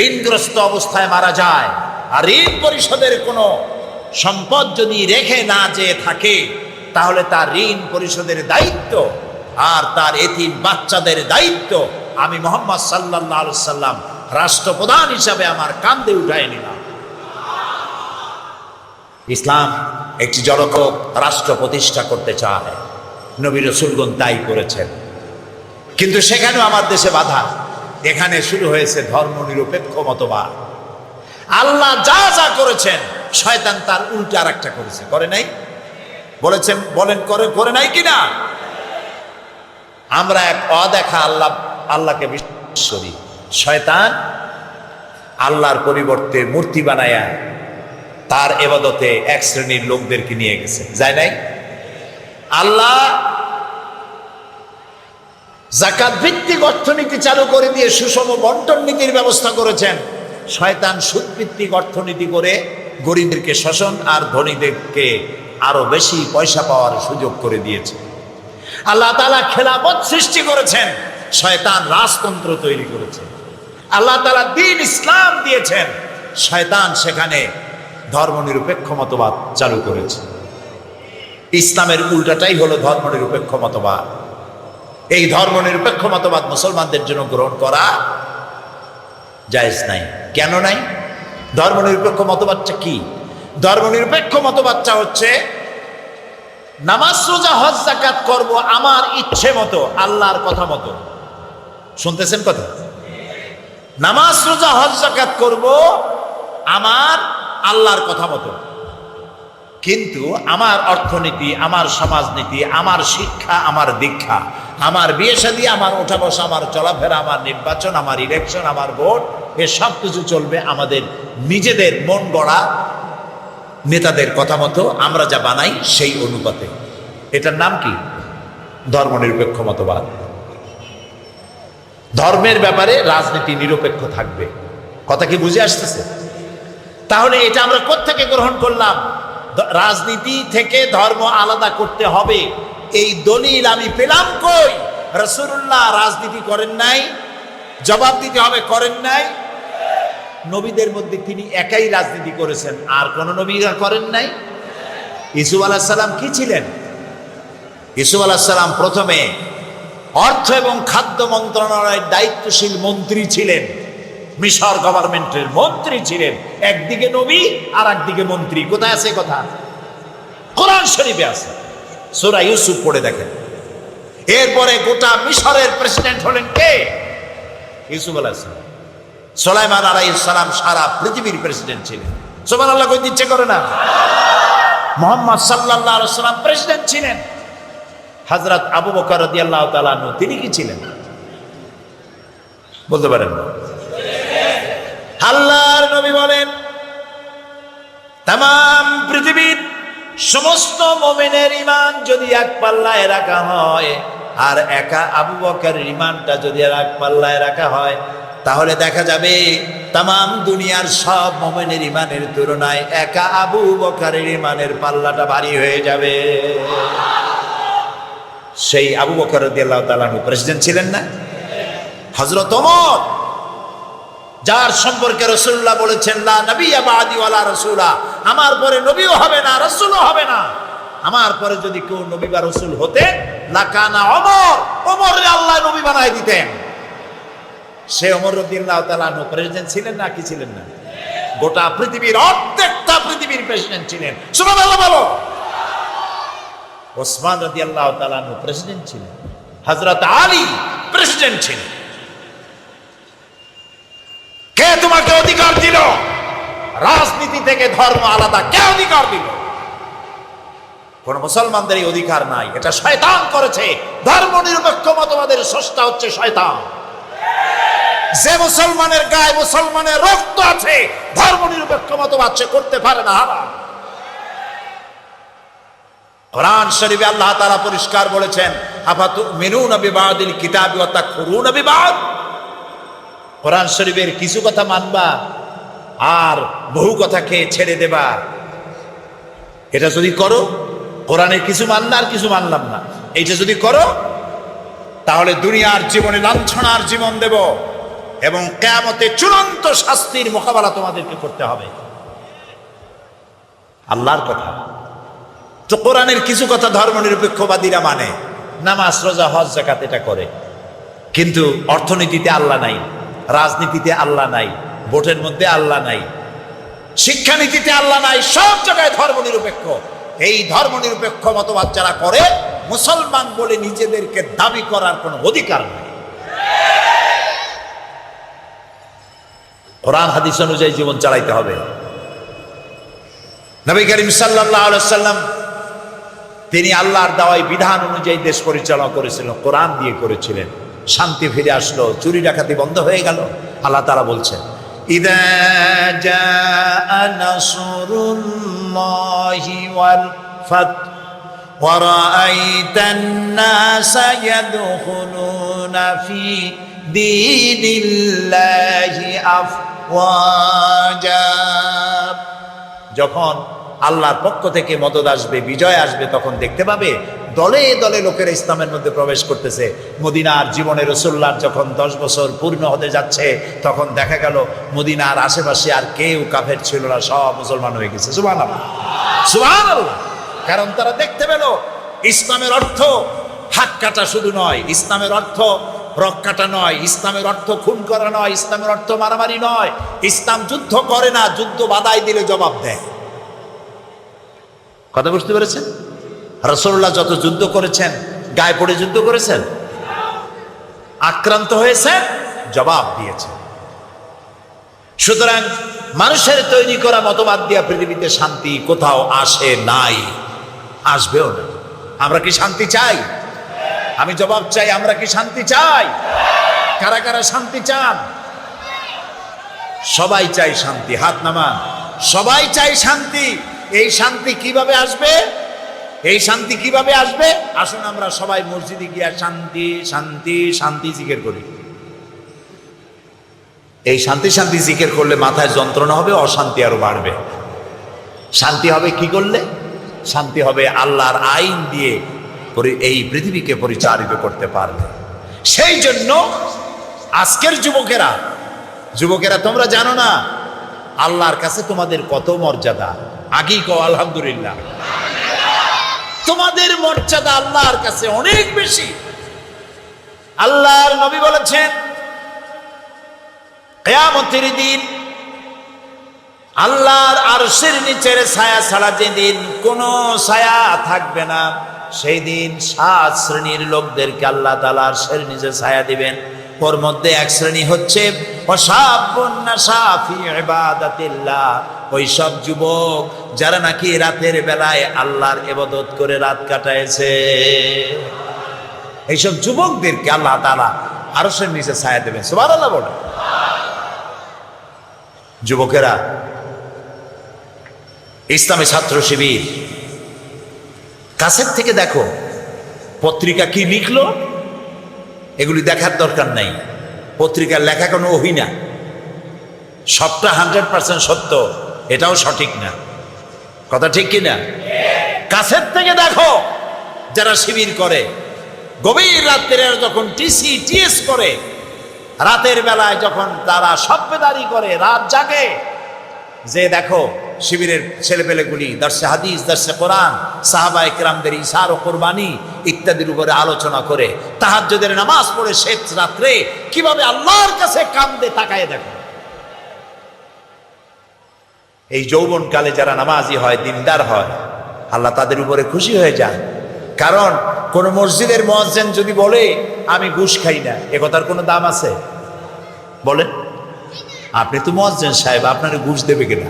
ঋণগ্রস্ত অবস্থায় মারা যায় আর ঋণ পরিশোধের কোনো সম্পদ যদি রেখে না যেয়ে থাকে, তাহলে তার ঋণ পরিশোধের দায়িত্ব আর তার এতিম বাচ্চাদের দায়িত্ব আমি মুহাম্মদ সাল্লাল্লাহু আলাইহি সাল্লাম রাষ্ট্রপ্রধান হিসাবে আমার কাঁধে উঠায় নিলাম। ইসলাম একটি জনক রাষ্ট্র প্রতিষ্ঠা করতে চায়, নবী রাসূলগণ তাই করেছেন। কিন্তু সেখানেও আমার দেশে বাধা। এখানে শুরু হয়েছে ধর্ম নিরপেক্ষ মতবাদ। আল্লাহ যা যা করেছেন শয়তান তার উল্টা আর একটা করেছে, করে নাই? বলেছেন, বলেন করে নাই কিনা? আমরা এক অদেখা আল্লাহকে বিশ্বাস করি। শয়তান আল্লাহর পরিবর্তে মূর্তি বানায়া তার ইবাদতে এক শ্রেণীর লোকদেরকে নিয়ে গেছে, যায় নাই? আল্লাহ যাকাত ভিত্তিক অর্থনীতি চালু করে দিয়ে সুষম বন্টন নীতির ব্যবস্থা করেছেন। শয়তান সুদ ভিত্তিক অর্থনীতি করে গরিবদেরকে শোষণ আর ধনীদেরকে আরো বেশি পয়সা পাওয়ার সুযোগ করে দিয়েছে। আল্লাহ তাআলা খেলাফত সৃষ্টি করেছেন, শয়তান রাজতন্ত্র তৈরি করেছে। আল্লাহ তাআলা দ্বীন ইসলাম দিয়েছেন, শয়তান সেখানে ধর্মনিরপেক্ষ মতবাদ চালু করেছে। ইসলামের উল্টাটাই হলো ধর্মনিরপেক্ষ মতবাদ। এই ধর্মনিরপেক্ষ মতবাদ মুসলমানদের জন্য গ্রহণ করা জায়েজ নাই। কেন নাই? ধর্মনিরপেক্ষ মতবাদটা কি? ধর্মনিরপেক্ষ মতবাদটা হচ্ছে নামাজ রোজা হজ যাকাত করব আমার ইচ্ছে মতো, আল্লাহর কথা মতো। শুনতেছেন কথা? নামাজ রোজা হজ যাকাত করব আমার আল্লাহর কথা মতো, কিন্তু আমার অর্থনীতি, আমার সমাজনীতি, আমার শিক্ষা, আমার দীক্ষা, আমার বিয়ে শাদী, আমার ওঠা বসা, আমার চলাফেরা, আমার নির্বাচন, আমার ইলেকশন, আমার ভোট, এ সব কিছু চলবে আমাদের নিজেদের মন গড়া নেতাদের কথা মতো, আমরা যা বানাই সেই অনুপাতে। এটার নাম কি? ধর্মনিরপেক্ষ মতবাদ। ধর্মের ব্যাপারে রাজনীতি নিরপেক্ষ থাকবে। কথা কি বুঝে আসতেছে? তাহলে এটা আমরা কোত্থেকে গ্রহণ করলাম? রাজনীতি থেকে ধর্ম আলাদা করতে হবে, এই দলিল আমি পেলাম কই? রাসূলুল্লাহ রাজনীতি করেন নাই, জবাব দিতে হবে করেন নাই। নবীদের মধ্যে তিনি একাই রাজনীতি করেছেন, আর কোন নবীরা করেন নাই। ইউসুফ আলাইহিস সালাম কি ছিলেন? ইউসুফ আলাইহিস সালাম প্রথমে অর্থ এবং খাদ্য মন্ত্রণালয়ের দায়িত্বশীল মন্ত্রী ছিলেন, মিশর গভর্নমেন্টের মন্ত্রী ছিলেন। একদিকে নবী আর একদিকে মন্ত্রী। কোথায় আছে কথা? কোরআন শরীফে আছে, সূরা ইউসুফ পড়ে দেখেন। এরপরে গোটা মিশরের প্রেসিডেন্ট হলেন কে? ইউসুফ আলাইহিস সালাম। সুলাইমান আলাইহিস সালাম সারা পৃথিবীর প্রেসিডেন্ট ছিলেন। সুবহানাল্লাহ কই দিচ্ছে করে না? মুহাম্মদ সাল্লাল্লাহু আলাইহি ওয়াসাল্লাম প্রেসিডেন্ট ছিলেন। হযরত আবু বকর রাদিয়াল্লাহু তাআলা আনহু তিনি কি ছিলেন? বলতে পারেন না? আল্লাহর নবী বলেন, তাম পৃথিবীর সমস্ত মুমিনের ঈমান যদি এক পাল্লায় রাখা হয়, আর একা আবু বকরের ঈমানটা যদি এক পাল্লায় রাখা হয়, তাহলে দেখা যাবে তাম দুনিয়ার সব মুমিনের ঈমানের তুলনায় একা আবু বকরের ঈমানের পাল্লাটা ভারী হয়ে যাবে। সেই আবু বকর রাদিয়াল্লাহু তাআলা প্রেসিডেন্ট ছিলেন না? হযরত ওমর, যার সম্পর্কে রাসূলুল্লাহ বলেছেন, লা নবিয়্যা বাদি ওয়ালা রাসূলা, আমার পরে নবীও হবে না, রাসূলও হবে না। আমার পরে যদি কেউ নবী বা রাসূল হতেন, লাকানা ওমর, ওমরকে আল্লাহ নবী বানায় দিতেন। সে ওমর রাদিয়াল্লাহু তাআলা প্রেসিডেন্ট ছিলেন না কি ছিলেন না? গোটা পৃথিবীর অর্ধেকটা পৃথিবীর প্রেসিডেন্ট ছিলেন। সুবহানাল্লাহ বলো। ওসমান রাদিয়াল্লাহু তাআলা আনহু প্রেসিডেন্ট ছিলেন, হযরত আলী প্রেসিডেন্ট ছিলেন। কে তোমাকে অধিকার দিল? রাজনীতি থেকে ধর্ম আলাদা কে অধিকার দিল? কোন মুসলমানদের এই অধিকার নাই, এটা শয়তান করেছে। ধর্ম নিরপেক্ষ মতবাদের স্রষ্টা হচ্ছে শয়তান। যে মুসলমানের গায়ে মুসলমানের রক্ত আছে, ধর্ম নিরপেক্ষ মতবাদ সে করতে পারে না। হারাম। কোরআন শরীফে আল্লাহ তাআলা পরিষ্কার বলেছেন, আফাতুমিনুনা বিবাদিল কিতাবি ওয়া তাকফুরুনা বিবাদ। কোরআন শরীফের কিছু কথা মানবা আর বহু কথাকে ছেড়ে দেবা। এটা যদি করো, কোরআনের কিছু মানলাম আর কিছু মানলাম না, এইটা যদি করো, তাহলে দুনিয়ার জীবনে লাঞ্ছনার জীবন দেব এবং কিয়ামতে চূড়ান্ত শাস্তির মোকাবেলা তোমাদেরকে করতে হবে। আল্লাহর কথা। তো কোরআনের কিছু কথা ধর্ম নিরপেক্ষবাদীরা মানে, নামাজ রোজা হজ যাকাত এটা করে, কিন্তু অর্থনীতিতে আল্লাহ নাই, রাজনীতিতে আল্লাহ নাই, ভোটের মধ্যে আল্লাহ নাই, শিক্ষানীতিতে আল্লাহ নাই, সব জায়গায় ধর্ম নিরপেক্ষ। এই ধর্ম নিরপেক্ষ মতবাদ যারা করে, মুসলমান বলে নিজেদেরকে দাবি করার কোনো অধিকার নেই। কোরআন হাদিস অনুযায়ী জীবন চালাইতে হবে। নবী করিম সাল্লাল্লাহু আলাইহি ওয়াসাল্লাম তিনি আল্লাহর দেওয়া বিধান অনুযায়ী দেশ পরিচালনা করেছিলেন, কোরআন দিয়ে করেছিলেন। শান্তি ফিরে আসলো, চুরি ডাকাতি বন্ধ হয়ে গেল। আল্লাহ তাআলা বলছেন, ইযা জাআ নাসরুল্লাহি ওয়াল ফাত ওয়া রাআইতান নাসা ইয়াদখুলুনা ফি দীনিল্লাহি আফওয়াজা। যখন আল্লাহর পক্ষ থেকে মদদ আসবে, বিজয় আসবে, তখন দেখতে পাবে দলে দলে লোকেরা ইসলামের মধ্যে প্রবেশ করতেছে। মদিনার জীবনে রাসূলুল্লাহ যখন 10 বছর পূর্ণ হতে যাচ্ছে, তখন দেখা গেল মদিনার আশেপাশে আর কেউ কাফের ছিল না, সব মুসলমান হয়ে গেছে। সুবহানাল্লাহ, সুবহানাল্লাহ। কারণ তারা দেখতে পেল ইসলামের অর্থ হাত কাটা শুধু নয়, ইসলামের অর্থ রক কাটা নয়, ইসলামের অর্থ খুন করা নয়, ইসলামের অর্থ মারামারি নয়। ইসলাম যুদ্ধ করে না, যুদ্ধ বাধাই দিলে জবাব দেয়। কথা বুঝতে পেরেছেন? রাসূলুল্লাহ যত যুদ্ধ করেছেন, গায়ে পড়ে যুদ্ধ করেছেন, আক্রান্ত হয়েছে, জবাব দিয়েছেন। সুতরাং মানুষের তৈরি করা মতবাদ দিয়া পৃথিবীতে শান্তি কোথাও আসে নাই, আসবেও না। আমরা কি শান্তি চাই? আমি জবাব চাই, আমরা কি শান্তি চাই? কারা কারা শান্তি চান? সবাই চাই শান্তি, হাত নামান। সবাই চাই শান্তি। এই শান্তি কিভাবে আসবে? এই শান্তি কিভাবে আসবে? আসুন আমরা সবাই মসজিদে গিয়া শান্তি শান্তি শান্তি জিকির করি। এই শান্তি শান্তি জিকির করলে মাথায় যন্ত্রণা হবে, অশান্তি আরো বাড়বে। শান্তি হবে কি করলে? শান্তি হবে আল্লাহর আইন দিয়ে এই পৃথিবীকে পরিচালিত করতে পারবে। সেই জন্য আজকের যুবকেরা তোমরা জানো না আল্লাহর কাছে তোমাদের কত মর্যাদা। আগেই কও আলহামদুলিল্লাহ। তোমাদের মর্যাদা আল্লাহর কাছে অনেক বেশি। আল্লাহর নবী বলেছেন, কিয়ামতের দিন আল্লাহর আরশের নিচের ছায়া ছাড়া যেদিন কোনো ছায়া থাকবে না, সেই দিন 7 শ্রেণীর লোকদেরকে আল্লাহ তাআলা আরশের নিচে ছায়া দিবেন। ওর মধ্যে এক শ্রেণী হচ্ছে ওয়াশাবুন নাশা ফি ইবাদাতিল্লাহ, ওই সব যুবক যারা নাকি রাতের বেলায় আল্লাহর ইবাদত করে রাত কাটাইছে। এইসব যুবকদেরকে আল্লাহ তাআলা আরশের নিচে ছায়া দেবেন। সুবহানাল্লাহ বলেন। যুবকেরা, ইসলামী ছাত্র শিবির কাছের থেকে দেখো পত্রিকা কি লিখলো, এগুলি দেখার দরকার নাই। পত্রিকার লেখা কোনো ওহী না, সবটা 100% সত্য, এটাও সঠিক না। কথা ঠিক কিনা? কাছের থেকে দেখো যারা শিবির করে, গভীর রাত্রে যখন টিএস করে, রাতের বেলায় যখন তারা সভ্যদারি করে, রাত জাগে, যে দেখো শিবিরের ছেলেপেলেগুলি দর্শে হাদিস, দর্শে কোরআন, সাহাবা ইকরামদের ইশার ও কোরবানি ইত্যাদির উপরে আলোচনা করে, তাহাজ্জুদের নামাজ পড়ে শেষ রাত্রে কিভাবে আল্লাহর কাছে কান্দে, তাকায় দেখো। এই যৌবনকালে যারা নামাজি হয়, দিনদার হয়, আল্লাহ তাদের উপরে খুশি হয়ে যায়। কারণ কোন মসজিদের মুয়াজ্জিন যদি বলে আমি ঘুষ খাই না, এ কথার কোনো দাম আছে? বলেন, আপনি তো মুয়াজ্জিন সাহেব, আপনার ঘুষ দেবে কিনা?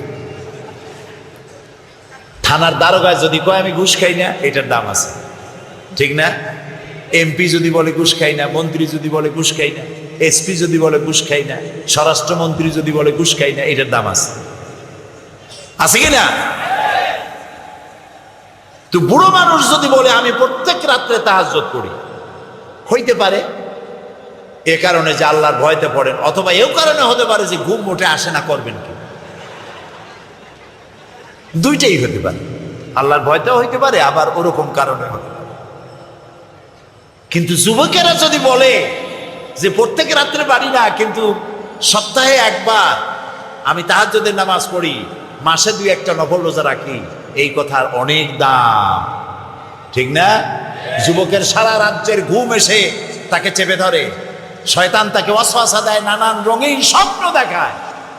থানার দারোগা যদি কয় আমি ঘুষ খাই না, এটার দাম আছে, ঠিক না? এমপি যদি বলে ঘুষ খাই না, মন্ত্রী যদি বলে ঘুষ খাই না, এসপি যদি বলে ঘুষ খাই না, স্বরাষ্ট্রমন্ত্রী যদি বলে ঘুষ খাই না, এটার দাম আছে, আছে কিনা? তো বুড়ো মানুষ যদি বলে আমি প্রত্যেক রাত্রে তাহাজ্জুদ করি, হইতে পারে এ কারণে যে আল্লাহর ভয়তে পড়েন, অথবা এও কারণে হতে পারে যে ঘুম মোটে আসে না, করবেন কি? দুইটাই হতে পারে, আল্লাহর ভয়তেও হইতে পারে, আবার ওরকম কারণে হতে পারে। কিন্তু যুবকেরা যদি বলে যে প্রত্যেক রাত্রে পারি না, কিন্তু সপ্তাহে একবার আমি তাহাজ্জুদের নামাজ পড়ি, মাসে 2-1টা নফল রোজা রাখি, এই কথার অনেক দাম, ঠিক না? যুবকের সারা রাজ্যের ঘুম এসে তাকে চেপে ধরে, শয়তান তাকে ওয়াসওয়াসা দেয়, নানান রঙিন স্বপ্ন দেখায়,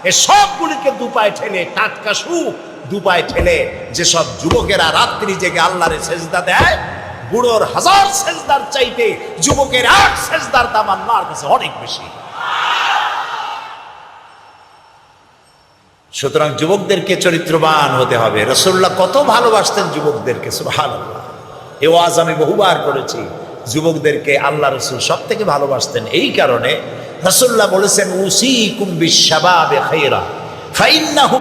এ সবগুলিকে দুপায়ে ঠেলে, টাটকা সুখ দুপায়ে ঠেলে যেসব যুবকেরা রাত্রি জেগে আল্লাহরে সেজদা দেয়, বুড়োর 1000 সেজদার চাইতে যুবকের 8 সেজদার দাম আল্লাহর কাছে অনেক বেশি। সুতরাং যুবকদেরকে চরিত্রবান হতে হবে। রাসূলুল্লাহ কত ভালোবাসতেন যুবকদেরকে, সুবহানাল্লাহ। এই ওয়াজ আমি বহুবার করেছি, যুবকদেরকে আল্লাহ রাসূল সব থেকে ভালোবাসতেন। এই কারণে রাসূলুল্লাহ বলেছেন উসীকুম বিশ শাবাবে খায়রা ফাইন্নাহু